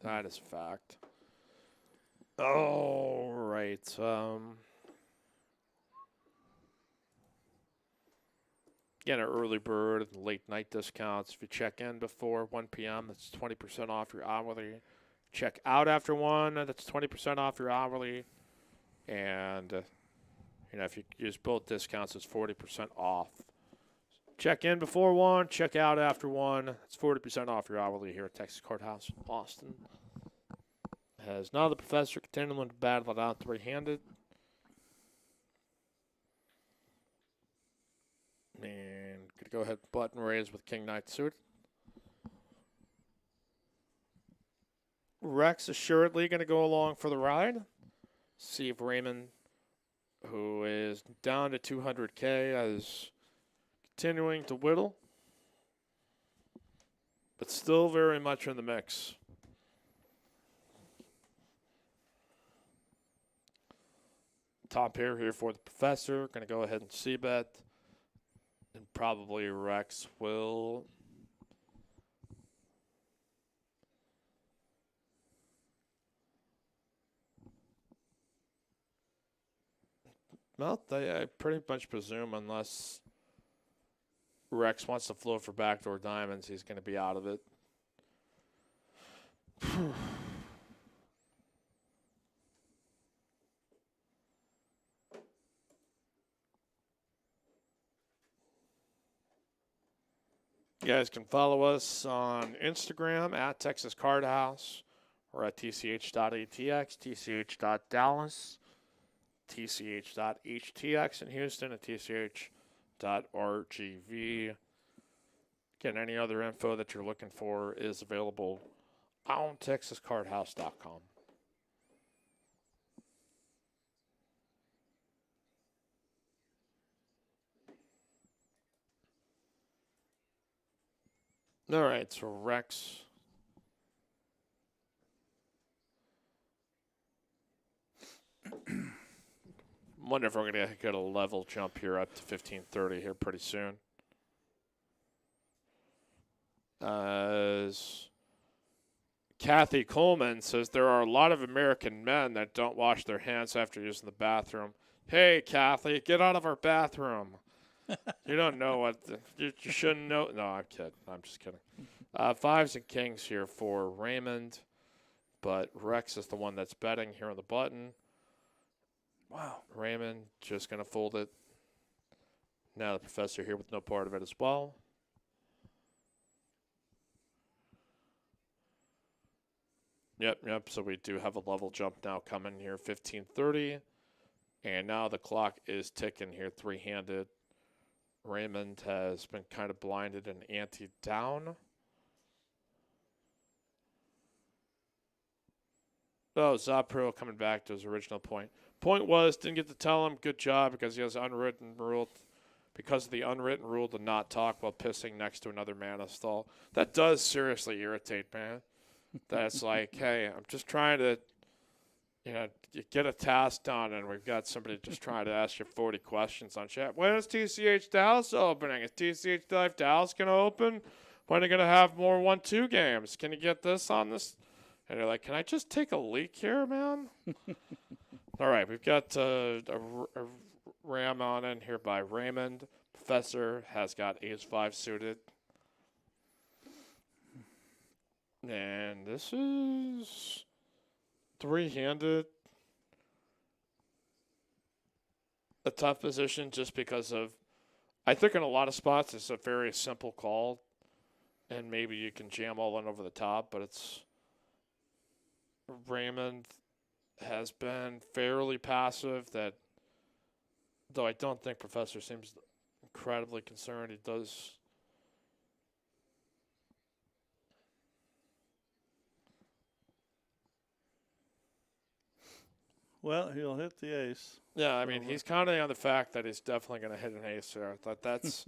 That is a fact. All right. Get an early bird and late night discounts. If you check in before 1 p.m., that's 20% off your hourly. Check out after 1, that's 20% off your hourly. And, if you use both discounts, it's 40% off. Check in before 1, check out after 1. It's 40% off your hourly here at Texas Courthouse, Austin. As now the Professor continuing to battle it out 3-handed. And going to go ahead and button raise with King Knight suited. Rex assuredly going to go along for the ride. See if Raymond, who is down to 200K, is continuing to whittle. But still very much in the mix. Top pair here for the Professor. Going to go ahead and c-bet. And probably Rex will. Well, I pretty much presume unless Rex wants to float for backdoor diamonds, he's going to be out of it. You guys can follow us on Instagram at Texas Card House or at tch.atx, tch.dallas, tch.htx in Houston, and tch.rgv. Again, any other info that you're looking for is available on texascardhouse.com. All right, so Rex. Wonder if we're going to get a level jump here up to 1530 here pretty soon. As Kathy Coleman says, there are a lot of American men that don't wash their hands after using the bathroom. Hey, Kathy, get out of our bathroom. You don't know what you shouldn't know. No, I'm kidding. I'm just kidding. Fives and kings here for Raymond, but Rex is the one that's betting here on the button. Wow. Raymond just going to fold it. Now the Professor here with no part of it as well. Yep. So we do have a level jump now coming here, 1530. And now the clock is ticking here, 3-handed. Raymond has been kind of blinded and ante down. Oh, Zapro coming back to his original point. Point was, didn't get to tell him, good job, because he has unwritten rule, because of the unwritten rule to not talk while pissing next to another mana stall. That does seriously irritate, man. That's like, hey, I'm just trying to, you get a task done, and we've got somebody just trying to ask you 40 questions on chat. When is TCH Dallas opening? Is TCH Live Dallas going to open? When are you going to have more 1-2 games? Can you get this on this? And you're like, can I just take a leak here, man? All right, we've got a ram on in here by Raymond. Professor has got ace-5 suited. And this is 3-handed. A tough position just because of I think in a lot of spots it's a very simple call, and maybe you can jam all in over the top, but it's Raymond has been fairly passive. That though I don't think Professor seems incredibly concerned. He does. Well, he'll hit the ace. Yeah, I mean, he's counting on the fact that he's definitely going to hit an ace there. I thought that's.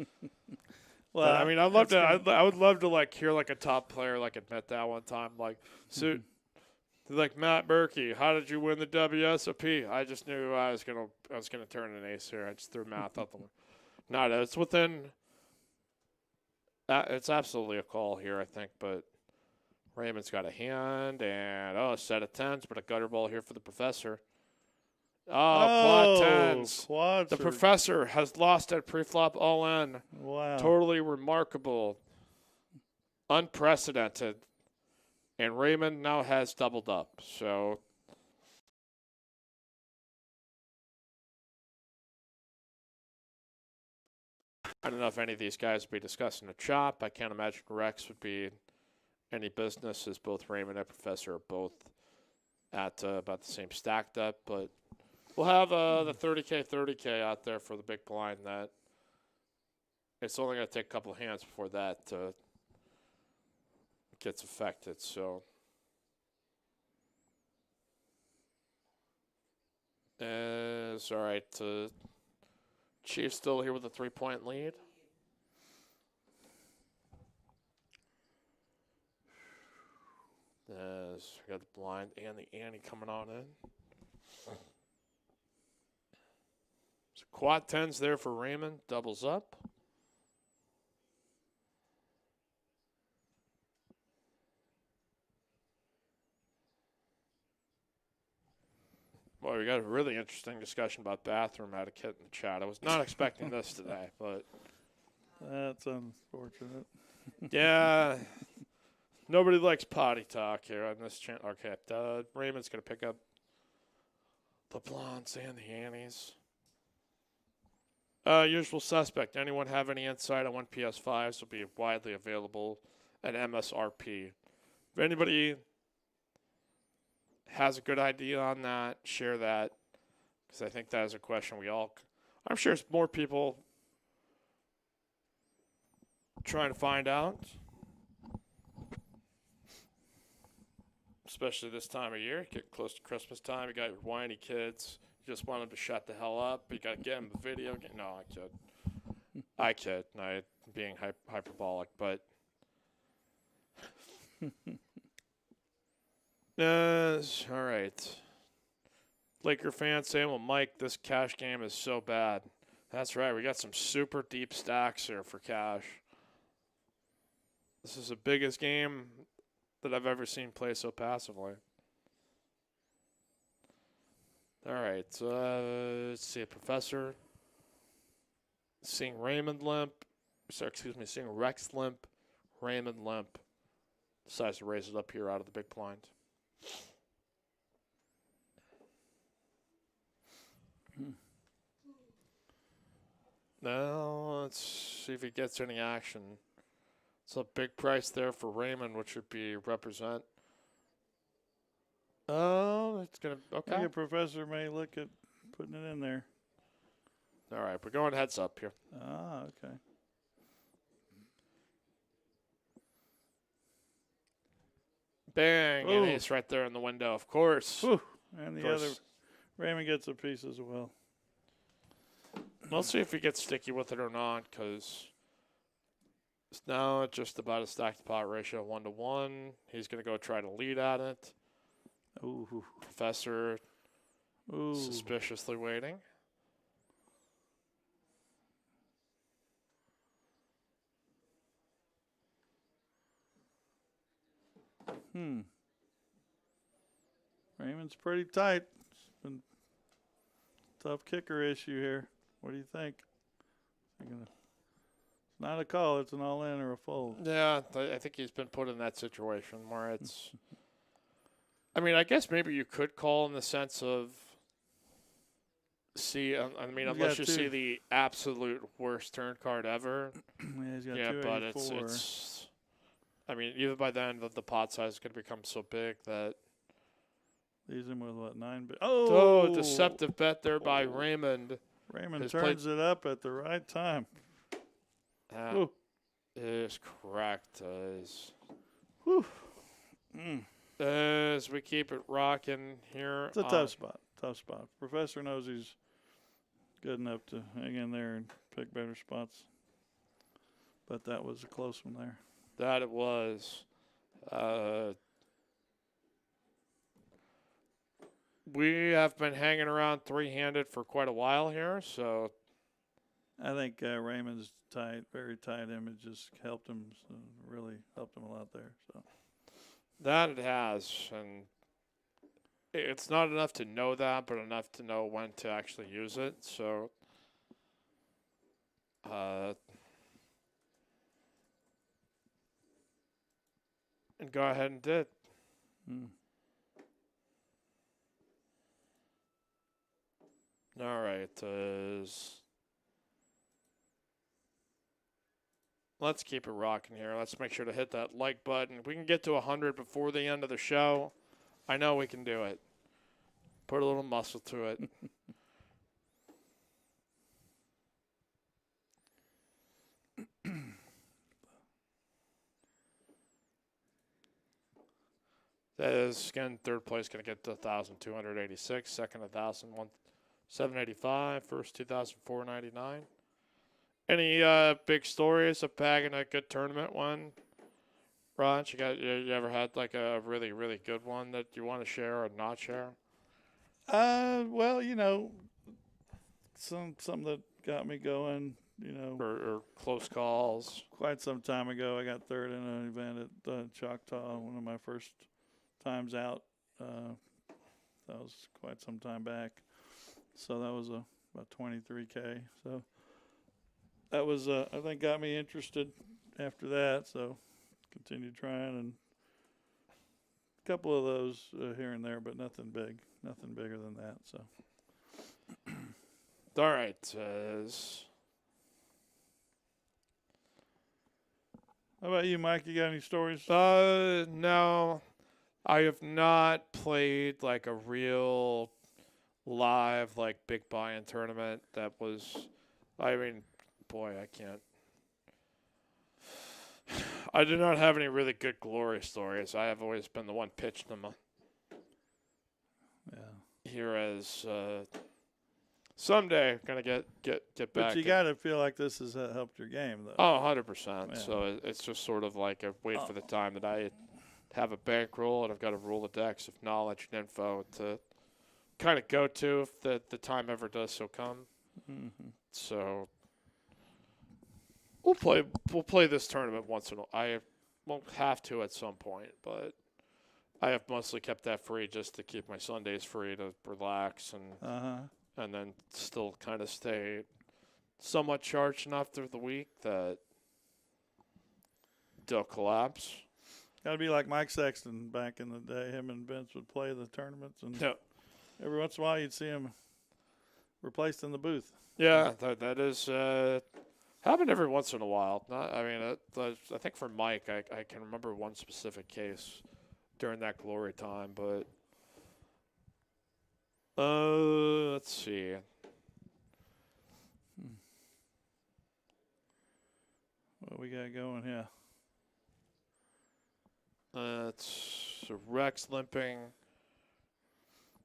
Well, I mean, I'd love to. I would love to like hear like a top player like admit that one time. Like, so, like Matt Berkey, how did you win the WSOP? I just knew I was gonna turn an ace here. I just threw math out the window. No, it's within. It's absolutely a call here, I think, but Raymond's got a hand and a set of tens, but a gutter ball here for the Professor. Quad tens. Quads The Professor has lost at preflop all in. Wow. Totally remarkable. Unprecedented. And Raymond now has doubled up. So I don't know if any of these guys would be discussing a chop. I can't imagine Rex would be any business, as both Raymond and Professor are both at about the same stacked up, but we'll have the 30K out there for the big blind. That it's only going to take a couple of hands before that gets affected. So, it's all right. Chiefs still here with a 3-point lead. As we got the blind and the ante coming on in. So quad tens there for Raymond, doubles up. Boy, we got a really interesting discussion about bathroom etiquette in the chat. I was not expecting this today, but that's unfortunate. Yeah. Nobody likes potty talk here on this channel. Okay, Raymond's going to pick up the blondes and the annies. Usual suspect. Anyone have any insight on when PS5s will be widely available at MSRP? If anybody has a good idea on that, share that, because I think that is a question I'm sure there's more people trying to find out. Especially this time of year, get close to Christmas time. You got your whiny kids. You just want them to shut the hell up. You got to get them a video game. No, I kid. I'm being hyperbolic, but all right. Laker fans saying, well, Mike, this cash game is so bad. That's right. We got some super deep stacks here for cash. This is the biggest game that I've ever seen play so passively. All right, let's see. Professor seeing Raymond limp. Seeing Rex limp, Raymond limp. Decides to raise it up here out of the big blind. Now let's see if he gets any action. It's a big price there for Raymond, which would be represent. Oh, it's going to, okay. I think a professor may look at putting it in there. All right, we're going heads up here. Ah, okay. Bang, and ace right there in the window, of course. Ooh. And the other, Raymond gets a piece as well. We'll see if he gets sticky with it or not, because it's now just about a stacked pot ratio 1-to-1. He's going to go try to lead at it. Ooh. Professor suspiciously waiting. Raymond's pretty tight. It's been a tough kicker issue here. What do you think? It's not a call. It's an all-in or a fold. Yeah, I think he's been put in that situation where it's I mean, I guess maybe you could call in the sense of see. I mean, He's unless got you two. see the absolute worst turn card ever. Yeah, he's got Yeah, but 284. it's. I mean, even by then, the pot size is going to become so big that. Leaves him with what, 9 bit? Oh, Oh, deceptive bet there by Raymond. Raymond has turns it up at the right time. That Ooh. is correct. Whew. Mm. As we keep it rocking here. It's a tough spot. Tough spot. Professor knows he's good enough to hang in there and pick better spots. But that was a close one there. That it was. We have been hanging around three-handed for quite a while here, so I think Raymond's tight, very tight image just helped him, really helped him a lot there. So that it has, and it's not enough to know that, but enough to know when to actually use it. So, and go ahead and did. All right, let's keep it rocking here. Let's make sure to hit that like button. If we can get to 100 before the end of the show, I know we can do it. Put a little muscle to it. That is, again, third place going to get to 1,286. Second, 1,785. First, 2,499. Any big stories of bagging a good tournament one? Raj, you ever had like a really, really good one that you want to share or not share? Well, you know, some that got me going, you know. Or close calls? Quite some time ago, I got third in an event at Choctaw, one of my first times out. That was quite some time back. So that was about 23K. So that was, I think, got me interested after that. So continued trying, and a couple of those here and there, but nothing big, nothing bigger than that. So. All right. How about you, Mike? You got any stories? No. I have not played like a real live, like, big buy-in tournament that was, I mean, boy, I can't. I do not have any really good glory stories. I have always been the one pitching them. Yeah. Here as someday going to get back. But you got to feel like this has helped your game, though. Oh, 100%. Yeah. So it's just sort of like a wait for the time that I have a bankroll and I've got a Rolodex of knowledge and info to kind of go to if the time ever does so come. Mm-hmm. So we'll play this tournament once in a while. I won't have to at some point, but I have mostly kept that free just to keep my Sundays free to relax and then still kind of stay somewhat charged enough through the week that don't collapse. Got to be like Mike Sexton back in the day. Him and Vince would play the tournaments, and every once in a while you'd see him replaced in the booth. Yeah, that is happened every once in a while. I think for Mike, I can remember one specific case during that glory time, but let's see. What we got going here? It's Rex limping,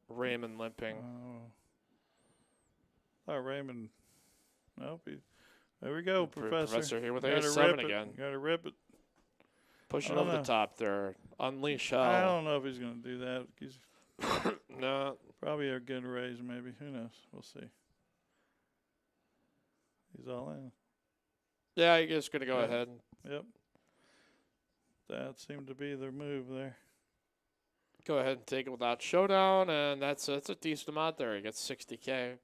Raymond limping. Raymond. Nope. There we go, Professor. Professor here with A7 again. Got to rip it. Pushing over the top there. Unleash hell. I don't know if he's going to do that. He's no. Probably a good raise, maybe. Who knows? We'll see. He's all in. Yeah, you're just going to go ahead. Yep. That seemed to be their move there. Go ahead and take it without showdown, and that's a decent amount there. He gets 60K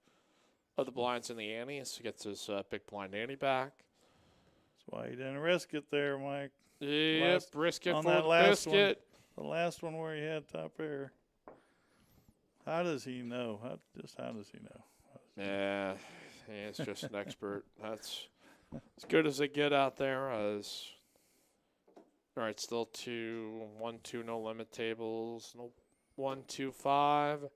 of the blinds in the ante, so he gets his big blind ante back. That's why he didn't risk it there, Mike. Yep, risk it on for that the last biscuit. One, the last one where he had top air. How does he know? How does he know? Yeah, he's just an expert. That's as good as they get out there. All right, still 1-2 no limit tables. No 1-2-5. Do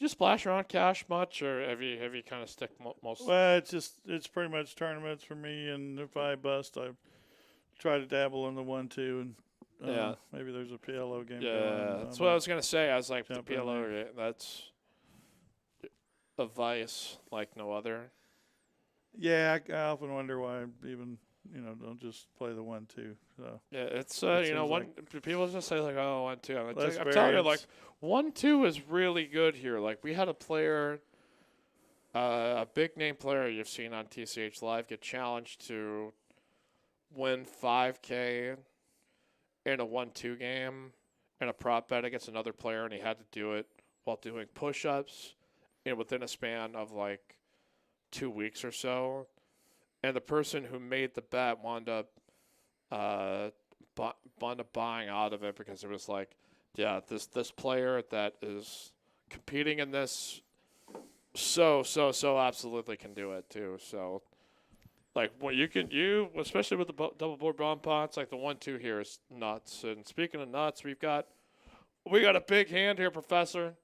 you splash around cash much, or have you kind of stick most? Well, it's pretty much tournaments for me, and if I bust, I try to dabble in the 1-2, and Yeah. maybe there's a PLO game Yeah, going. that's what I was gonna say. I was like, the jump in PLO, there. that's a vice like no other. Yeah, I often wonder why I even don't just play the 1-2. So Yeah, it's It you know, seems people just say like, oh, 1-2. less I'm telling you, like, variance. 1-2 is really good here. Like, we had a player, a big name player you've seen on TCH Live, get challenged to win 5K in a 1-2 game in a prop bet against another player, and he had to do it while doing push-ups, and within a span of like 2 weeks or so. And the person who made the bet wound up buying out of it because it was like, yeah, this player that is competing in this so absolutely can do it too. So, like, what you especially with the double board bomb pots, like the 1-2 here is nuts. And speaking of nuts, we got a big hand here, Professor.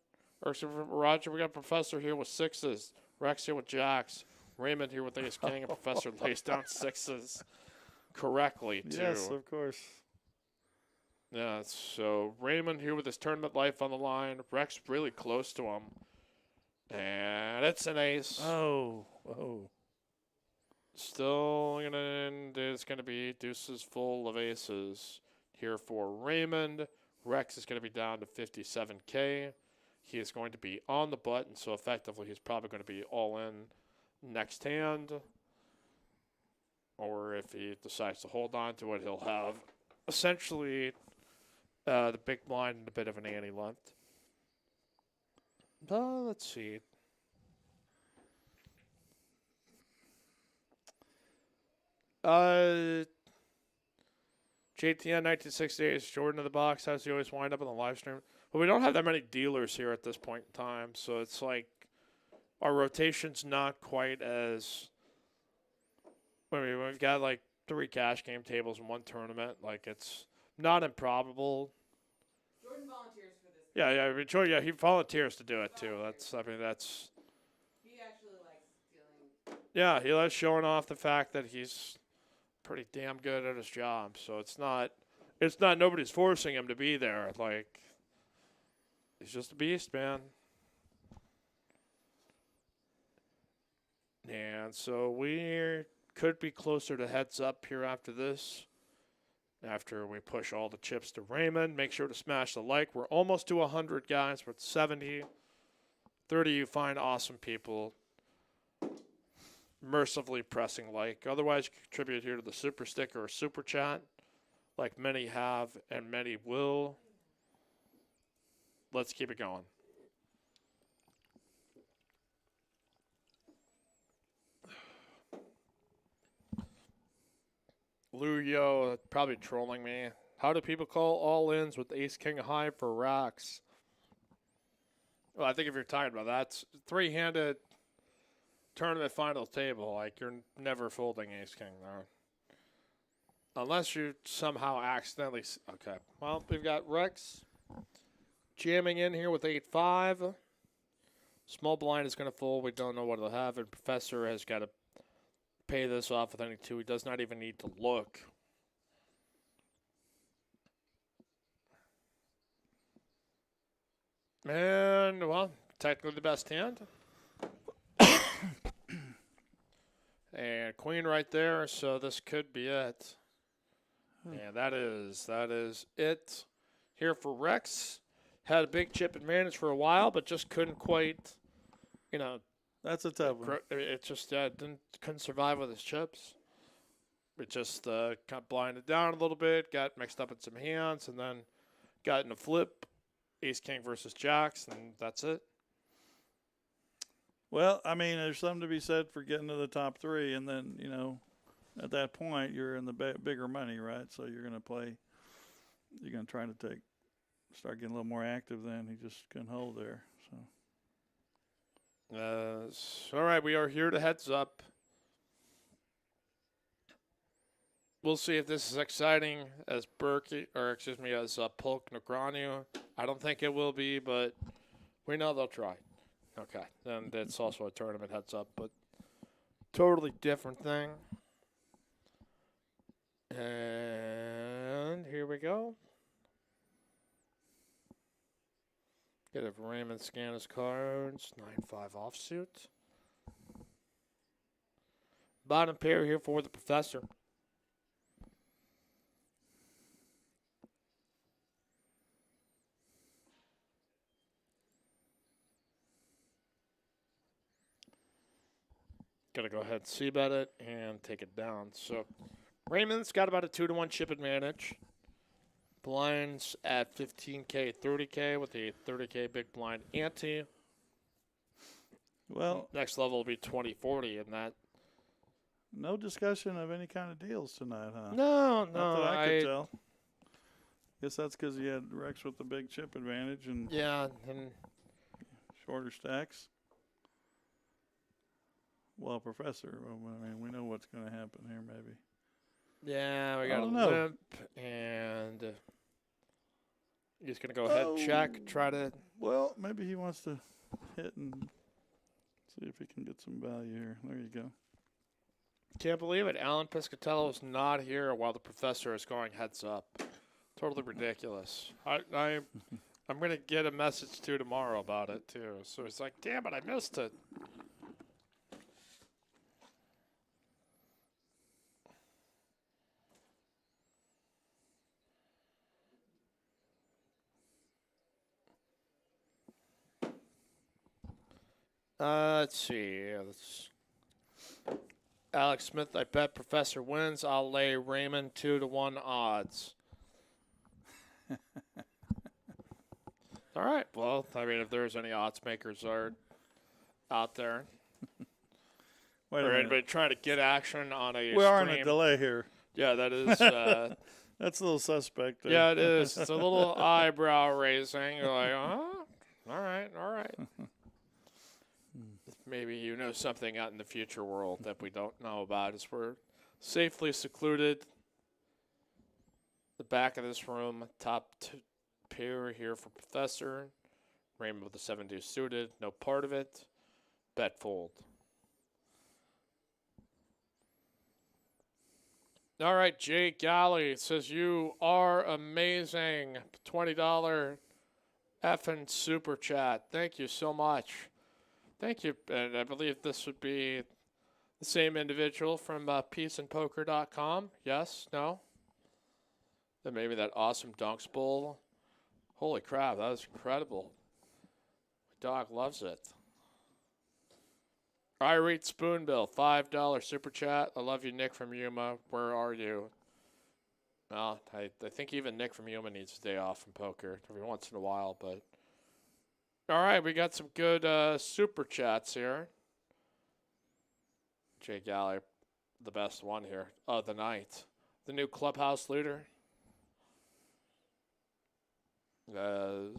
Or Roger, we got a Professor here with sixes. Rex here with jacks. Raymond here with ace king, and Professor lays down sixes correctly too. Yes, of course. Yeah, so Raymond here with his tournament life on the line. Rex really close to him. And it's an ace. Oh. Still gonna end. It's gonna be deuces full of aces here for Raymond. Rex is gonna be down to 57K. He is going to be on the button, so effectively he's probably going to be all in next hand. Or if he decides to hold on to it, he'll have essentially the big blind and a bit of an ante left. Let's see. JTN 1968 is Jordan of the box. How's he always wind up on the live stream? Well, we don't have that many dealers here at this point in time, so it's like our rotation's not quite as. I mean, we've got like 3 cash game tables in one tournament. Like, it's not improbable. Jordan volunteers for this. Yeah, he volunteers to do it too. That's. He actually likes dealing. Yeah, he likes showing off the fact that he's pretty damn good at his job. So it's not nobody's forcing him to be there. Like, he's just a beast, man. And so we could be closer to heads up here after this. After we push all the chips to Raymond, make sure to smash the like. We're almost to 100, guys. We're at 70. 30 you find awesome people. Mercifully pressing like. Otherwise, you can contribute here to the super sticker or super chat, like many have and many will. Let's keep it going. Luyo probably trolling me. How do people call all-ins with ace-king high for racks? Well, I think if you're talking about that, it's three-handed tournament final table. Like, you're never folding ace-king there. Unless you somehow accidentally... Okay. Well, we've got Rex jamming in here with 8-5. Small blind is going to fold. We don't know what he'll have. And Professor has got to pay this off with any 2. He does not even need to look. And, well, technically the best hand. And queen right there, so this could be it. And that is it here for Rex. Had a big chip advantage for a while, but just couldn't quite, That's a tough one. it just couldn't survive with his chips. It just got blinded down a little bit, got mixed up in some hands, and then got in a flip, ace-king versus jacks, and that's it. Well, I mean, there's something to be said for getting to the top 3, and then, at that point, you're in the bigger money, right? So you're going to try to start getting a little more active then. He just couldn't hold there. So. All right, we are here to heads up. We'll see if this is exciting as as Polk Negranu. I don't think it will be, but we know they'll try. Okay, and it's also a tournament heads up, but totally different thing. And here we go. Get a Raymond scan his cards. 9-5 offsuit. Bottom pair here for the professor. Gotta go ahead and c-bet it and take it down. So Raymond's got about a 2-1 chip advantage. Blinds at 15K, 30K with a 30K big blind ante. Well, next level will be 20-40, and that. No discussion of any kind of deals tonight, huh? No, Not that I could tell. Guess that's because he had Rex with the big chip advantage and and shorter stacks. Well, Professor, I mean, we know what's going to happen here, maybe. Yeah, we got a limp, and he's going to go ahead and check, try to. Well, maybe he wants to hit and see if he can get some value here. There you go. Can't believe it. Alan Piscatello is not here while the professor is going heads up. Totally ridiculous. I'm going to get a message to tomorrow about it, too. So it's like, damn it, I missed it. Let's see. Alex Smith, I bet Professor wins. I'll lay Raymond 2-1 odds. All right. Well, I mean, if there's any odds makers out there, or anybody trying to get action on a we are in a delay here. Yeah, that is. That's a little suspect. Yeah, it is. It's a little eyebrow raising. You're like, oh, all right. Maybe you know something out in the future world that we don't know about as we're safely secluded. The back of this room, top pair here for Professor. Raymond with the 7-2 suited, no part of it. Bet fold. All right, Jay Galley says you are amazing. $20 effing super chat. Thank you so much. Thank you, and I believe this would be the same individual from peaceandpoker.com. Yes? No? Then maybe that awesome Dunks Bowl. Holy crap, that was incredible. My dog loves it. I read Spoonbill, $5 super chat. I love you, Nick from Yuma. Where are you? Well, I think even Nick from Yuma needs a day off from poker every once in a while, but. All right, we got some good super chats here. Jay Galley, the best one here of the night. The new clubhouse leader. I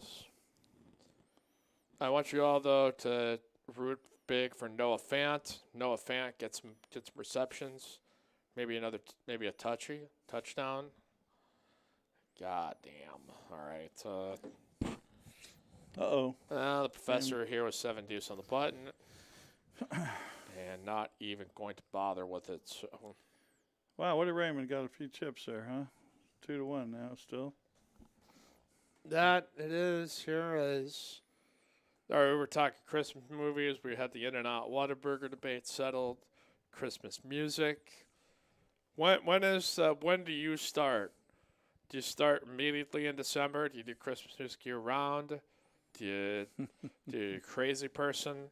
want you all, though, to root big for Noah Fant. Noah Fant gets some receptions. Maybe a touchdown. God damn. All right. Uh-oh. The professor here with 7 deuce on the button. And not even going to bother with it. So. Wow, what did Raymond got a few chips there, huh? 2-1 now still. That it is. Here is. All right, we were talking Christmas movies. We had the In-N-Out Whataburger debate settled. Christmas music. When do you start? Do you start immediately in December? Do you do Christmas music year round? Do you crazy person?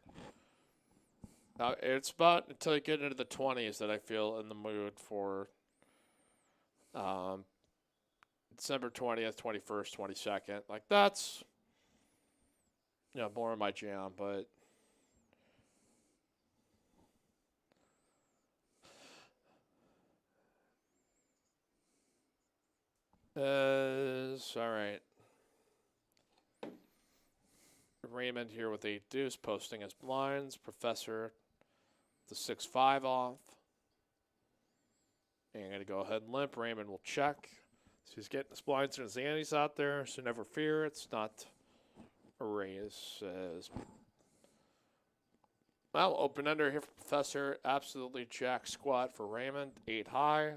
It's about until you get into the 20s that I feel in the mood for December 20th, 21st, 22nd. Like, that's, more of my jam, but all right. Raymond here with 8 deuce, posting his blinds. Professor, the 6-5 off. And I'm going to go ahead and limp. Raymond will check. So he's getting his blinds and his antes out there, so never fear. It's not a raise. Well, open under here for Professor. Absolutely jack squat for Raymond. 8 high.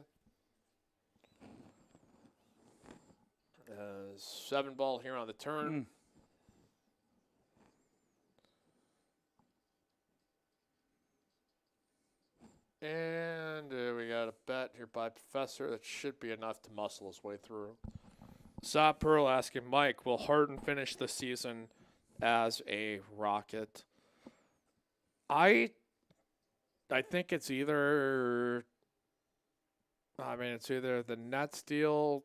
7 ball here on the turn. And we got a bet here by Professor. That should be enough to muscle his way through. Zop Pearl asking Mike, will Harden finish the season as a Rocket? I think it's either the Nets deal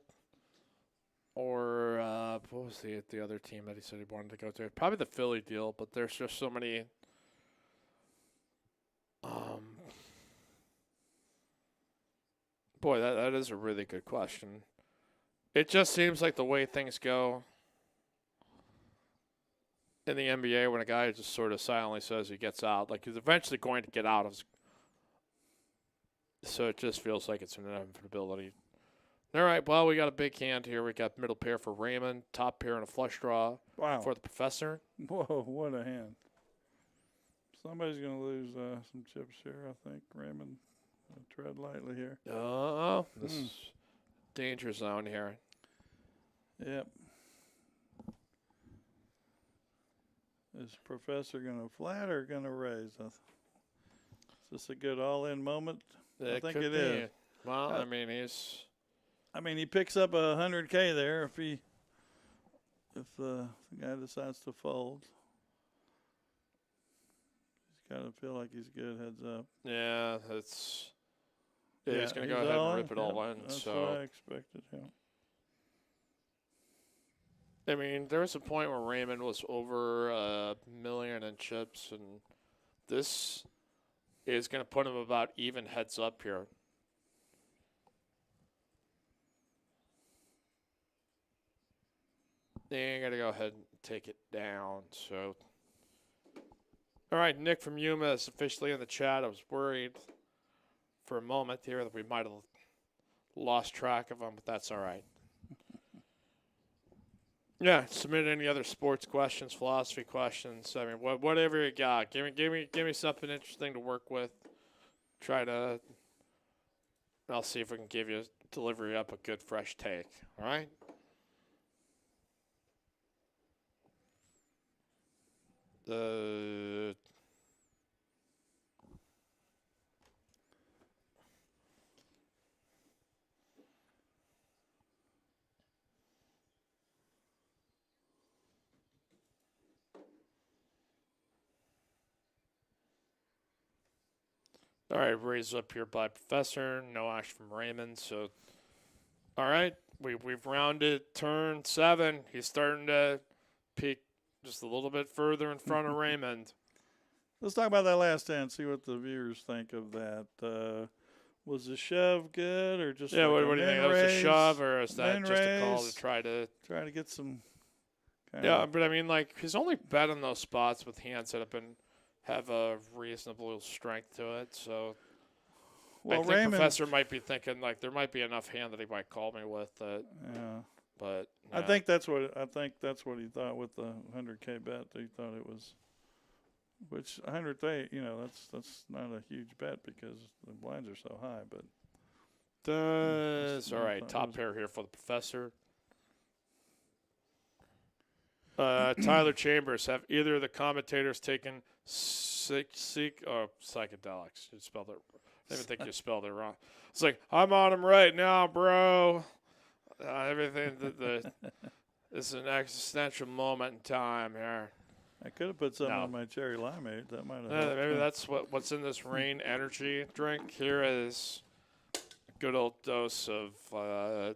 or what was the other team that he said he wanted to go to? Probably the Philly deal, but there's just so many boy, that is a really good question. It just seems like the way things go in the NBA when a guy just sort of silently says he gets out, like he's eventually going to get out of. So it just feels like it's an inevitability. All right, well, we got a big hand here. We got middle pair for Raymond, top pair and a flush draw for the Professor. Whoa, what a hand. Somebody's going to lose some chips here, I think. Raymond, tread lightly here. Oh, this is danger zone here. Yep. Is Professor going to flat or going to raise? Is this a good all-in moment? I think it is. Well, he picks up 100K there if the guy decides to fold. He's got to feel like he's good. Heads up. Yeah, he's going to go ahead and rip it all in. That's so what I expected. Yeah. I mean, there was a point where Raymond was over $1 million in chips, and this is going to put him about even heads up here. Then you got to go ahead and take it down. So, all right, Nick from Yuma is officially in the chat. I was worried for a moment here that we might have lost track of him, but that's all right. Yeah, submit any other sports questions, philosophy questions. I mean, whatever you got. Give me something interesting to work with. I'll see if we can give you delivery up a good fresh take. All right. All right, raised up here by Professor. No action from Raymond. So, all right, we've rounded turn 7. He's starting to peek just a little bit further in front of Raymond. Let's talk about that last hand. See what the viewers think of that. Was the shove good or just what do you think? That was a shove or is that just a call to try to get some? But I mean, like he's only bet on those spots with hands that have a reasonable strength to it. So I think Raymond, Professor might be thinking like there might be enough hand that he might call me with that. Yeah. But I think that's what he thought with the 100K bet. He thought it was, which 100K, that's not a huge bet because the blinds are so high. But all right, top pair here for the Professor. Tyler Chambers, have either of the commentators taken psychedelics? You spelled it. I even think you spelled it wrong. It's like I'm on them right now, bro. Everything this is an existential moment in time here. I could have put something on my cherry limeade. That might have helped. Maybe that's what's in this rain energy drink. Here is a good old dose of I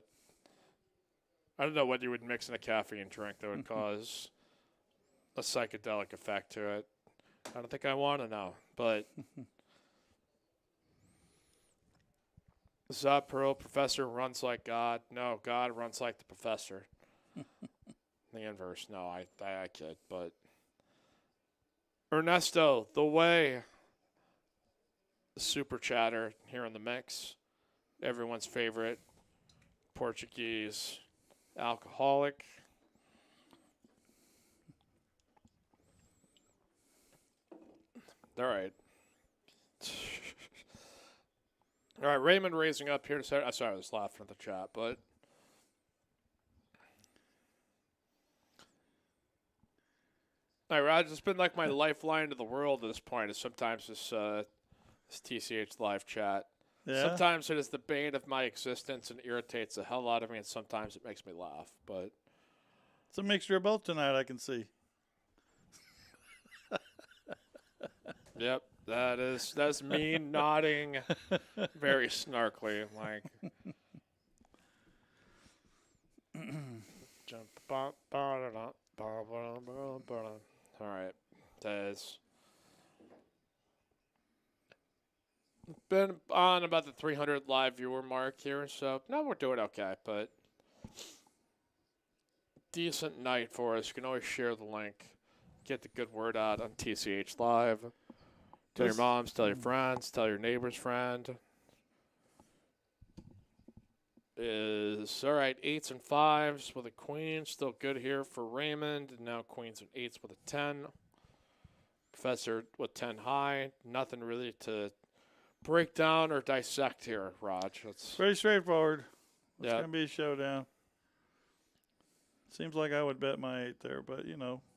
don't know what you would mix in a caffeine drink that would cause a psychedelic effect to it. I don't think I want to know, but Zop Pearl, Professor runs like God. No, God runs like the Professor. The inverse. No, I kid, but Ernesto, the way. The super chatter here in the mix. Everyone's favorite Portuguese alcoholic. All right. All right, Raymond raising up here to say, sorry, I was laughing at the chat, but all right, Raj, it's been like my lifeline to the world at this point. Is sometimes this TCH live chat. Yeah. Sometimes it is the bane of my existence and irritates the hell out of me, and sometimes it makes me laugh. But It's a mixture of both tonight, I can see. yep, that's me nodding very snarkly, like. All right, that is. Been on about the 300 live viewer mark here, so no, we're doing okay, but decent night for us. You can always share the link, get the good word out on TCH Live. Tell your moms, tell your friends, tell your neighbor's friend. Is all right, 8s and 5s with a queen. Still good here for Raymond. And now queens and 8s with a 10. Professor with 10 high. Nothing really to break down or dissect here, Raj. It's Pretty straightforward. It's yeah. going to be a showdown. Seems like I would bet my 8 there, but,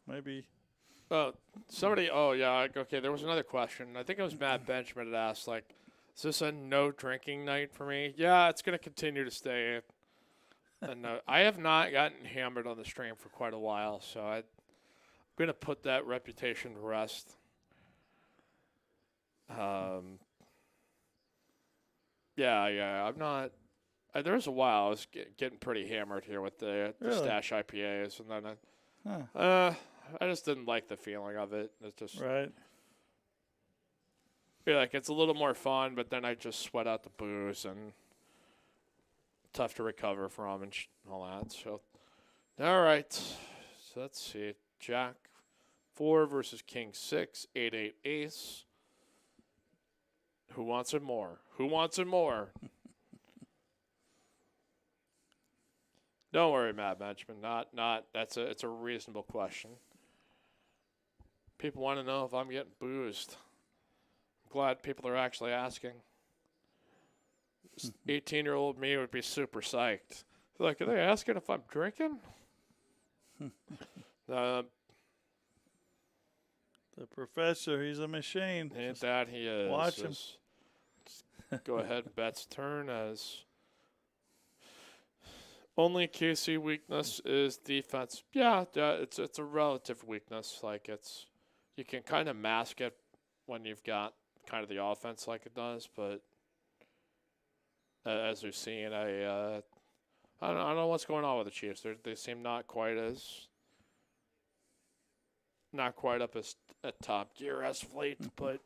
maybe. Somebody, okay, there was another question. I think it was Matt Benjamin that asked, like, is this a no drinking night for me? Yeah, it's going to continue to stay. And I have not gotten hammered on the stream for quite a while, so I'm going to put that reputation to rest. Yeah, I'm not. There was a while I was getting pretty hammered here with the Really? Stash IPAs, and then I just didn't like the feeling of it. It's just Right. like it's a little more fun, but then I just sweat out the booze and tough to recover from and all that. So, all right, so let's see, Jack 4 versus King 6, 8-8 ace. Who wants it more? Who wants it more? Don't worry, Matt Benjamin. Not. It's a reasonable question. People want to know if I'm getting boozed. I'm glad people are actually asking. 18-year-old me would be super psyched. Like, are they asking if I'm drinking? The professor, he's a machine. Ain't that he is. Watch him. Go ahead, Bet's turn as only KC weakness is defense. Yeah, it's a relative weakness. Like you can kind of mask it when you've got kind of the offense like it does, but as we've seen, I don't know what's going on with the Chiefs. They seem not quite up as at top gear as of late, but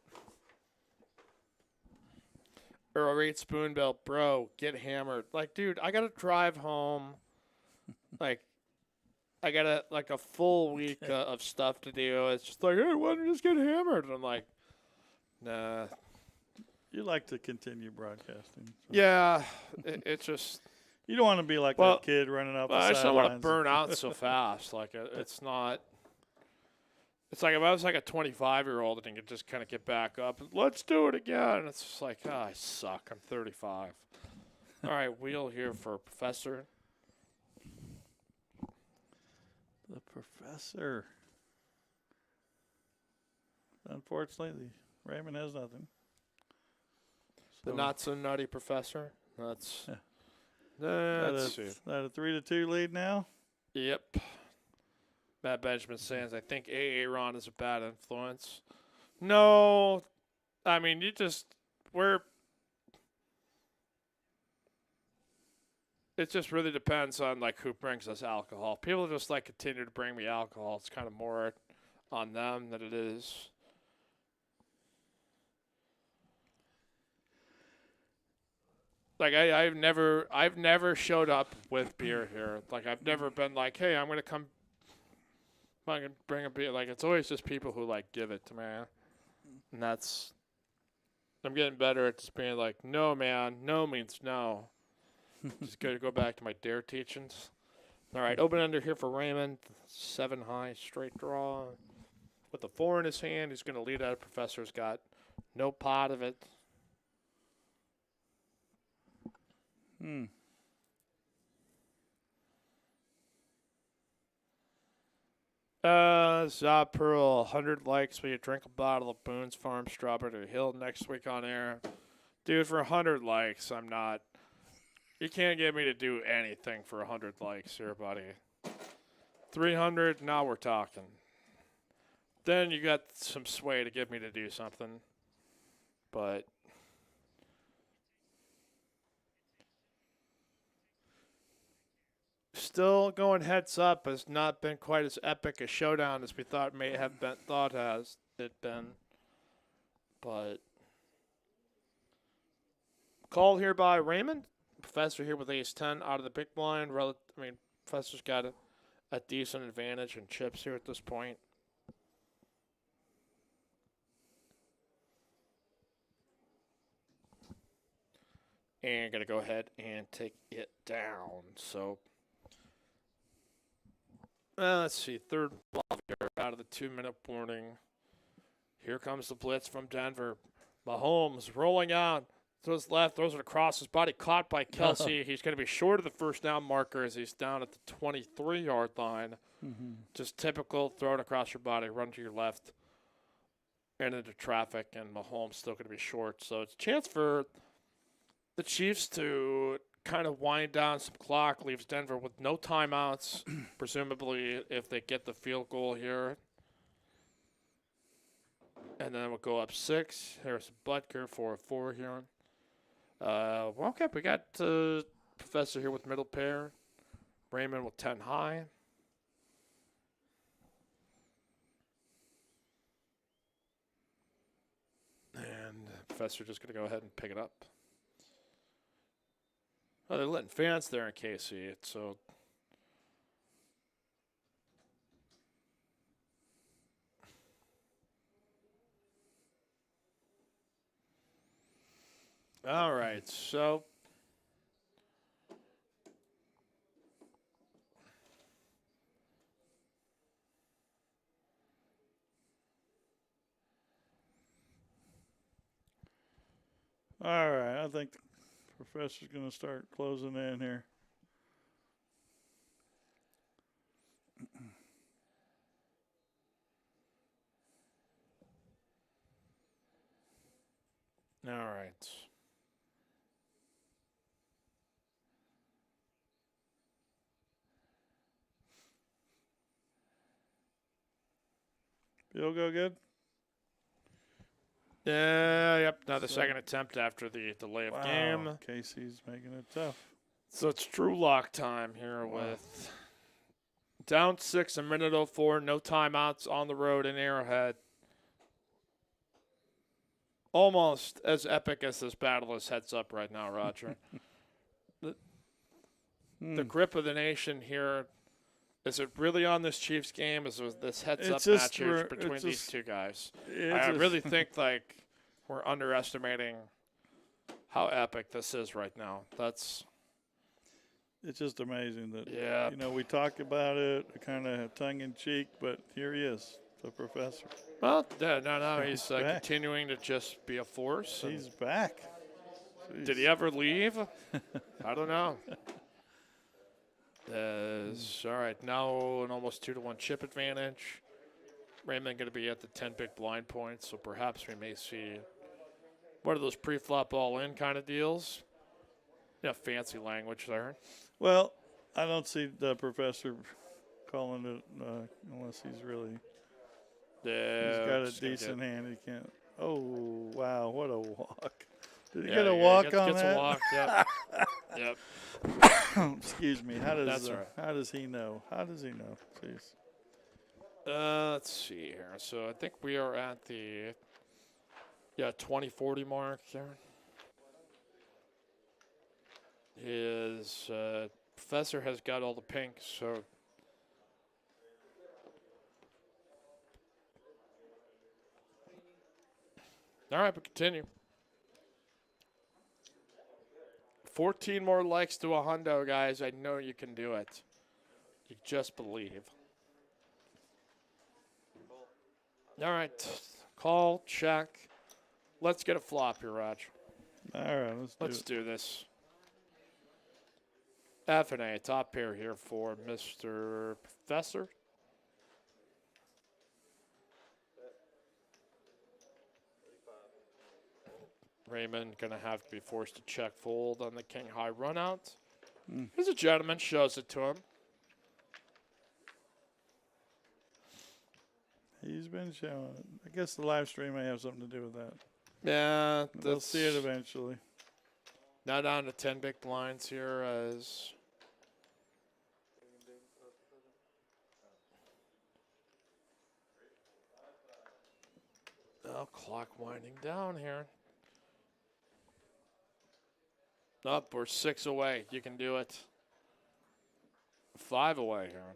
Earl Reed Spoonbill, bro, get hammered. Like, dude, I gotta drive home. Like, I got a full week of stuff to do. It's just like, hey, why don't you just get hammered? And I'm like, nah. You like to continue broadcasting. So. Yeah, it's just. You don't want to be like that kid running out the sidelines. I just don't want to burn out so fast. Like, it's not. It's like if I was like a 25-year-old and could just kind of get back up and let's do it again. And it's just like, I suck. I'm 35. All right, wheel here for Professor. The Professor. Unfortunately, Raymond has nothing. The not-so-nutty Professor. That's Let's see. That a 3-2 lead now? Yep. Matt Benjamin saying, I think Aaron is a bad influence. No. I mean, it just really depends on, like, who brings us alcohol. People just, like, continue to bring me alcohol. It's kind of more on them than it is. Like, I've never showed up with beer here. Like, I've never been like, hey, I'm going to come I can bring a beer. Like, it's always just people who, like, give it to me. And that's. I'm getting better at just being like, no, man. No means no. Just got to go back to my dare teachings. All right, open ender here for Raymond. 7 high, straight draw. With the 4 in his hand, he's going to lead out. Professor's got no pot of it. Pearl, 100 likes when you drink a bottle of Boone's Farm Strawberry Hill next week on air. Dude, for 100 likes, I'm not. You can't get me to do anything for 100 likes here, buddy. 300, now we're talking. Then you got some sway to get me to do something. But still going heads up has not been quite as epic a showdown as we thought may have been been. But call here by Raymond. Professor here with ace 10 out of the big blind. Professor's got a decent advantage in chips here at this point. And going to go ahead and take it down. So, let's see. Third ball here out of the 2-minute warning. Here comes the blitz from Denver. Mahomes rolling out. Throws left, throws it across his body, caught by Kelsey. He's going to be short of the first down marker as he's down at the 23-yard line. Just typical, throw it across your body, run to your left, and into traffic, and Mahomes still going to be short. So it's a chance for the Chiefs to kind of wind down some clock, leaves Denver with no timeouts, presumably if they get the field goal here. And then we'll go up 6. Harrison Butker for a 4 here. Okay, we got Professor here with middle pair. Raymond with 10 high. And Professor just going to go ahead and pick it up. Oh, they're letting fans there in case see it, so. All right, so. All right, I think the professor's going to start closing in here. All right. You'll go good? Yeah, yep. Now the second attempt after the delay of game. Casey's making it tough. So it's true lock time here with down 6, a minute 04, no timeouts on the road in Arrowhead. Almost as epic as this battle is heads up right now, Roger. The grip of the nation here. Is it really on this Chiefs game? Is this heads-up match here between these two guys? I really think like we're underestimating how epic this is right now. It's just amazing that we talk about it kind of tongue-in-cheek, but here he is, the professor. Well, no, he's continuing to just be a force. He's back. Jeez. Did he ever leave? I don't know. All right, now an almost 2-1 chip advantage. Raymond going to be at the 10 big blind points, so perhaps we may see one of those pre-flop all-in kind of deals. Yeah, fancy language there. Well, I don't see the professor calling it unless he's really. Yeah, he's got a decent hand. He can't. Oh wow, what a walk! Did he get a walk on gets that? A walk. Yep. Yep. Excuse me. How does right. How does he know? How does he know? Please. Let's see here. So I think we are at the 2040 mark there. His professor has got all the pinks, so All right, but continue. 14 more likes to a hundo, guys. I know you can do it. You just believe. All right. Call, check. Let's get a flop here, Raj. All right, Let's do this. F and A, top pair here for Mr. Professor. Raymond going to have to be forced to check fold on the king high run out. Here's a gentleman, shows it to him. He's been showing it. I guess the live stream may have something to do with that. Yeah, They'll see it eventually. Now down to 10 big blinds here as clock winding down here. Up, we're 6 away. You can do it. 5 away here.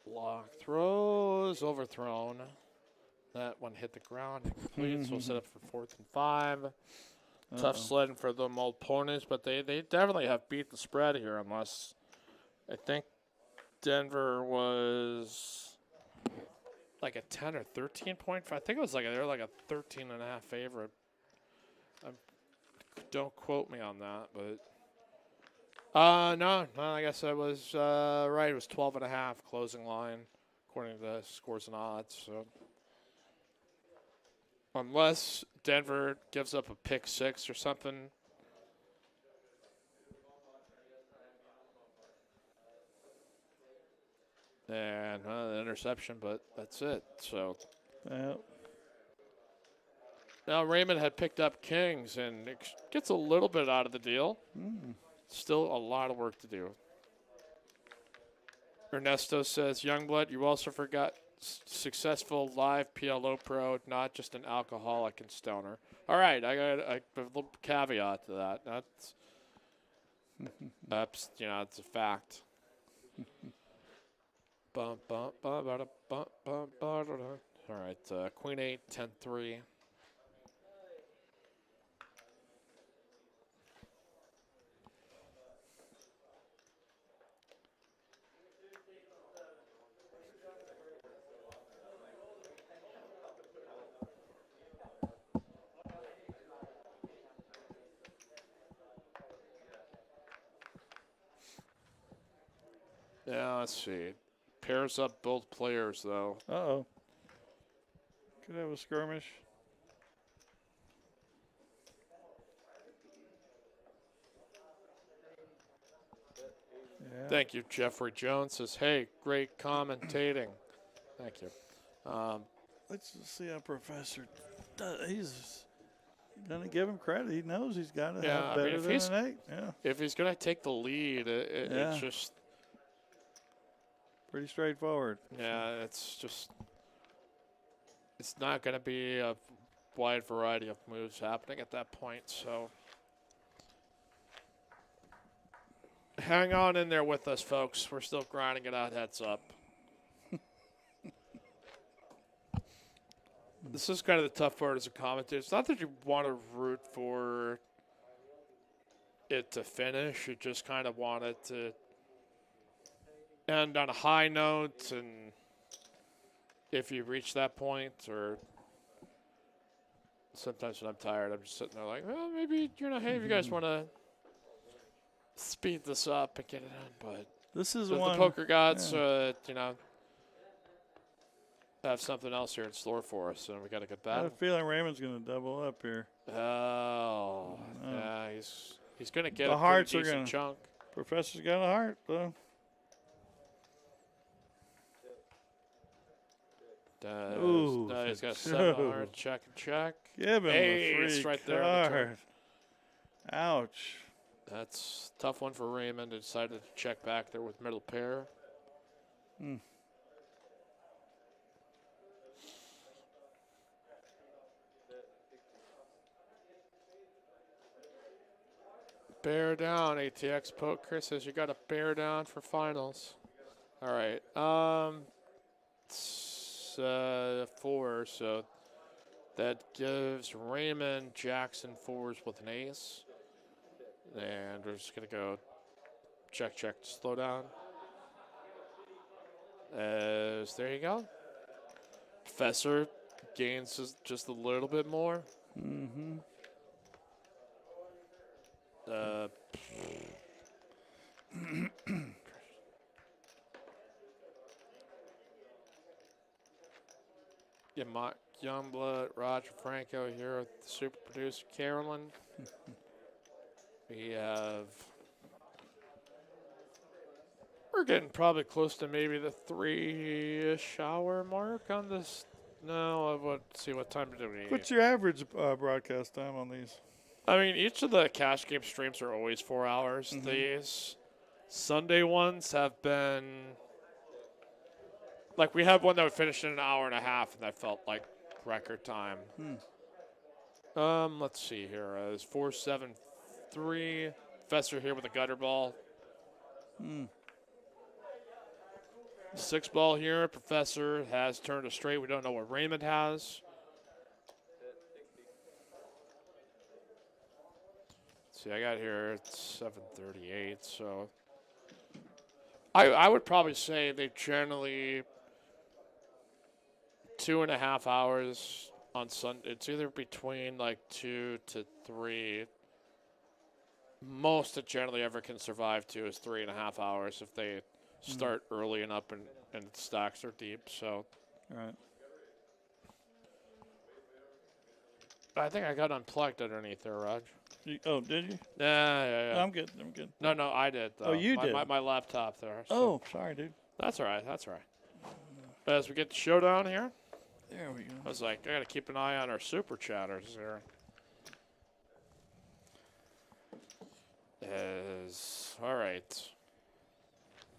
Block throws, overthrown. That one hit the ground incomplete, so we'll set up for 4th and 5. Tough sledding for the opponents, but they definitely have beat the spread here, unless I think Denver was like a 10 or 13 point. I think it was they're like a 13.5 favorite. Don't quote me on that, but no, I guess I was right. It was 12.5 closing line according to the scores and odds. So unless Denver gives up a pick 6 or something. And the interception, but that's it. So now Raymond had picked up kings and it gets a little bit out of the deal. Still a lot of work to do. Ernesto says, Youngblood, you also forgot successful live PLO pro, not just an alcoholic and stoner. All right, I got a little caveat to that. That's it's a fact. All right, Queen 8, 10-3. Yeah, let's see. Pairs up both players, though. Uh-oh. Could have a skirmish. Yeah. Thank you, Jeffrey Jones says, hey, great commentating. Thank you. Let's just see how Professor does. He's going to give him credit. He knows he's got to have better than an 8. Yeah. If he's going to take the lead, it's just pretty straightforward. Yeah, it's not going to be a wide variety of moves happening at that point. So hang on in there with us, folks. We're still grinding it out. Heads up. This is kind of the tough part as a commentator. It's not that you want to root for it to finish. You just kind of want it to end on a high note. And if you reach that point, or sometimes when I'm tired, I'm just sitting there like, well, maybe, hey, if you guys want to speed this up and get it in. But this is the poker gods, have something else here in store for us, and we got a good I have battle. a feeling Raymond's going to double up here. Oh, yeah, he's going to get the a hearts pretty are decent chunk. Professor's got a heart, though. He's got 7 heart. Check and check. Give him a free it's right card. there. Ouch. That's a tough one for Raymond. Decided to check back there with middle pair. Bear down, ATX Poker says you got to bear down for finals. All right. It's 4, so That gives Raymond Jackson fours with an ace. And we're just going to go check, slow down. As there you go. Professor gains just a little bit more. Mm-hmm. Youngblood, Roger Franco here with the super producer Carolyn. We're getting probably close to maybe the 3-ish hour mark on this. No, let's see what time do we need. What's your average broadcast time on these? I mean, each of the cash game streams are always 4 hours. Mm-hmm. These Sunday ones have been like we had one that would finish in an hour and a half, and that felt like record time. Let's see here. It's 4-7-3. Professor here with a gutter ball. 6 ball here. Professor has turned a straight. We don't know what Raymond has. See, I got here at 7:38, so I would probably say they generally 2.5 hours on Sunday. It's either between like 2 to 3. Most that generally ever can survive to is 3.5 hours if they start early and up and stacks are deep. So, All right. I think I got unplugged underneath there, Raj. Oh, did you? Yeah. No, I'm good. No, I did. Though. Oh, you my, did? My laptop there. So. Oh, sorry, dude. That's all right. As we get the showdown here, There we go. I was like, I got to keep an eye on our super chatters there. All right.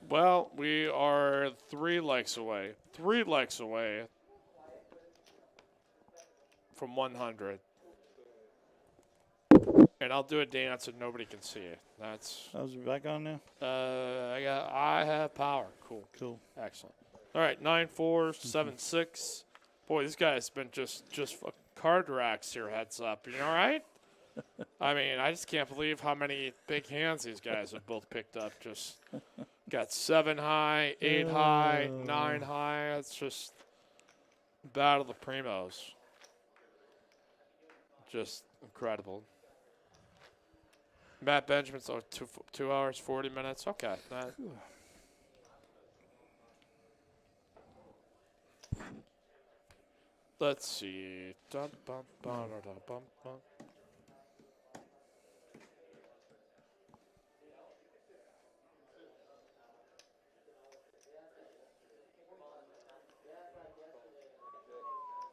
Well, we are 3 likes away. 3 likes away from 100. And I'll do a dance and nobody can see it. That's. How's it back on now? I have power. Cool. Excellent. All right, 9-4-7-6. Boy, this guy's been just fucking card racks here. Heads up. You all right? I mean, I just can't believe how many big hands these guys have both picked up. Just got 7 high, 8 high, 9 high. It's just battle of the primos. Just incredible. Matt Benjamin's 2 hours, 40 minutes. Okay. Let's see.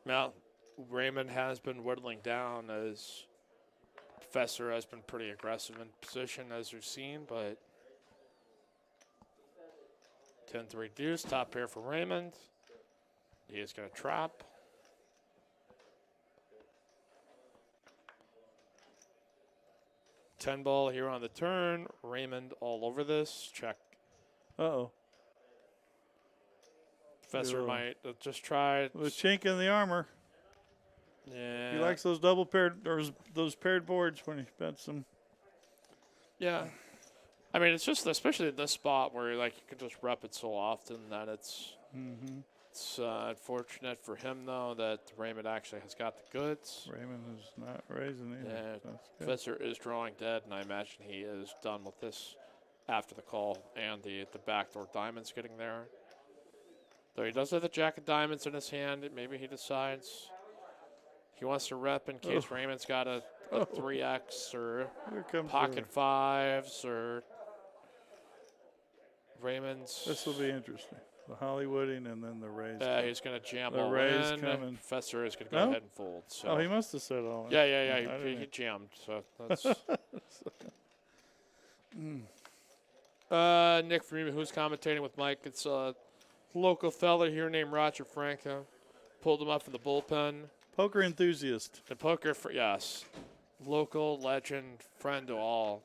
Now, Raymond has been whittling down as Professor has been pretty aggressive in position, as we've seen, but 10-3 deuce, top pair for Raymond. He is going to trap. Ten ball here on the turn. Raymond all over this. Check. Uh-oh. Professor might just try. The chink in the armor. Yeah. He likes those double paired or those paired boards when he bets them. Yeah. I mean, it's just especially in this spot where you can just rep it so often that it's unfortunate for him though that Raymond actually has got the goods. Raymond is not raising either. Yeah. That's good. Professor is drawing dead, and I imagine he is done with this after the call and the backdoor diamonds getting there. Though he does have the jack of diamonds in his hand, maybe he decides he wants to rep in case Raymond's got a 3x or pocket fives or Raymond's. This will be interesting. The Hollywooding and then the raise. Yeah, he's going to jam the all raise in. coming. Professor is going to go ahead and fold. So. Oh, he must have said all. Yeah. He jammed. So that's. Nick Freeman, who's commentating with Mike. It's a local fella here named Roger Franco. Pulled him up from the bullpen. Poker enthusiast. The poker, yes. Local legend, friend to all.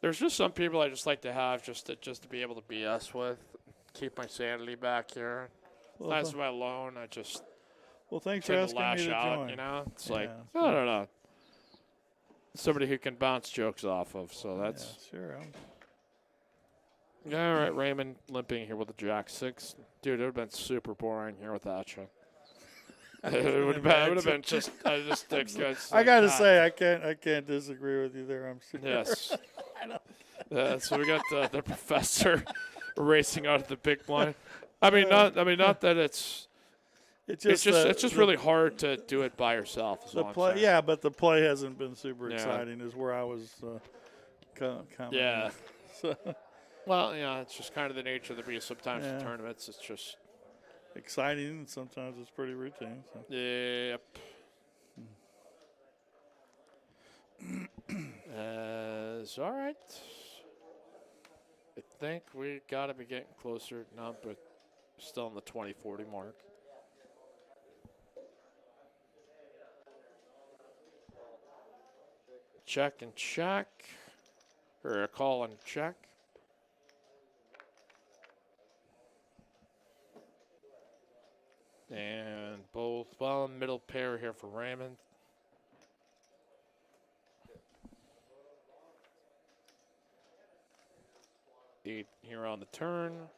There's just some people I just like to have just to be able to BS with. Keep my sanity back here. Well, Nice of my alone. Well, thanks for tend to asking me lash to out. join. You know, it's Yeah, like it's I don't know. Somebody who can bounce jokes off of. So that's Yeah, sure. all right. Raymond limping here with a Jack 6. Dude, it would have been super boring here without you. It would have been just. I just think. I gotta say, I can't disagree with you there. I'm sure. Yes. So we got the professor racing out of the big blind. I mean, not that it's. It's just really hard to do it by yourself. Is The all I'm play, saying. yeah, but the play hasn't been super Yeah. exciting. Is where I was coming. Yeah. So Well, yeah, it's just kind of the nature of the beast. Sometimes in Yeah. tournaments, it's just. exciting, and sometimes it's pretty routine. So. Yep. It's all right. I think we got to be getting closer now, but still in the 2040 mark. Check and check. Or a call and check. And both, well, middle pair here for Raymond. Eight here on the turn.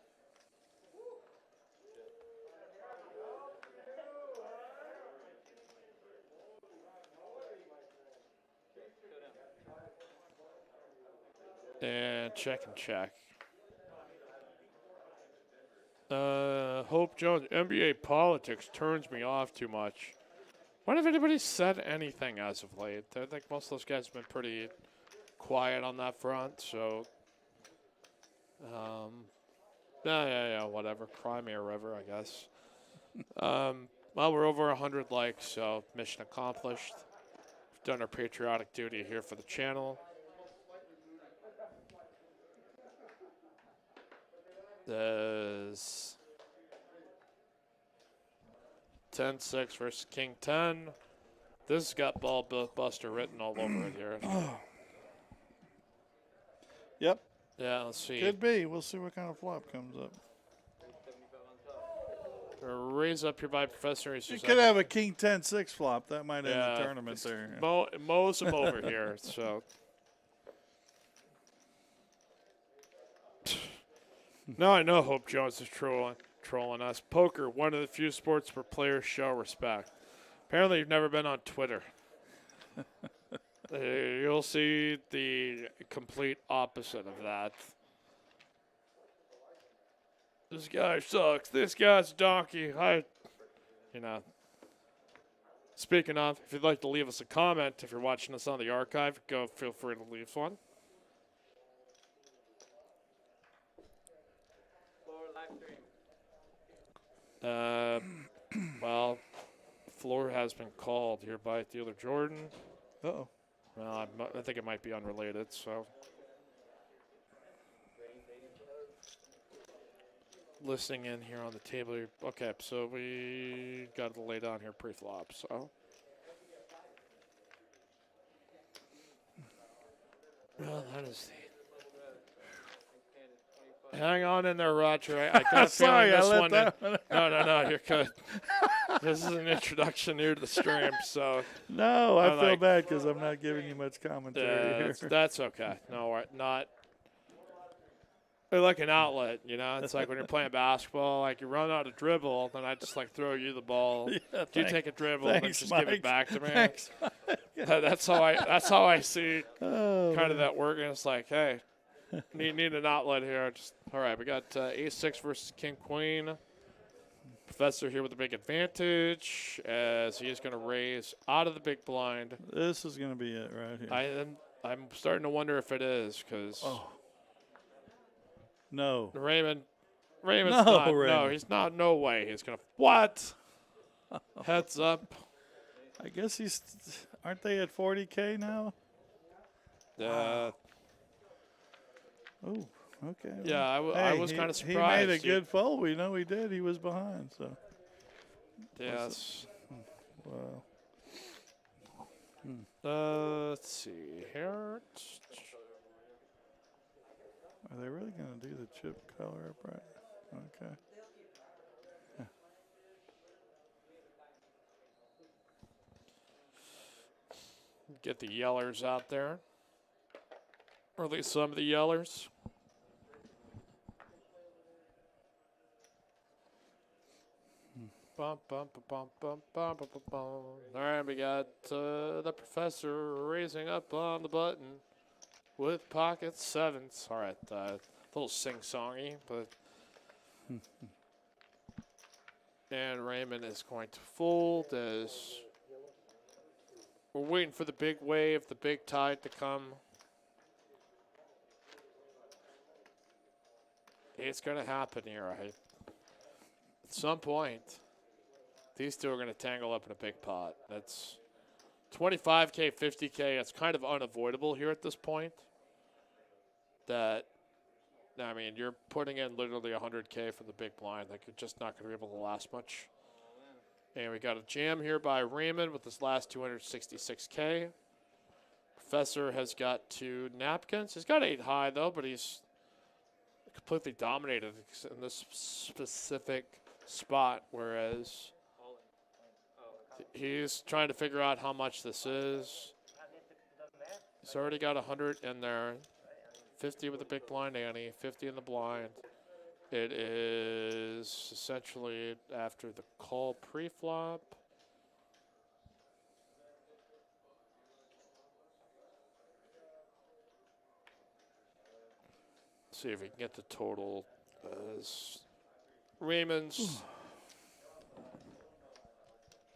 And check and check. Hope Jones, NBA politics turns me off too much. Wonder if anybody's said anything as of late. I think most of those guys have been pretty quiet on that front, so. Yeah, whatever. Cry me a river, I guess. Well, we're over 100 likes, so mission accomplished. We've done our patriotic duty here for the channel. There's 10-6 versus King 10. This has got ball buster written all over it here. Yep. Yeah, let's see. Could be. We'll see what kind of flop comes up. Raise up your vibe, Professor. You could have a King 10-6 flop. That might end the tournament there. Mows him over here, so. Now I know Hope Jones is trolling us. Poker, one of the few sports where players show respect. Apparently, you've never been on Twitter. You'll see the complete opposite of that. This guy sucks. This guy's a donkey. Speaking of, if you'd like to leave us a comment, if you're watching us on the archive, feel free to leave one. Well, floor has been called here by dealer Jordan. Uh-oh. Well, I think it might be unrelated, so. Listening in here on the table. Okay, so we got to lay down here pre-flop, so. Well, that is the. Hang on in there, Roger. I got a feeling this one. No, you're good. This is an introduction here to the stream, so. No, I feel bad because I'm not giving you much commentary here. That's okay. No, not. They're like an outlet, you know? It's like when you're playing basketball, like you run out of dribble, then I just like throw you the ball. You take a dribble and then just give it back to me. Thanks, That's how I see kind of that working. It's like, hey, need an outlet here. All right, we got Ace-6 versus King-Queen. Professor here with a big advantage as he is going to raise out of the big blind. This is going to be it right here. I'm starting to wonder if it is because. Oh. No. Raymond's Raymond. No, he's not. No way. He's going to. What? Heads up. I guess aren't they at 40K now? Yeah. Oh, okay. Yeah, I was kind of surprised. He made a good fold. We know he did. He was behind, so. Yes. Well. Let's see here. Are they really going to do the chip color upright? Okay. Get the yellers out there. Or at least some of the yellers. Bum, bum, bum, bum, bum, bum, bum, bum. All right, we got the professor raising up on the button with pocket sevens. All right, a little sing-songy, but and Raymond is going to fold as we're waiting for the big wave, the big tide to come. It's going to happen here, right? At some point, these two are going to tangle up in a big pot. That's 25K, 50K. It's kind of unavoidable here at this point. That, I mean, you're putting in literally 100K for the big blind. Like, you're just not going to be able to last much. And we got a jam here by Raymond with his last 266K. Professor has got 2 napkins. He's got 8 high, though, but he's completely dominated in this specific spot, whereas he's trying to figure out how much this is. He's already got 100 in there. 50 with the big blind ante, 50 in the blind. It is essentially after the call pre-flop. See if we can get the total as Raymond's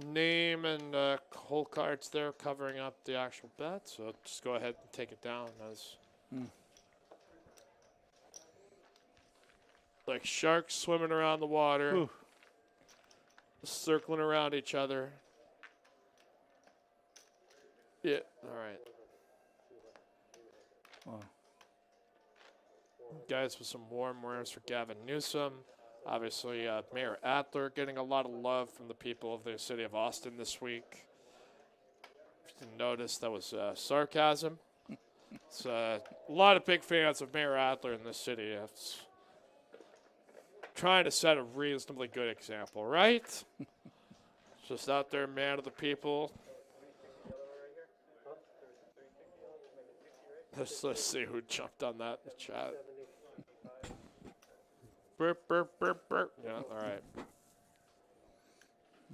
name and whole cards there covering up the actual bet. So just go ahead and take it down as like sharks swimming around the water, circling around each other. Yeah, all right. Wow. Guys with some warm words for Gavin Newsom. Obviously, Mayor Adler getting a lot of love from the people of the city of Austin this week. If you didn't notice, that was sarcasm. It's a lot of big fans of Mayor Adler in this city. It's trying to set a reasonably good example, right? Just out there, man of the people. Let's see who jumped on that in the chat. Burp, burp, burp, burp. Yeah, all right.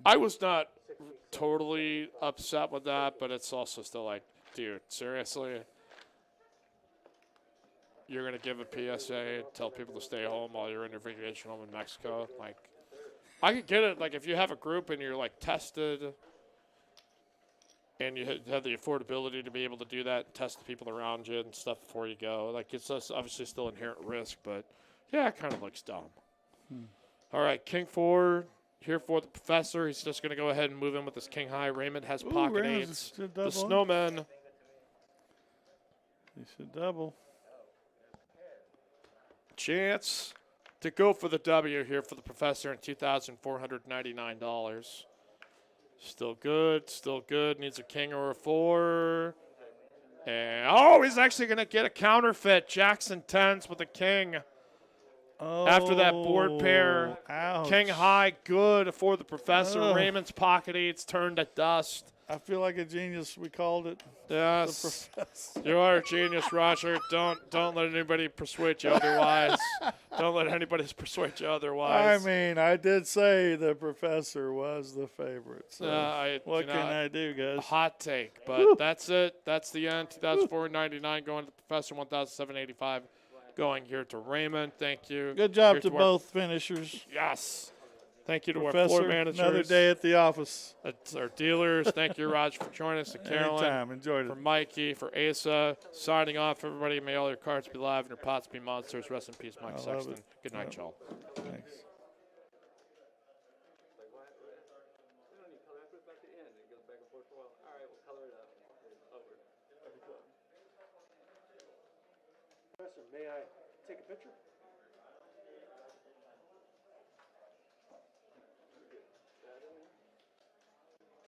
I was not totally upset with that, but it's also still like, dude, seriously? You're going to give a PSA, tell people to stay home while you're in your vacation home in Mexico? Like, I could get it. Like, if you have a group and you're, like, tested and you have the affordability to be able to do that and test the people around you and stuff before you go. Like, it's obviously still inherent risk, but, yeah, it kind of looks dumb. All right, King 4 here for the professor. He's just going to go ahead and move in with his King High. Raymond has pocket eights. The snowman. He should double. Chance to go for the W here for the professor in $2,499. Still good, still good. Needs a king or a 4. And, he's actually going to get a counterfeit. Jackson 10s with a king. After that board pair. Ouch. King High, good for the professor. Raymond's pocket eights turned to dust. I feel like a genius. We called it. Yes, you are a genius, Roger. Don't let anybody persuade you otherwise. Don't let anybody persuade you otherwise. I mean, I did say the professor was the favorite. So what can I do, A guys? hot take, but that's it. That's the end. 2,499 going to the professor. 1,785 going here to Raymond. Thank you. Good job Here to both finishers. Yes. Thank you to our Professor, floor managers. another day at the office. That's our dealers. Thank you, Raj, for joining us. To Carolyn. Anytime. Enjoyed it. For Mikey, for Asa. Signing off, everybody. May all your cards be live and your pots be monsters. Rest in peace, Mike Sexton. Good night, y'all. Thanks. Professor, may I take a picture?